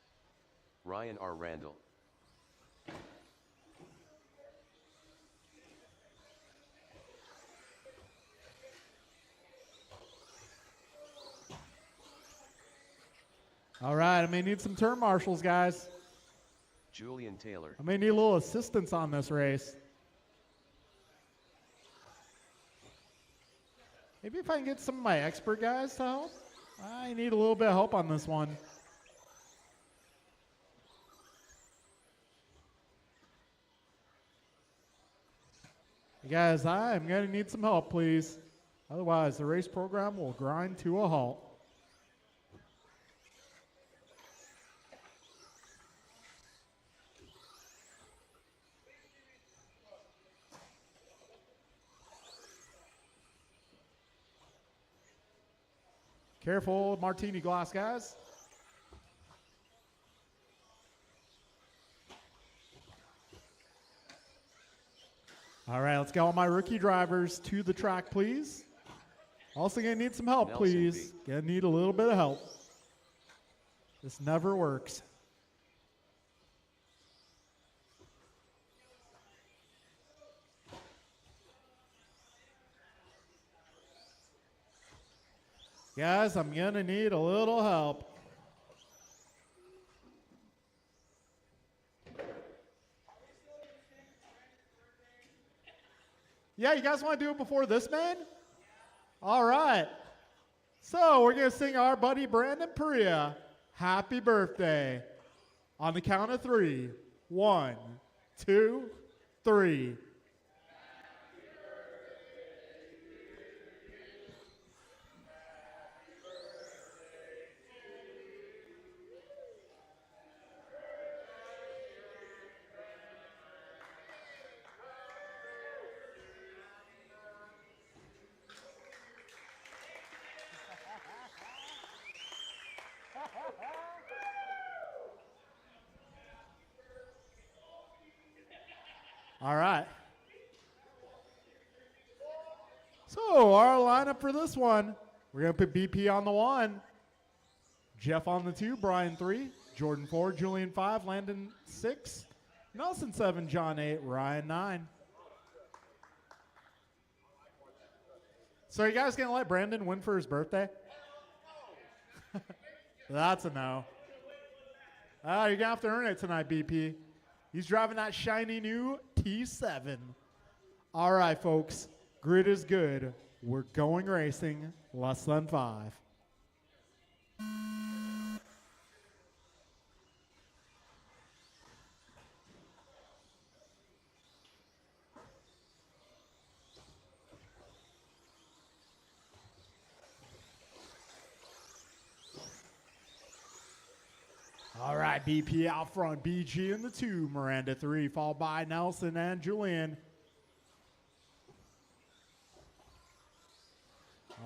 Ryan R. Randall. All right, I may need some turn marshals, guys. Julian Taylor. I may need a little assistance on this race. Maybe if I can get some of my expert guys to help. I need a little bit of help on this one. Guys, I am going to need some help, please. Otherwise, the race program will grind to a halt. Careful, martini glass, guys. All right, let's get all my rookie drivers to the track, please. Also gonna need some help, Nelson please. B. Gonna need a little bit of help. This never works. Guys, I'm gonna need a little help. Yeah, you guys want to do it before this man? All right. So we're going to sing our buddy Brandon Perea, happy birthday. On the count of 3. 1, 2, 3. All right. So our lineup for this one, we're going to put BP on the 1, Jeff on the 2, Brian 3, Jordan 4, Julian 5, Landon 6, Nelson 7, John 8, Ryan 9. So are you guys going to let Brandon win for his birthday? That's a no. You're going to have to earn it tonight, BP. He's driving that shiny new T7. All right, folks. Grid is good. We're going racing. Less than 5. right, BP out front. BG in the 2, Miranda 3, followed by Nelson and Julian.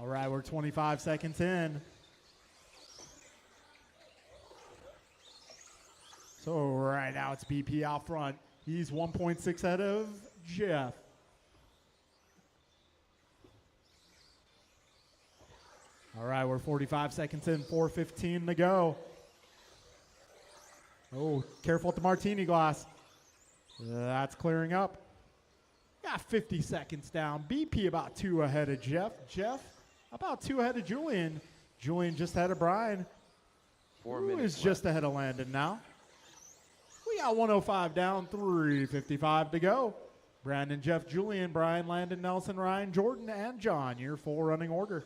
All right, we're 25 seconds in. So right now it's BP out front. He's 1.6 ahead of Jeff. All right, we're 45 seconds in, 4:15 to go. Oh, careful with the martini glass. That's clearing up. Got 50 seconds down. BP about 2 ahead of Jeff. Jeff about 2 ahead of Julian. Julian just ahead of Brian. 4 Who minutes is just ahead of Landon now. We got 105 down, 3:55 to go. Brandon, Jeff, Julian, Brian, Landon, Nelson, Ryan, Jordan, and John, your full running order.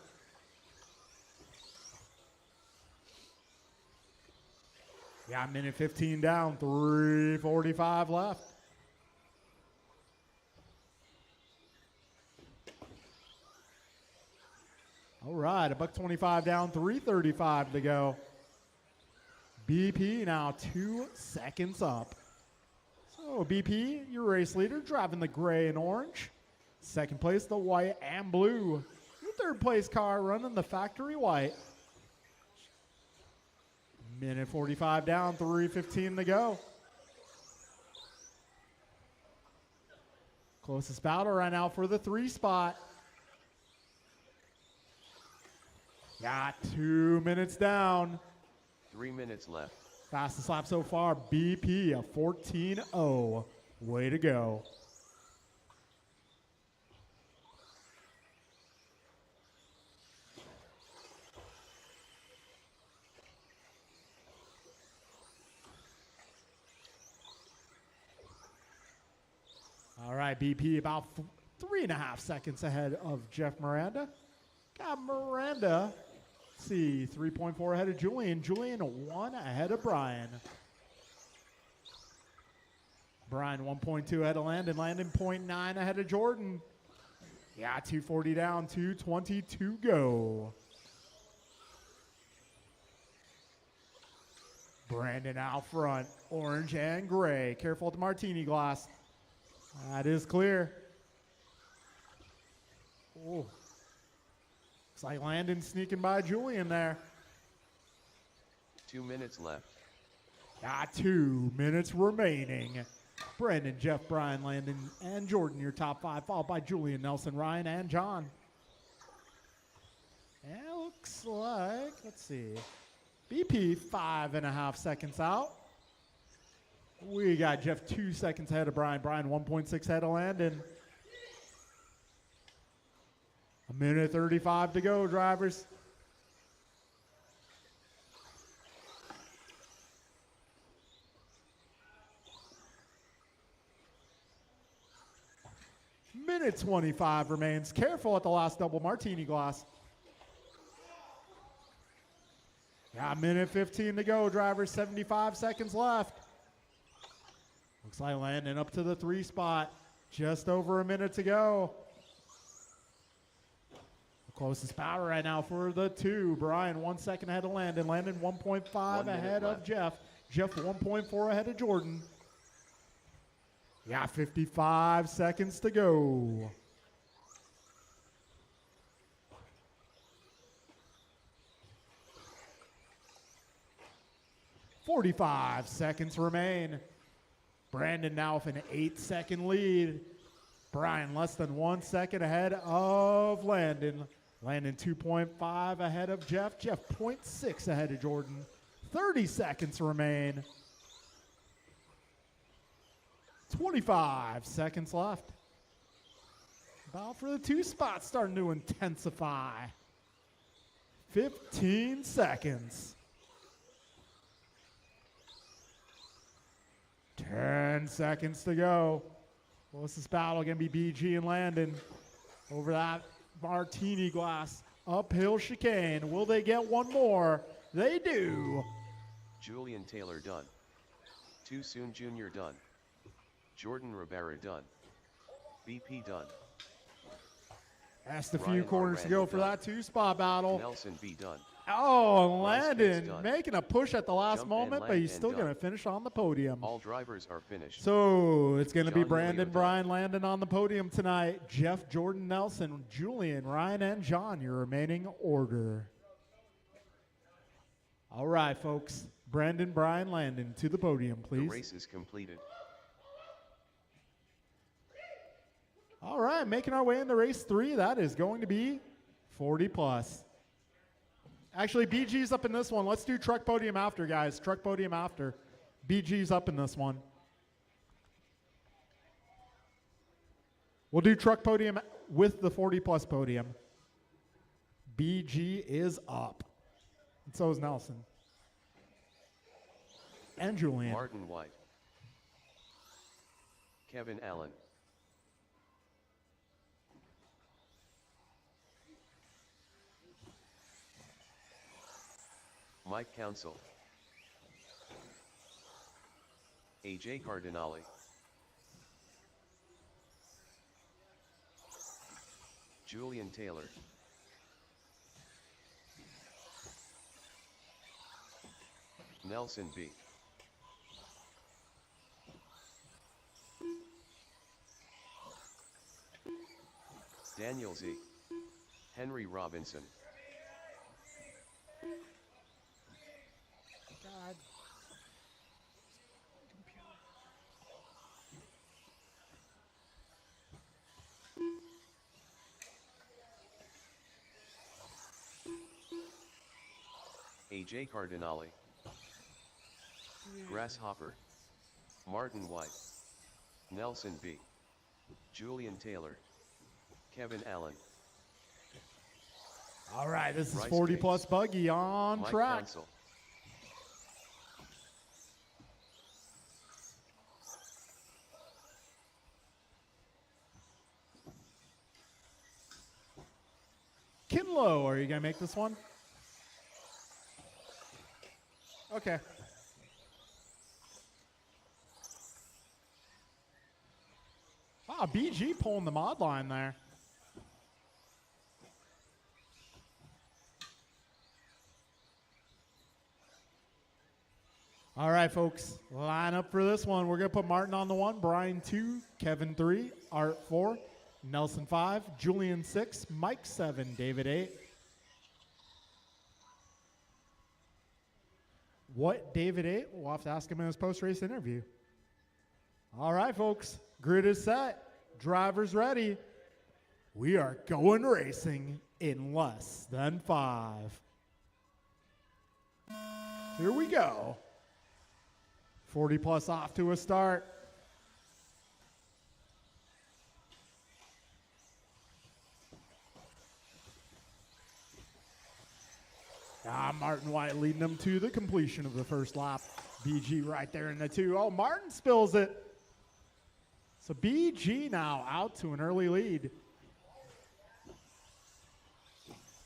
Yeah, minute 15 down, 3:45 left. All right, $1.25 down, 3:35 to go. BP now 2 seconds up. So BP, your race leader, driving the gray and orange. Second place, the white and blue. Your third place car running the factory white. Minute 45 down, 3:15 to go. Closest battle right now for the 3 spot. Got 2 minutes down. 3 minutes left. Fastest lap so far, BP, a 14.0. Way to go. All right, BP about 3.5 seconds ahead of Jeff Miranda. Got Miranda, let's see, 3.4 ahead of Julian. Julian 1 ahead of Brian. Brian 1.2 ahead of Landon. Landon 0.9 ahead of Jordan. Yeah, 2:40 down, 2:20 to go. Brandon out front, orange and gray. Careful with the martini glass. That is clear. Oh. Looks like Landon sneaking by Julian there. 2 minutes left. Got 2 minutes remaining. Brandon, Jeff, Brian, Landon, and Jordan, your top 5, followed by Julian, Nelson, Ryan, and John. And it looks like, let's see, BP 5.5 seconds out. We got Jeff 2 seconds ahead of Brian. Brian 1.6 ahead of Landon. A minute 35 to go, drivers. Minute 25 remains. Careful at the last double martini glass. Got minute 15 to go, drivers. 75 seconds left. Looks like Landon up to the 3 spot. Just over a minute to go. The closest power right now for the 2. Brian 1 second ahead of Landon. Landon 1.5 ahead of Jeff. Jeff 1.4 ahead of Jordan. Yeah, 55 seconds to go. .45 seconds remain. Brandon now with an 8-second lead. Brian less than 1 second ahead of Landon. Landon 2.5 ahead of Jeff. Jeff 0.6 ahead of Jordan. 30 seconds remain. 25 seconds left. Battle for the 2 spots starting to intensify. 15 seconds. 10 seconds to go. Closest battle going to be BG and Landon over that martini glass uphill chicane. Will they get one more? They do. Julian Taylor done. Too Soon Jr. done. Jordan Rivera done. BP done. Just a few Ryan corners to Aranda go for done. that 2 spot battle. Nelson B done. Oh, Rice takes Landon done. making a push at the last Jump and moment, but land he's and still done. going to finish on the podium. All drivers are finished. So it's going to be John Brandon, Julio done. Brian, Landon on the podium tonight. Jeff, Jordan, Nelson, Julian, Ryan, and John, your remaining order. All right, folks. Brandon, Brian, Landon to the podium, The please. race is completed. All right, making our way into race 3. That is going to be 40 plus. Actually, BG's up in this one. Let's do truck podium after, guys. Truck podium after. BG's up in this one. We'll do truck podium with the 40 plus podium. BG is up. And so is Nelson. And Julian. Martin White. Kevin Allen. Mike Council. AJ Cardinale. Julian Taylor. Nelson B. Daniel Z. Henry Robinson. God. AJ Cardinale. Grasshopper. Martin White. Nelson B. Julian Taylor. Kevin Allen. All right, this is Rice 40 Gates. plus buggy on Mike track. Council. Kinlow, are you going to make this one? Okay. Wow, BG pulling the mod line there. All right, folks, line up for this one. We're going to put Martin on the 1, Brian 2, Kevin 3, Art 4, Nelson 5, Julian 6, Mike 7, David 8. What David 8? We'll have to ask him in his post-race interview. All right, folks, grid is set. Drivers ready. We are going racing in less than 5. Here we go. 40 plus off to a start. Martin White leading them to the completion of the first lap. BG right there in the 2. Oh, Martin spills it. So BG now out to an early lead.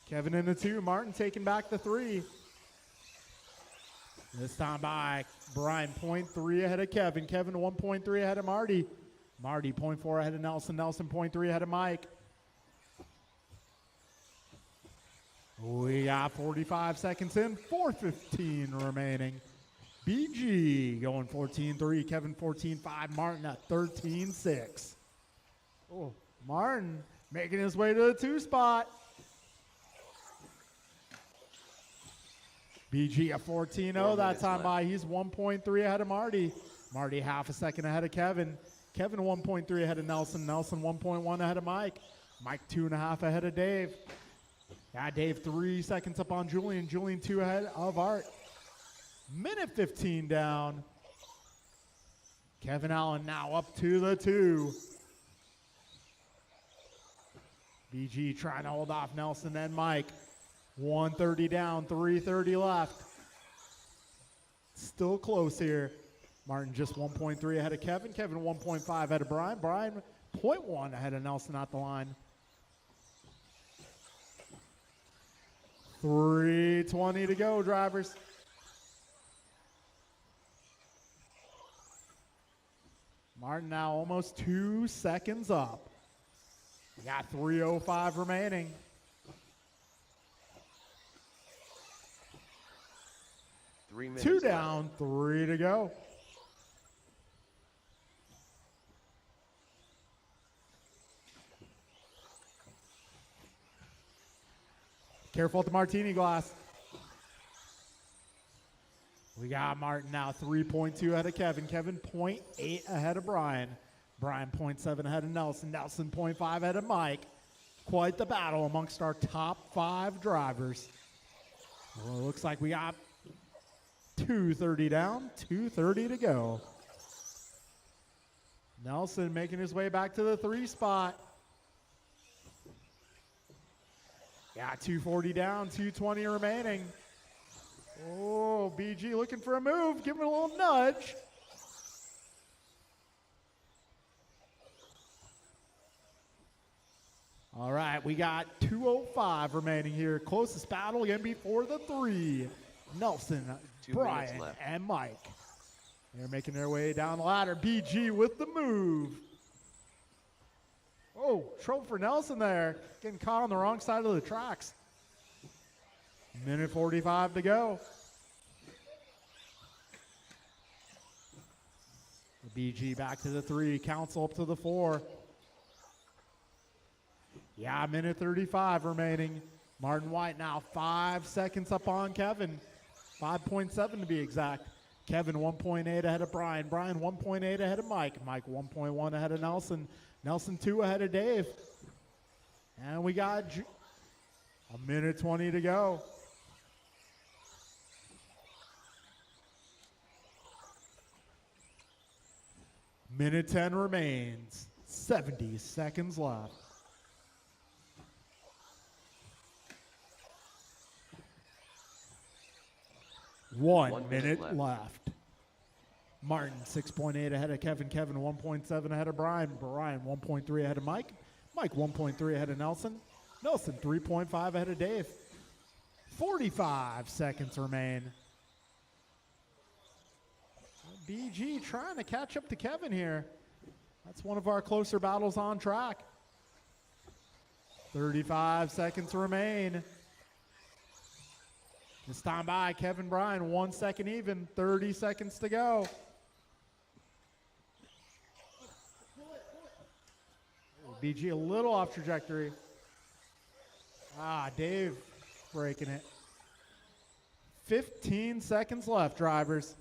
Kevin in the 2. Martin taking back the 3. This time by Brian, 0.3 ahead of Kevin. Kevin 1.3 ahead of Marty. Marty 0.4 ahead of Nelson. Nelson 0.3 ahead of Mike. We got 45 seconds in, 4:15 remaining. BG going 14.3, Kevin 14.5, Martin at 13.6. Oh, Martin making his way to the 2 spot. BG at 14.0 4 that minutes time left. by. He's 1.3 ahead of Marty. Marty half a second ahead of Kevin. Kevin 1.3 ahead of Nelson. Nelson 1.1 ahead of Mike. Mike 2.5 ahead of Dave. Yeah, Dave 3 seconds up on Julian. Julian 2 ahead of Art. Minute 15 down. Kevin Allen now up to the 2. BG trying to hold off Nelson and Mike. 1:30 down, 3:30 left. Still close here. Martin just 1.3 ahead of Kevin. Kevin 1.5 ahead of Brian. Brian 0.1 ahead of Nelson at the line. 3:20 to go, drivers. Martin now almost 2 seconds up. We got 3:05 remaining. 3 minutes 2 left. down, 3 to go. Careful with the martini glass. We got Martin now 3.2 ahead of Kevin. Kevin 0.8 ahead of Brian. Brian 0.7 ahead of Nelson. Nelson 0.5 ahead of Mike. Quite the battle amongst our top 5 drivers. Well, it looks like we got 2:30 down, 2:30 to go. Nelson making his way back to the 3 spot. Yeah, 2:40 down, 2:20 remaining. Oh, BG looking for a move. Give him a little nudge. All right, we got 2:05 remaining here. Closest battle again before the 3. Nelson, 2 minutes Brian, left. and Mike. They're making their way down the ladder. BG with the move. Oh, trouble for Nelson there. Getting caught on the wrong side of the tracks. Minute 45 to go. The BG back to the 3. Council up to the 4. Yeah, minute 35 remaining. Martin White now 5 seconds up on Kevin. 5.7 to be exact. Kevin 1.8 ahead of Brian. Brian 1.8 ahead of Mike. Mike 1.1 ahead of Nelson. Nelson 2 ahead of Dave. And we got a minute 20 to go. Minute 10 remains. 70 seconds left. One minute left. Martin 6.8 ahead of Kevin. Kevin 1.7 ahead of Brian. Brian 1.3 ahead of Mike. Mike 1.3 ahead of Nelson. Nelson 3.5 ahead of Dave. 45 seconds remain. BG trying to catch up to Kevin here. That's one of our closer battles on track. 35 seconds remain. This time by Kevin Brian, 1 second even, 30 seconds to go. BG a little off trajectory. Dave breaking it. 15 seconds left, drivers.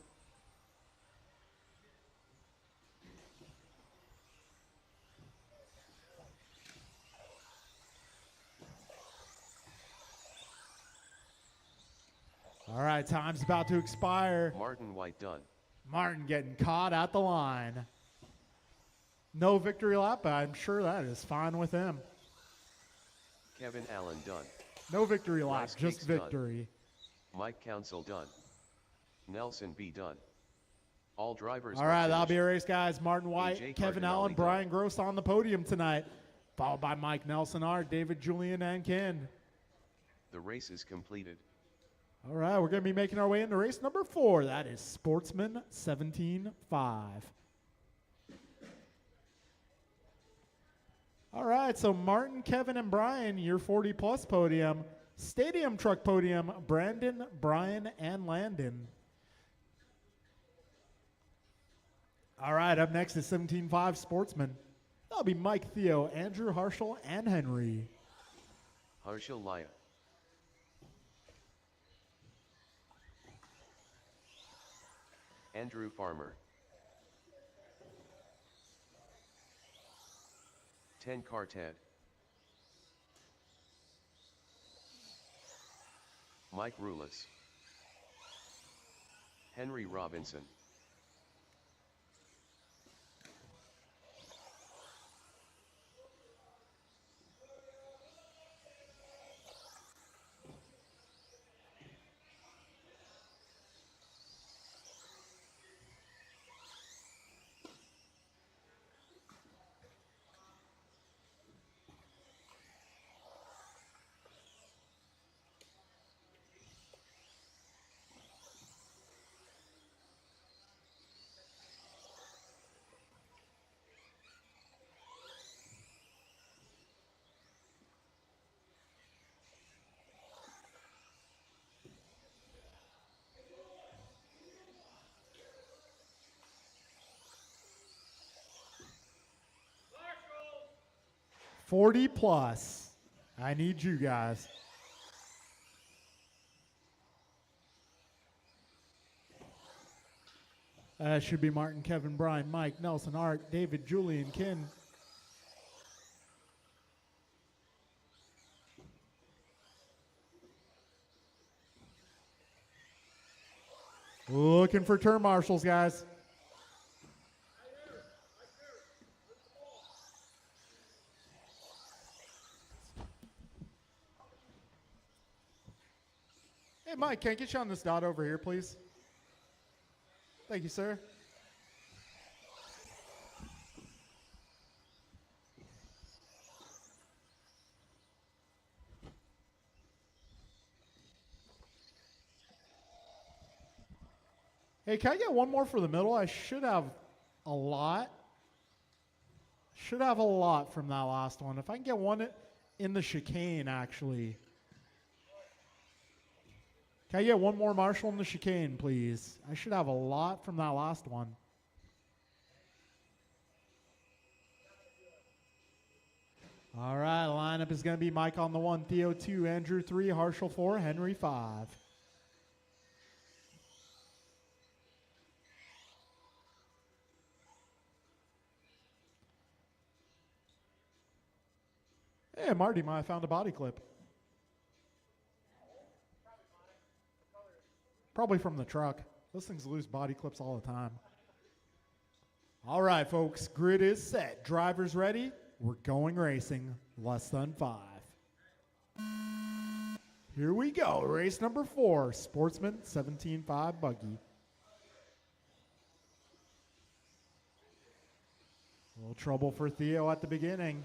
All right, time's about to expire. Martin White done. Martin getting caught at the line. No victory lap, but I'm sure that is fine with him. Kevin Allen done. No victory lap, Rice just Cakes done. victory. Mike Council done. Nelson B done. All drivers All are right, that'll finished. be a race, guys. Martin White, AJ Kevin Cardinale Allen, done. Brian Gross on the podium tonight, followed by Mike Nelson R, David Julian, and Ken. The race is completed. All right, we're going to be making our way into race number 4. That is Sportsman 17-5. All right, so Martin, Kevin, and Brian, your 40-plus podium. Stadium truck podium, Brandon, Brian, and Landon. All right, up next is 17-5 Sportsman. That'll be Mike, Theo, Andrew, Harshal, and Henry. Harshal Laya. Andrew Farmer. 10 Carted. Mike Rulis. Henry Robinson. 40 plus. I need you guys. Should be Martin, Kevin, Brian, Mike, Nelson, Art, David, Julian, Ken. Looking for turn marshals, guys. Hey, Mike, can I get you on this dot over here, please? Thank you, sir. Hey, can I get one more for the middle? I should have a lot. Should have a lot from that last one. If I can get one in the chicane, actually. Can I get one more marshal in the chicane, please? I should have a lot from that last one. All right, lineup is going to be Mike on the 1, Theo 2, Andrew 3, Harshal 4, Henry 5. Hey, Marty, I found a body clip. Probably from the truck. Those things lose body clips all the time. All right, folks, grid is set. Drivers ready. We're going racing. Less than 5. Here we go. Race number 4, Sportsman 17.5 buggy. A little trouble for Theo at the beginning.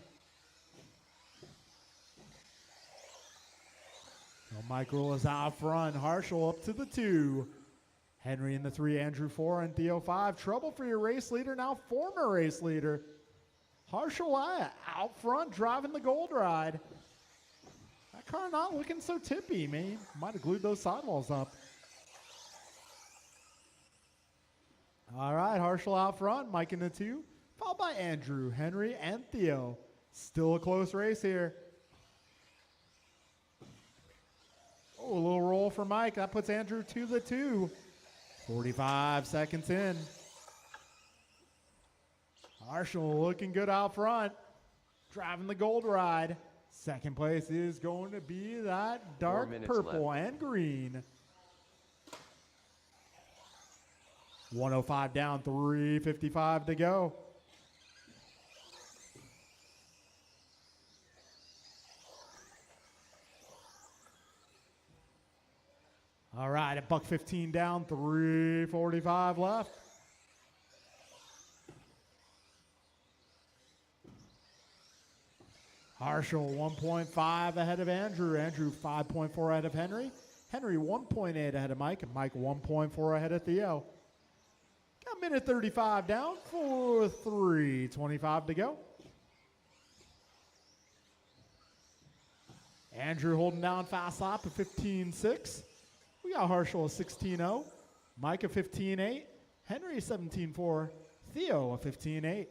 So Michael is out front. Harshal up to the 2. Henry in the 3, Andrew 4, and Theo 5. Trouble for your race leader, now former race leader. Harshal out front driving the gold ride. That car not looking so tippy. Maybe might have glued those sidewalls up. All right, Harshal out front. Mike in the 2, followed by Andrew, Henry, and Theo. Still a close race here. Oh, a little roll for Mike. That puts Andrew to the 2. 45 seconds in. Harshal looking good out front. Driving the gold ride. Second place is going to be that dark purple and green. 105 down, 3:55 to go. All right, at $1.15 down, 3:45 left. Harshal 1.5 ahead of Andrew. Andrew 5.4 ahead of Henry. Henry 1.8 ahead of Mike. And Mike 1.4 ahead of Theo. Got a minute 35 down for 3:25 to go. Andrew holding down fast lap at 15.6. We got Harshal at 16.0, Mike at 15.8, Henry 17.4, Theo at 15.8.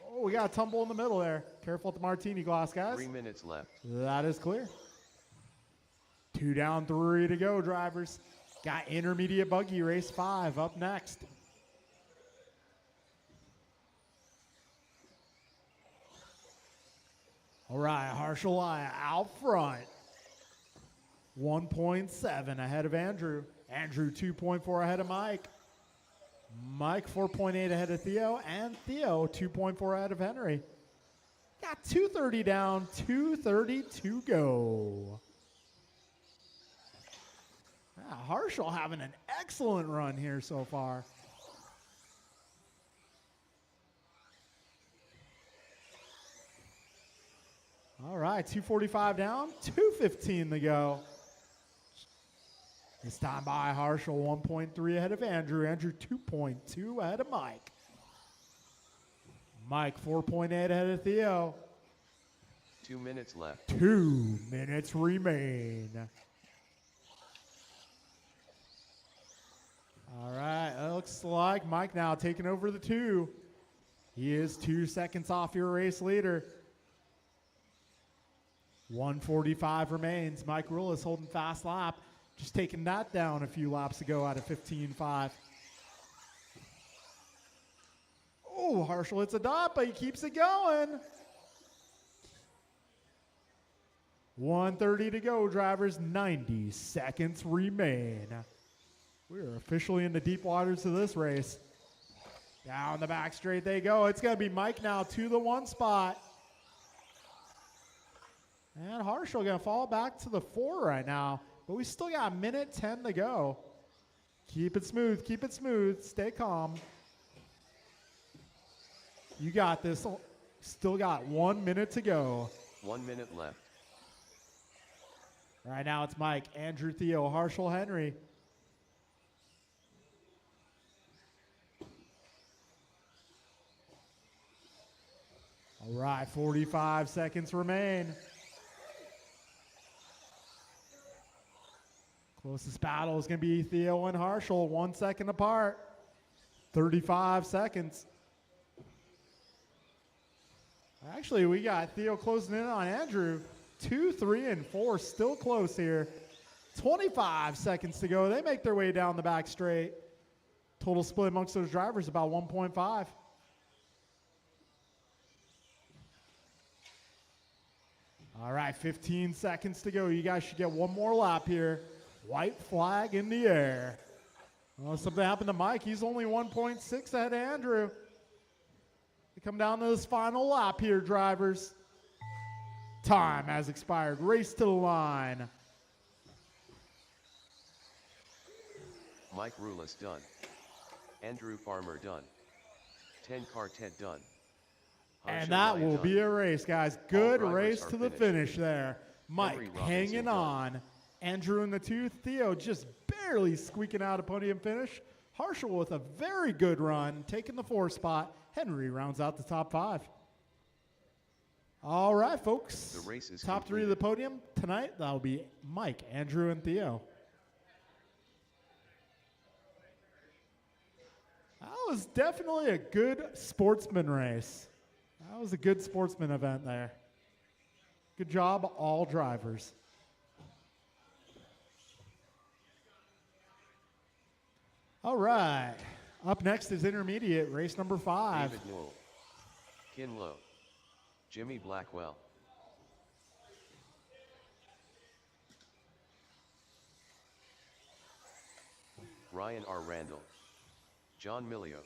Oh, we got a tumble in the middle there. Careful with the martini glass, guys. 3 minutes left. That is clear. 2 down, 3 to go, drivers. Got intermediate buggy race 5 up next. All right, Harshal out front. 1.7 ahead of Andrew. Andrew 2.4 ahead of Mike. Mike 4.8 ahead of Theo. And Theo 2.4 ahead of Henry. Got 2:30 down, 2:30 to go. Harshal having an excellent run here so far. All right, 2:45 down, 2:15 to go. This time by Harshal, 1.3 ahead of Andrew. Andrew 2.2 ahead of Mike. Mike 4.8 ahead of Theo. 2 minutes left. 2 minutes remain. All right, it looks like Mike now taking over the 2. He is 2 seconds off your race leader. 1:45 remains. Mike Rulis holding fast lap. Just taking that down a few laps ago out of 15.5. Oh, Harshal hits a dot, but he keeps it going. 1:30 to go, drivers. 90 seconds remain. We are officially in the deep waters of this race. Down the back straight they go. It's going to be Mike now to the 1 spot. And Harshal going to fall back to the 4 right now. But we still got 1:10 to go. Keep it smooth. Keep it smooth. Stay calm. You got this. Still got 1 minute to go. 1 minute left. Right now it's Mike, Andrew, Theo, Harshal, Henry. All right, 45 seconds remain. Closest battle is going to be Theo and Harshal, 1 second apart. 35 seconds. Actually, we got Theo closing in on Andrew. 2, 3, and 4 still close here. 25 seconds to go. They make their way down the back straight. Total split amongst those drivers about 1.5. All right, 15 seconds to go. You guys should get one more lap here. White flag in the air. Well, something happened to Mike. He's only 1.6 ahead of Andrew. We come down to this final lap here, drivers. Time has expired. Race to the line. Mike Rulis done. Andrew Farmer done. 10 Quartet done. And Harsha that Ryan will done. be a race, guys. Good drivers race are to the finished. finish there. Mike Henry Robinson hanging done. on. Andrew in the 2. Theo just barely squeaking out a podium finish. Harshal with a very good run, taking the 4 spot. Henry rounds out the top 5. All right, folks. The race is top 3 of the podium tonight. That'll be Mike, Andrew, and Theo. That was definitely a good sportsman race. That was a good sportsman event there. Good job, all drivers. All right. Up next is intermediate, race number 5. David Newell. Kin Lowe. Jimmy Blackwell. Ryan R. Randall. John Milio.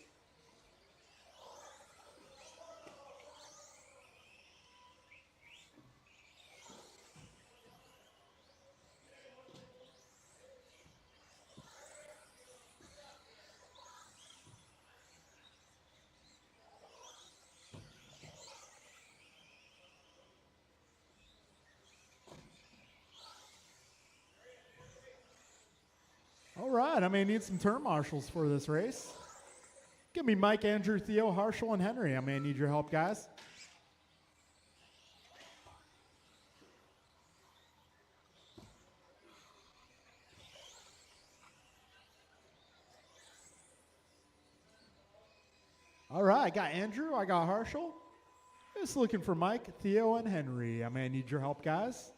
All right, I may need some turn marshals for this race. Give me Mike, Andrew, Theo, Harshal, and Henry. I may need your help, guys. All right, I got Andrew, I got Harshal. Just looking for Mike, Theo, and Henry. I may need your help, guys.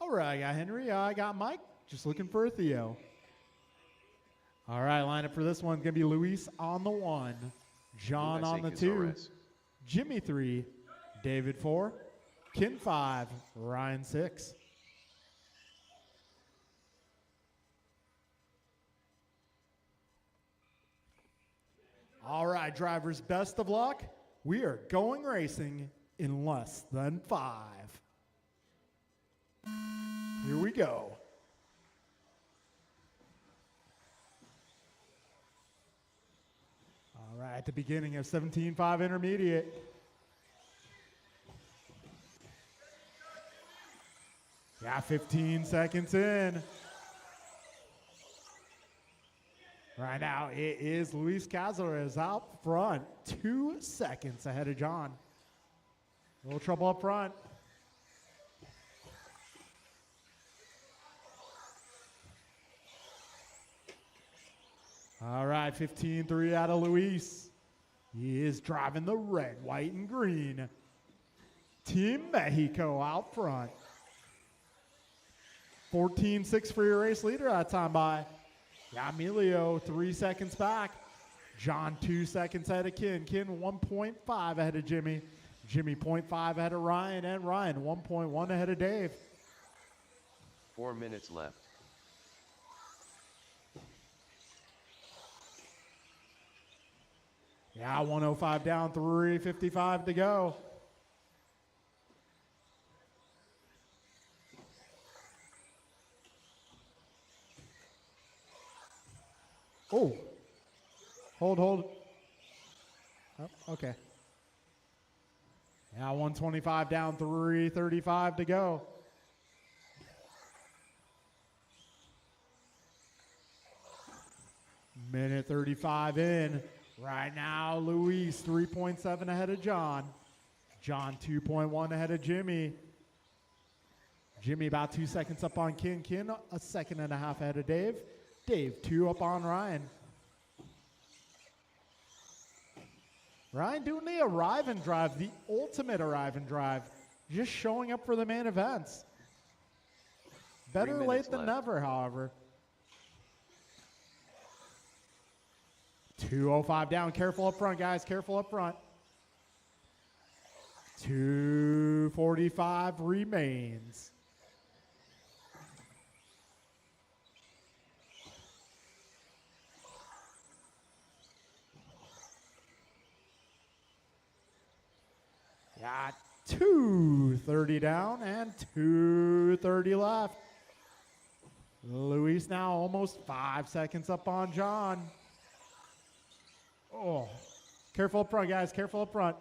All right, I got Henry, I got Mike. Just looking for a Theo. All right, lineup for this one's going to be Luis on the 1, John on the 2, Jimmy 3, David 4, Kin 5, Ryan 6. All right, drivers, best of luck. We are going racing in less than 5. Here we go. All right, at the beginning of 17.5 intermediate. Yeah, 15 seconds in. Right now, it is Luis Cazares out front, 2 seconds ahead of John. A little trouble up front. All right, 15-3 out of Luis. He is driving the red, white, and green. Team Mexico out front. 14-6 for your race leader that time by. Yeah, Emilio 3 seconds back. John 2 seconds ahead of Kin. Kin 1.5 ahead of Jimmy. Jimmy 0.5 ahead of Ryan. And Ryan 1.1 ahead of Dave. 4 minutes left. Yeah, 105 down, 3:55 to go. Oh. Hold. Oh, okay. Yeah, 125 down, 3:35 to go. Minute 35 in. Right now, Luis 3.7 ahead of John. John 2.1 ahead of Jimmy. Jimmy about 2 seconds up on Kin. Kin a second and a half ahead of Dave. Dave 2 up on Ryan. Ryan doing the arrive and drive, the ultimate arrive and drive. Just showing up for the main events. Better 3 late minutes than left. never, however. 2:05 down. Careful up front, guys. Careful up front. 2:45 remains. Got 2:30 down and 2:30 left. Luis now almost 5 seconds up on John. Oh, careful up front, guys. Careful up front.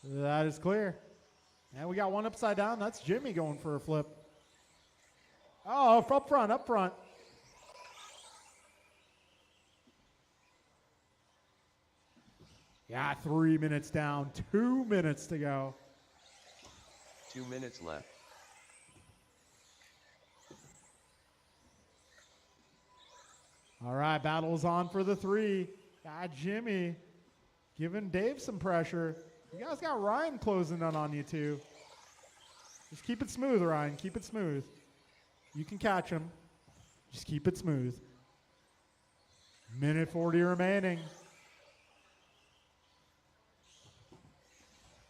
That is clear. And we got one upside down. That's Jimmy going for a flip. Oh, up front, up front. Yeah, 3 minutes down, 2 minutes to go. 2 minutes left. All right, battle's on for the 3. Got Jimmy giving Dave some pressure. You guys got Ryan closing in on you too. Just keep it smooth, Ryan. Keep it smooth. You can catch him. Just keep it smooth. Minute 40 remaining.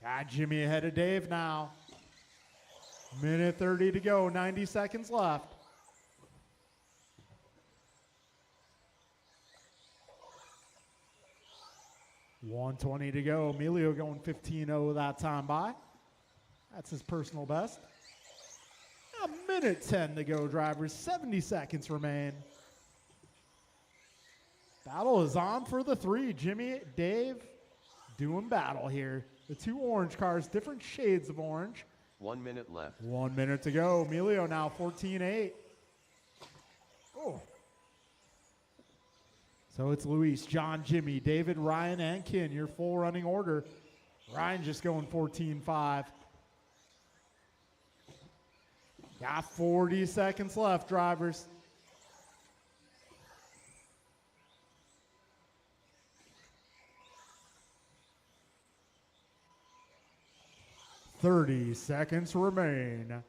Got Jimmy ahead of Dave now. Minute 30 to go, 90 seconds left. $120 to go. Emilio going 15-0 that time by. That's his personal best. A minute 10 to go, drivers. 70 seconds remain. Battle is on for the 3. Jimmy, Dave doing battle here. The 2 orange cars, different shades of orange. 1 minute left. 1 minute to go. Emilio now 14-8. Oh. So it's Luis, John, Jimmy, David, Ryan, and Kin. Your full running order. Ryan just going 14-5. Got 40 seconds left, drivers. "30 seconds remain."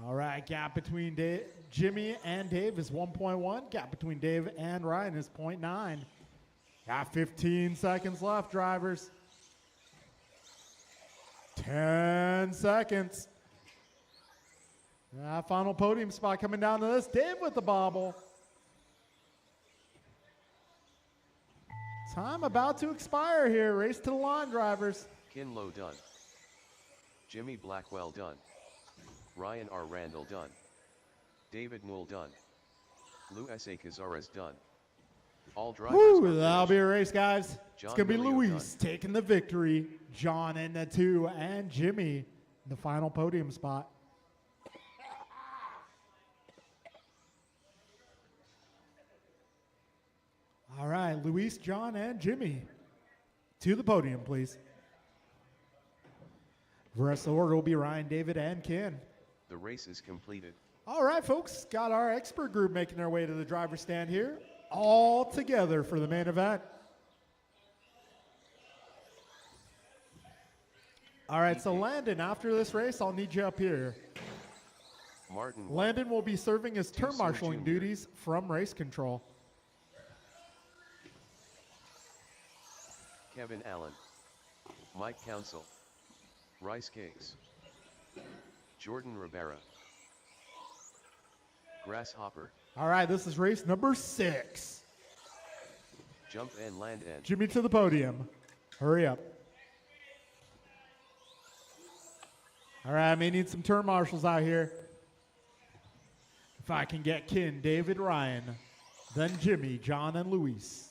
All right, gap between Jimmy and Dave is 1.1. Gap between Dave and Ryan is 0.9. Got 15 seconds left, drivers. 10 seconds. Final podium spot coming down to this. Dave with the bobble. Time about to expire here. Race to the line, drivers. Kin Lo done. Jimmy Blackwell done. Ryan R. Randall done. David Newell done. Luis A. Cazares done. All drivers Woo, are that'll finished. be a race, guys. John It's going to be Emilio Luis done. taking the victory. John in the 2, and Jimmy in the final podium spot. All right, Luis, John, and Jimmy to the podium, please. The rest of the order will be Ryan, David, and Ken. The race is completed. All right, folks, got our expert group making their way to the driver's stand here, all together for the main event. All right, so Landon, after this race, I'll need you up here. Martin, Landon will be serving his turn Tucson marshaling Jr. duties from race control. Kevin Allen, Mike Council, Rice Cakes, Jordan Rivera, Grasshopper, All right, this is race number 6. Jump and Land End. Jimmy to the podium. Hurry up. All right, I may need some turn marshals out here. If I can get Ken, David, Ryan, then Jimmy, John, and Luis.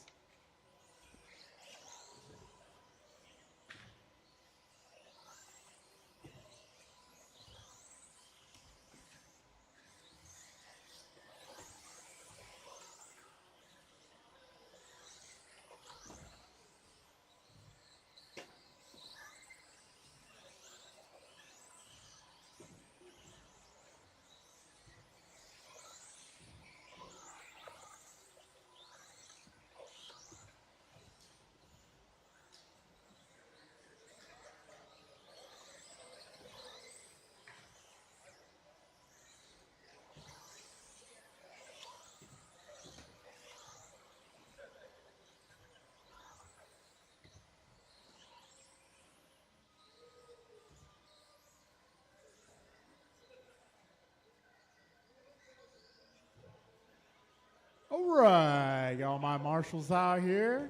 All right, got all my marshals out here.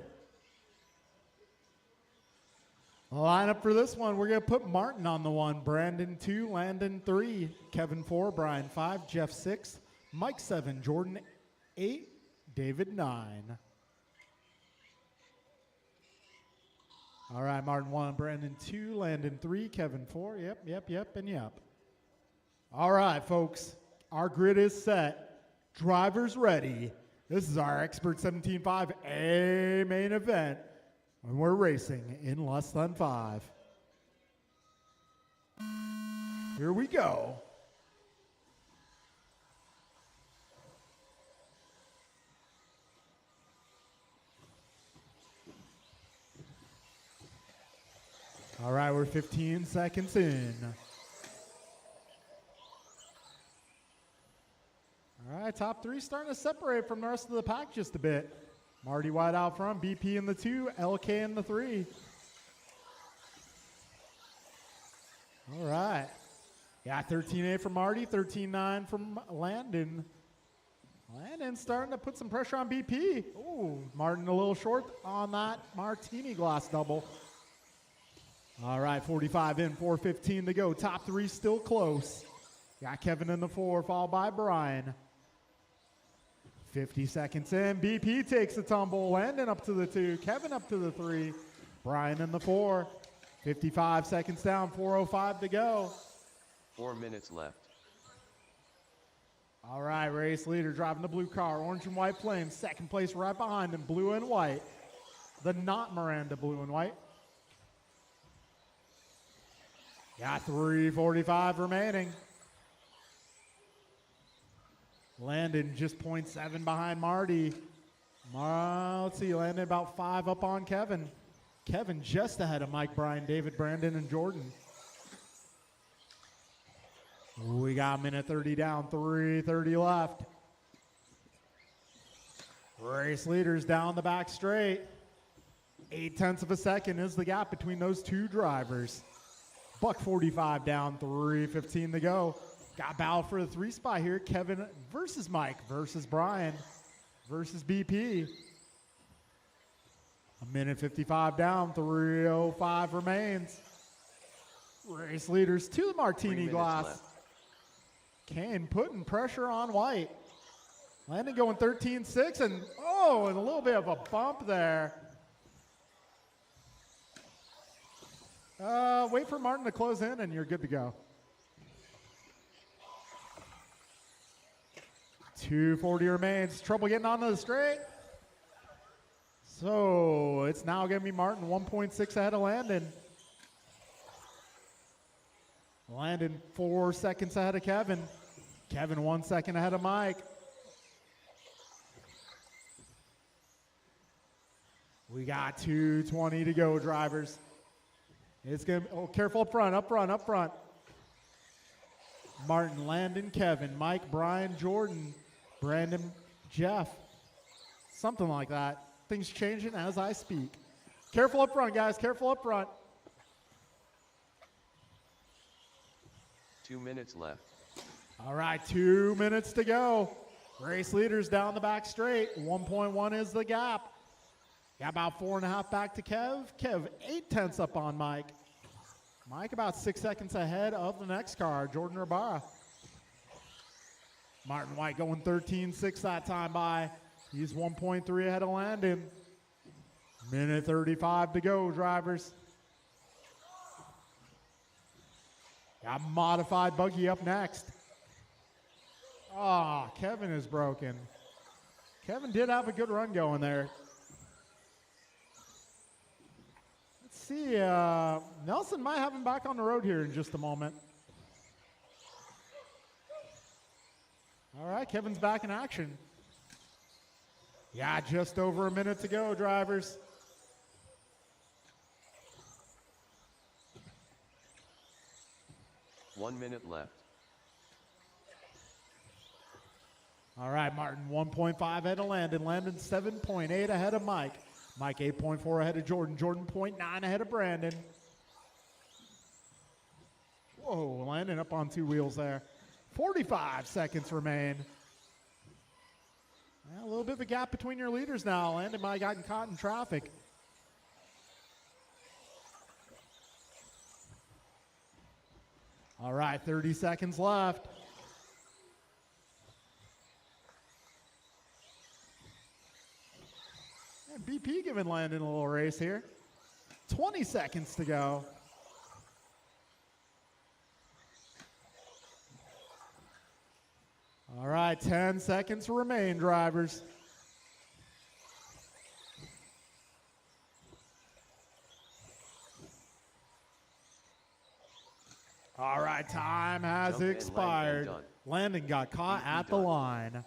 Line up for this one. We're going to put Martin on the 1, Brandon 2, Landon 3, Kevin 4, Brian 5, Jeff 6, Mike 7, Jordan 8, David 9. All right, Martin 1, Brandon 2, Landon 3, Kevin 4. Yep, and yep. All right, folks, our grid is set. Drivers ready. This is our Expert 17.5 A main event, and we're racing in less than 5. Here we go. All right, we're 15 seconds in. All right, top 3 starting to separate from the rest of the pack just a bit. Marty White out front, BP in the 2, LK in the 3. All right. Yeah, 13.8 from Marty, 13.9 from Landon. Landon starting to put some pressure on BP. Ooh, Martin a little short on that martini glass double. All right, 45 in, 4:15 to go. Top 3 still close. Got Kevin in the 4, followed by Brian. 50 seconds in, BP takes a tumble. Landon up to the 2, Kevin up to the 3, Brian in the 4. 55 seconds down, 4:05 to go. 4 minutes left. All right, race leader driving the blue car, orange and white flames. Second place right behind him, blue and white. The not Miranda blue and white. Got 3:45 remaining. Landon just 0.7 behind Marty. Let's see, Landon about 5 up on Kevin. Kevin just ahead of Mike, Brian, David, Brandon, and Jordan. We got a minute 30 down, 3:30 left. Race leaders down the back straight. 0.8 of a second is the gap between those 2 drivers. Buck 45 down, 3:15 to go. Got battle for the 3 spot here. Kevin versus Mike versus Brian versus BP. A minute 55 down, 3:05 remains. Race leaders to the martini glass. Left. Kane putting pressure on White. Landon going 13.6 and a little bit of a bump there. Wait for Martin to close in and you're good to go. 2:40 remains. Trouble getting onto the straight. So it's now going to be Martin 1.6 ahead of Landon. Landon 4 seconds ahead of Kevin. Kevin 1 second ahead of Mike. We got 2:20 to go, drivers. It's gonna, oh, careful up front, up front, up front. Martin, Landon, Kevin, Mike, Brian, Jordan, Brandon, Jeff. Something like that. Things changing as I speak. Careful up front, guys, careful up front. 2 minutes left. All right, 2 minutes to go. Race leaders down the back straight. 1.1 is the gap. Got about 4.5 back to Kev. Kev 0.8 up on Mike. Mike about 6 seconds ahead of the next car, Jordan Rabara. Martin White going 13.6 that time by. He's 1.3 ahead of Landon. Minute 35 to go, drivers. Got modified buggy up next. Ah, Kevin is broken. Kevin did have a good run going there. Let's see, Nelson might have him back on the road here in just a moment. All right, Kevin's back in action. Yeah, just over a minute to go, drivers. One minute left. All right, Martin 1.5 ahead of Landon. Landon 7.8 ahead of Mike. Mike 8.4 ahead of Jordan. Jordan 0.9 ahead of Brandon. Whoa, Landon up on 2 wheels there. 45 seconds remain. Yeah, a little bit of a gap between your leaders now. Landon might have gotten caught in traffic. All right, 30 seconds left. And BP giving Landon a little race here. 20 seconds to go. All right, 10 seconds remain, drivers. All right, time has Jump in, expired. Landon done. Landon got caught BP at the done. line.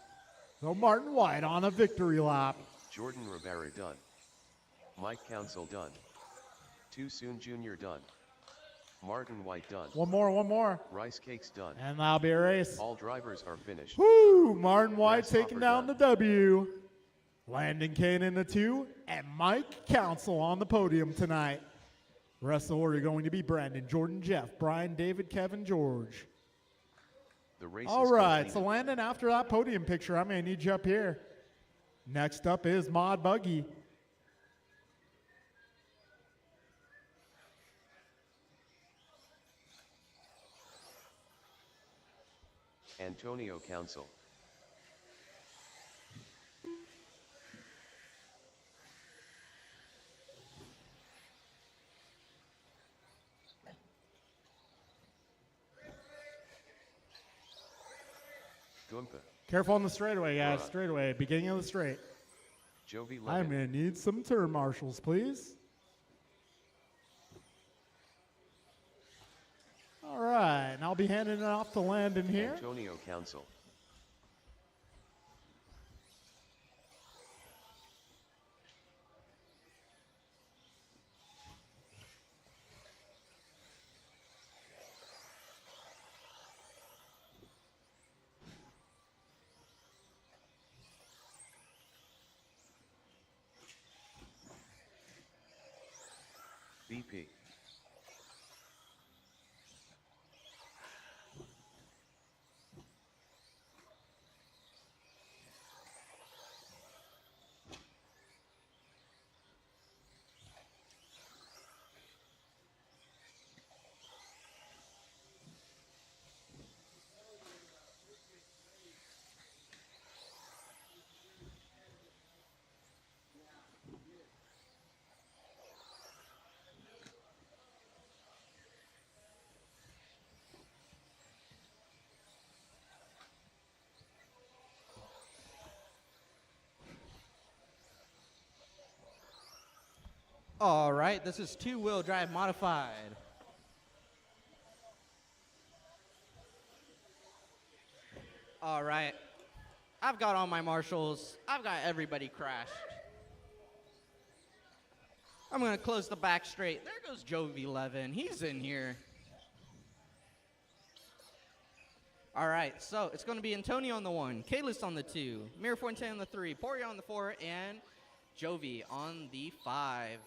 So Martin White on a victory lap. Jordan Rivera done. Mike Council done. Too Soon Jr. done. Martin White done. One more. Rice Cakes done. And that'll be a race. All drivers are finished. Woo! Martin White Grasshopper taking down done. the W. Landon Kane in the 2, and Mike Council on the podium tonight. Rest of the order going to be Brandon, Jordan, Jeff, Brian, David, Kevin, George. The race All is right, so completed. Landon, after that podium picture, I'm going to need you up here. Next up is Mod Buggy. Antonio Council. Gumpa. Careful on the straightaway, guys. Alright. Straightaway, beginning of the straight. Jovi I'm Lemon. going to need some turn marshals, please. All right, and I'll be handing it off to Landon here. Antonio Council. BP. All right, this is two-wheel drive modified. All right. I've got all my marshals. I've got everybody crashed. I'm going to close the back straight. There goes Jovi 11. He's in here. All right, so it's going to be Antonio on the 1, Kalis on the 2, Mirafuente on the 3, Poria on the 4, and Jovi on the 5.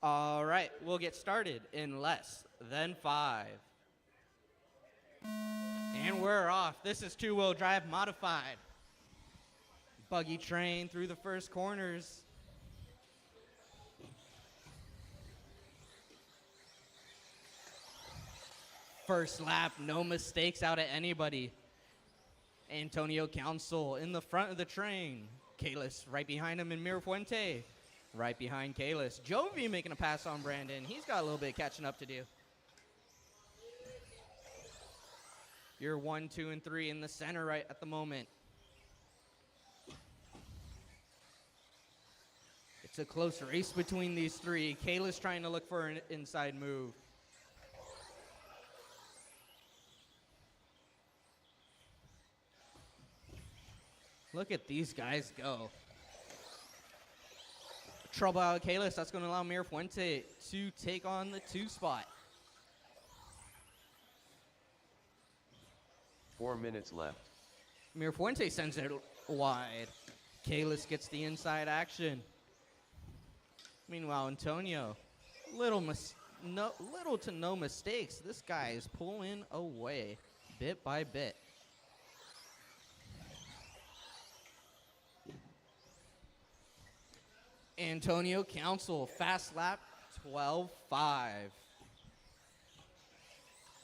All right, we'll get started in less than 5. And we're off. This is two-wheel drive modified. Buggy train through the first corners. First lap, no mistakes out of anybody. Antonio Council in the front of the train. Kalis right behind him, and Mirafuente right behind Kalis. Jovi making a pass on Brandon. He's got a little bit of catching up to do. You're 1, 2, and 3 in the center right at the moment. It's a close race between these three. Kalis trying to look for an inside move. Look at these guys go. Trouble out of Kalis. That's going to allow Mirafuente to take on the 2 spot. 4 minutes left. Mirafuente sends it wide. Kalis gets the inside action. Meanwhile, Antonio, little to no mistakes. This guy is pulling away bit by bit. Antonio Council, fast lap, 12.5.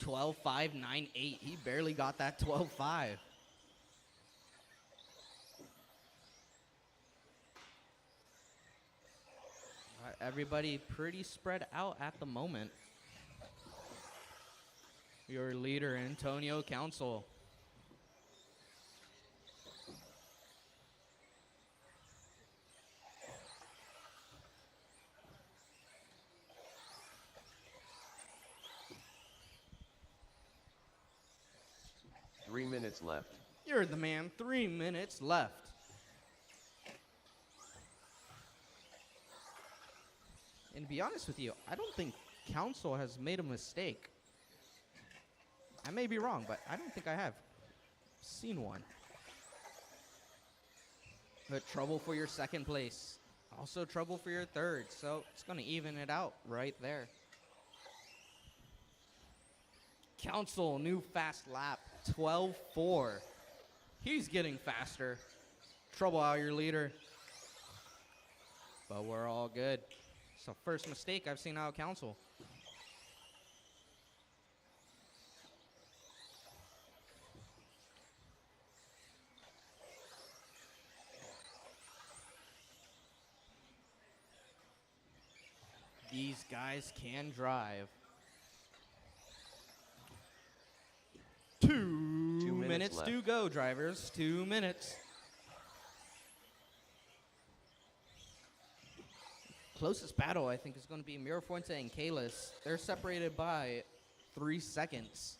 12.598. He barely got that 12.5. Everybody pretty spread out at the moment. Your leader, Antonio Council. Three minutes left. You're the man. 3 minutes left. And to be honest with you, I don't think Council has made a mistake. I may be wrong, but I don't think I have seen one. But trouble for your second place. Also trouble for your third. So it's going to even it out right there. Council, new fast lap, 12.4. He's getting faster. Trouble out your leader. But we're all good. So first mistake I've seen out of Council. These guys can drive. 2 minutes left. to go, drivers. 2 minutes. Closest battle, I think, is going to be Mirafuente and Kalis. They're separated by 3 seconds.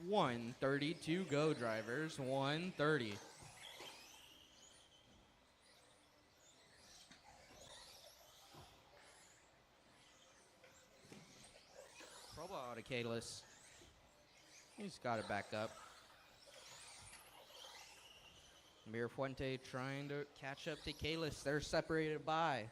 .130 to go, drivers. 1:30. Trouble out of Kalis. He's got it back up. Mirafuente trying to catch up to Kalis. They're separated by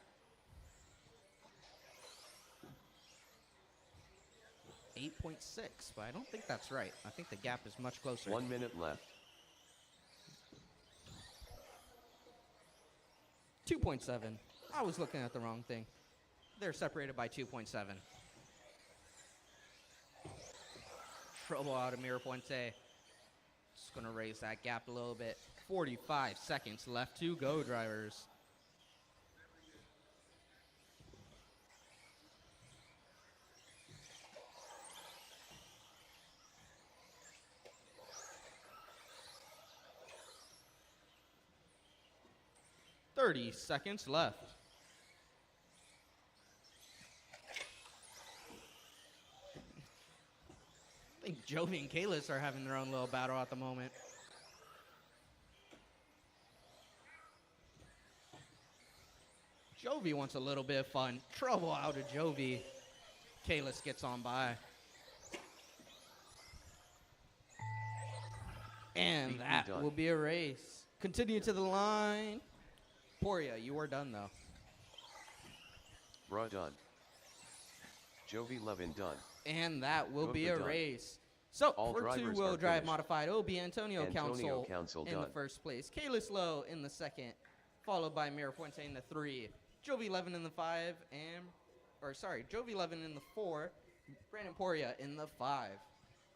8.6, but I don't think that's right. I think the gap is much closer. 1 minute left. 2.7. I was looking at the wrong thing. They're separated by 2.7. Trouble out of Mirafuente. Just going to raise that gap a little bit. 45 seconds left to go, drivers. 30 seconds left. I think Jovi and Kalis are having their own little battle at the moment. Jovi wants a little bit of fun. Trouble out of Jovi. Kalis gets on by. And Beat me that done. will be a race. Continue to the line. Poria, you are done though. Bruh done. Jovi Levin done. And that will be a Done. race. So All for drivers two-wheel are drive finished. modified, it will be Antonio Antonio Council Council in the done. first place. Kalis Lowe in the second, followed by Mira Fuente in the 3. Jovi Levin in the 5, Jovi Levin in the 4. Brandon Poria in the 5.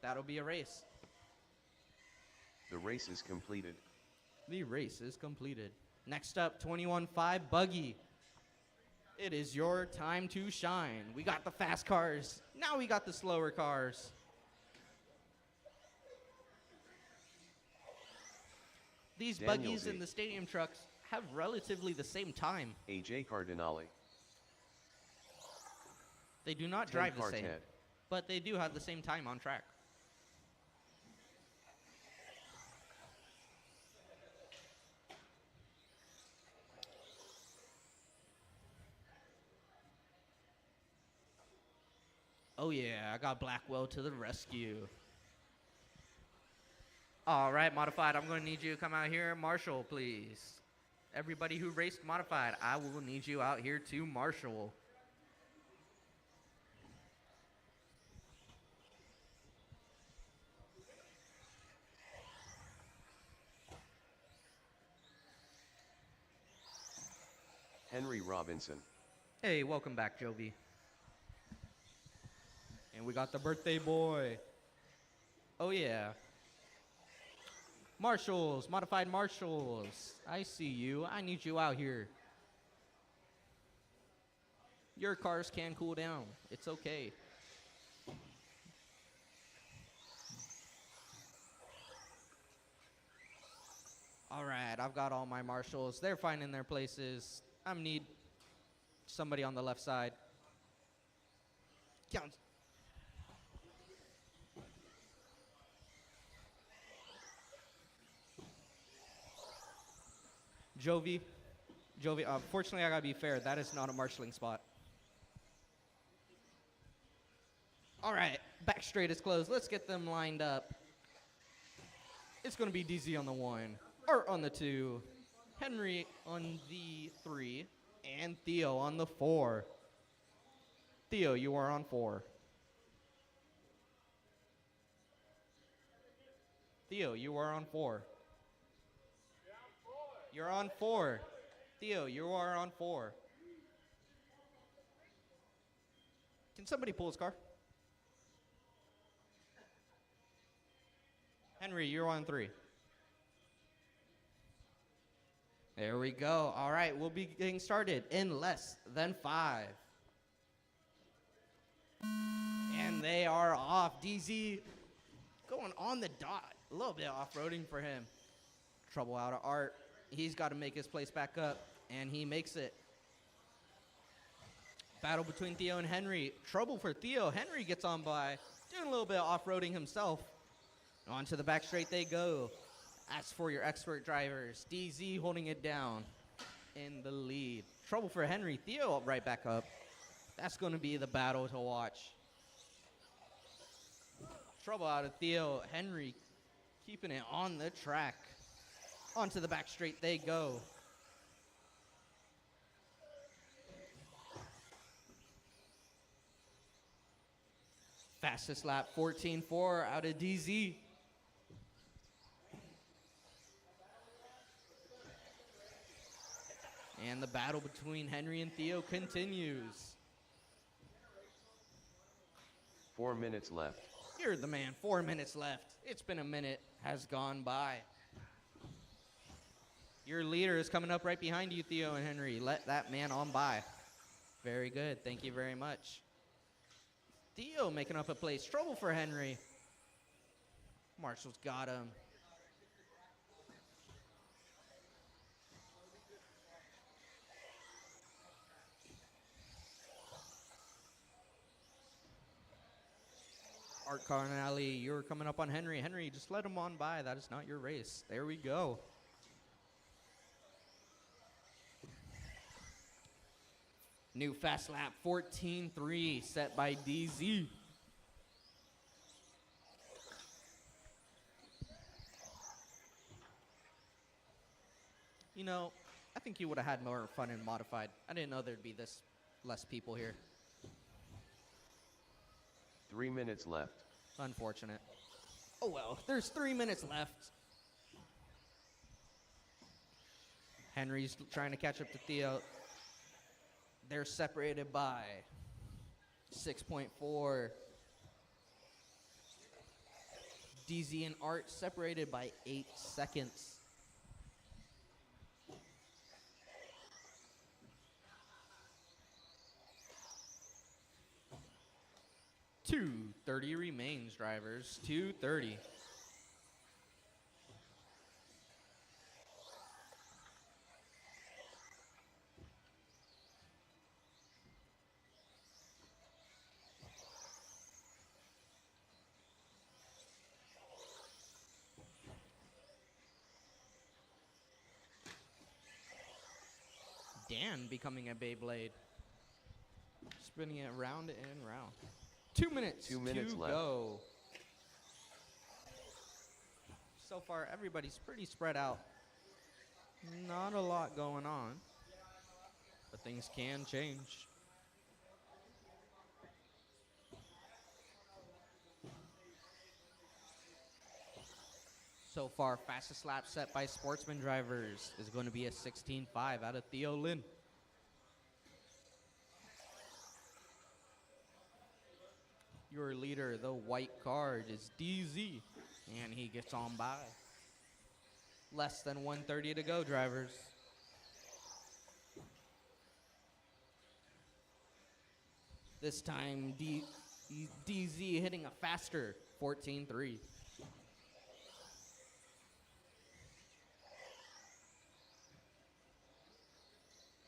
That'll be a race. The race is completed. The race is completed. Next up, 21.5 Buggy. It is your time to shine. We got the fast cars. Now we got the slower cars. These Daniel buggies Z. and the stadium trucks have relatively the same time. AJ Cardinale. They do not Ted drive the same, Quartet. but they do have the same time on track. Oh yeah, I got Blackwell to the rescue. All right, Modified, I'm going to need you to come out here. Marshall, please. Everybody who raced Modified, I will need you out here to Marshall. Henry Robinson. Hey, welcome back, Jovi. And we got the birthday boy. Oh, yeah. Marshals, Modified Marshals. I see you. I need you out here. Your cars can cool down. It's okay. All right, I've got all my marshals. They're finding their places. I need somebody on the left side. Count. Jovi, fortunately I gotta be fair, that is not a marshalling spot. All right, back straight is closed. Let's get them lined up. It's gonna be DZ on the 1, Art on the 2, Henry on the 3, and Theo on the 4. Theo, you are on 4. Theo, you are on 4. You're on 4. Theo, you are on 4. Can somebody pull his car? Henry, you're on 3. There we go. All right, we'll be getting started in less than 5. And they are off. DZ going on the dot. A little bit of off-roading for him. Trouble out of Art. He's got to make his place back up, and he makes it. Battle between Theo and Henry. Trouble for Theo. Henry gets on by, doing a little bit of off-roading himself. On to the back straight they go. As for your expert drivers, DZ holding it down in the lead. Trouble for Henry. Theo right back up. That's going to be the battle to watch. Trouble out of Theo. Henry keeping it on the track. Onto the back straight they go. Fastest lap, 14.4 out of DZ. And the battle between Henry and Theo continues. 4 minutes left. You're the man, 4 minutes left. It's been a minute, has gone by. Your leader is coming up right behind you, Theo and Henry. Let that man on by. Very good. Thank you very much. Theo making up a place. Trouble for Henry. Marshall's got him. Art Carnelli, you're coming up on Henry. Henry, just let him on by. That is not your race. There we go. New fast lap 14.3 set by DZ. You know, I think you would have had more fun in modified. I didn't know there'd be this less people here. 3 minutes left. Unfortunate. Oh well, there's 3 minutes left. Henry's trying to catch up to Theo. They're separated by 6.4. DZ and Art separated by 8 seconds. .230 remains, drivers. 2:30. Dan becoming a Beyblade. Spinning it round and round. 2 minutes. 2 minutes to left. go. So far, everybody's pretty spread out. Not a lot going on, but things can change. So far, fastest lap set by Sportsman drivers is going to be a 16.5 out of Theo Lin. Your leader, the white card, is DZ, and he gets on by. Less than 1:30 to go, drivers. This time, DZ hitting a faster 14.3.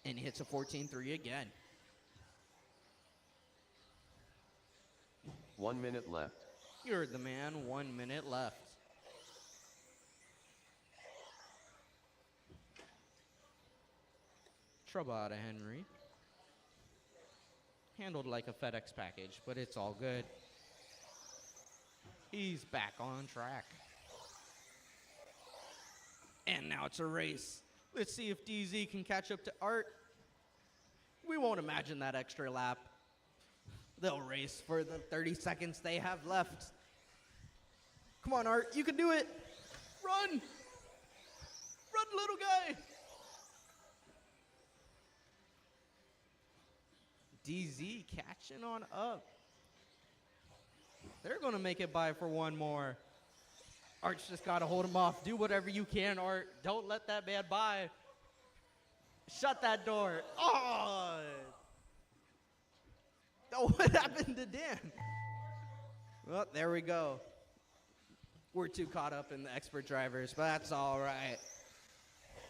And hits a 14.3 again. 1 minute left. You heard the man, 1 minute left. Trouble out of Henry. Handled like a FedEx package, but it's all good. He's back on track. And now it's a race. Let's see if DZ can catch up to Art. We won't imagine that extra lap. They'll race for the 30 seconds they have left. Come on, Art, you can do it. Run! Run, little guy! DZ catching on up. They're gonna make it by for one more. Art's just gotta hold him off. Do whatever you can, Art. Don't let that man by. Shut that door. Oh! Oh, what happened to Dan? Well, there we go. We're too caught up in the expert drivers, but that's all right.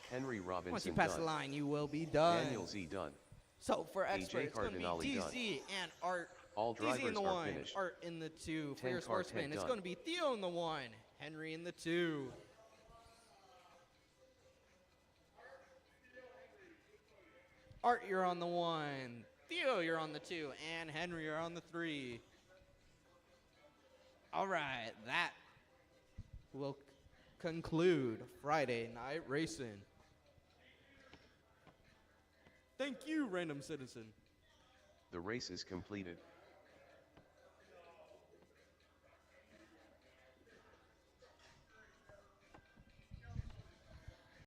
Henry Robinson Once you pass done. the line, you will be done. Daniel Z done. So for expert, it's going to be Cardinale done. DZ and Art. All DZ in drivers the are 1, finished. Art in the 2. For 10 your car sportsman, tech it's done. going to be Theo in the 1, Henry in the 2. Art, you're on the 1. Theo, you're on the 2. And Henry, you're on the 3. All right, that will conclude Friday Night Racing. Thank you, random citizen. The race is completed.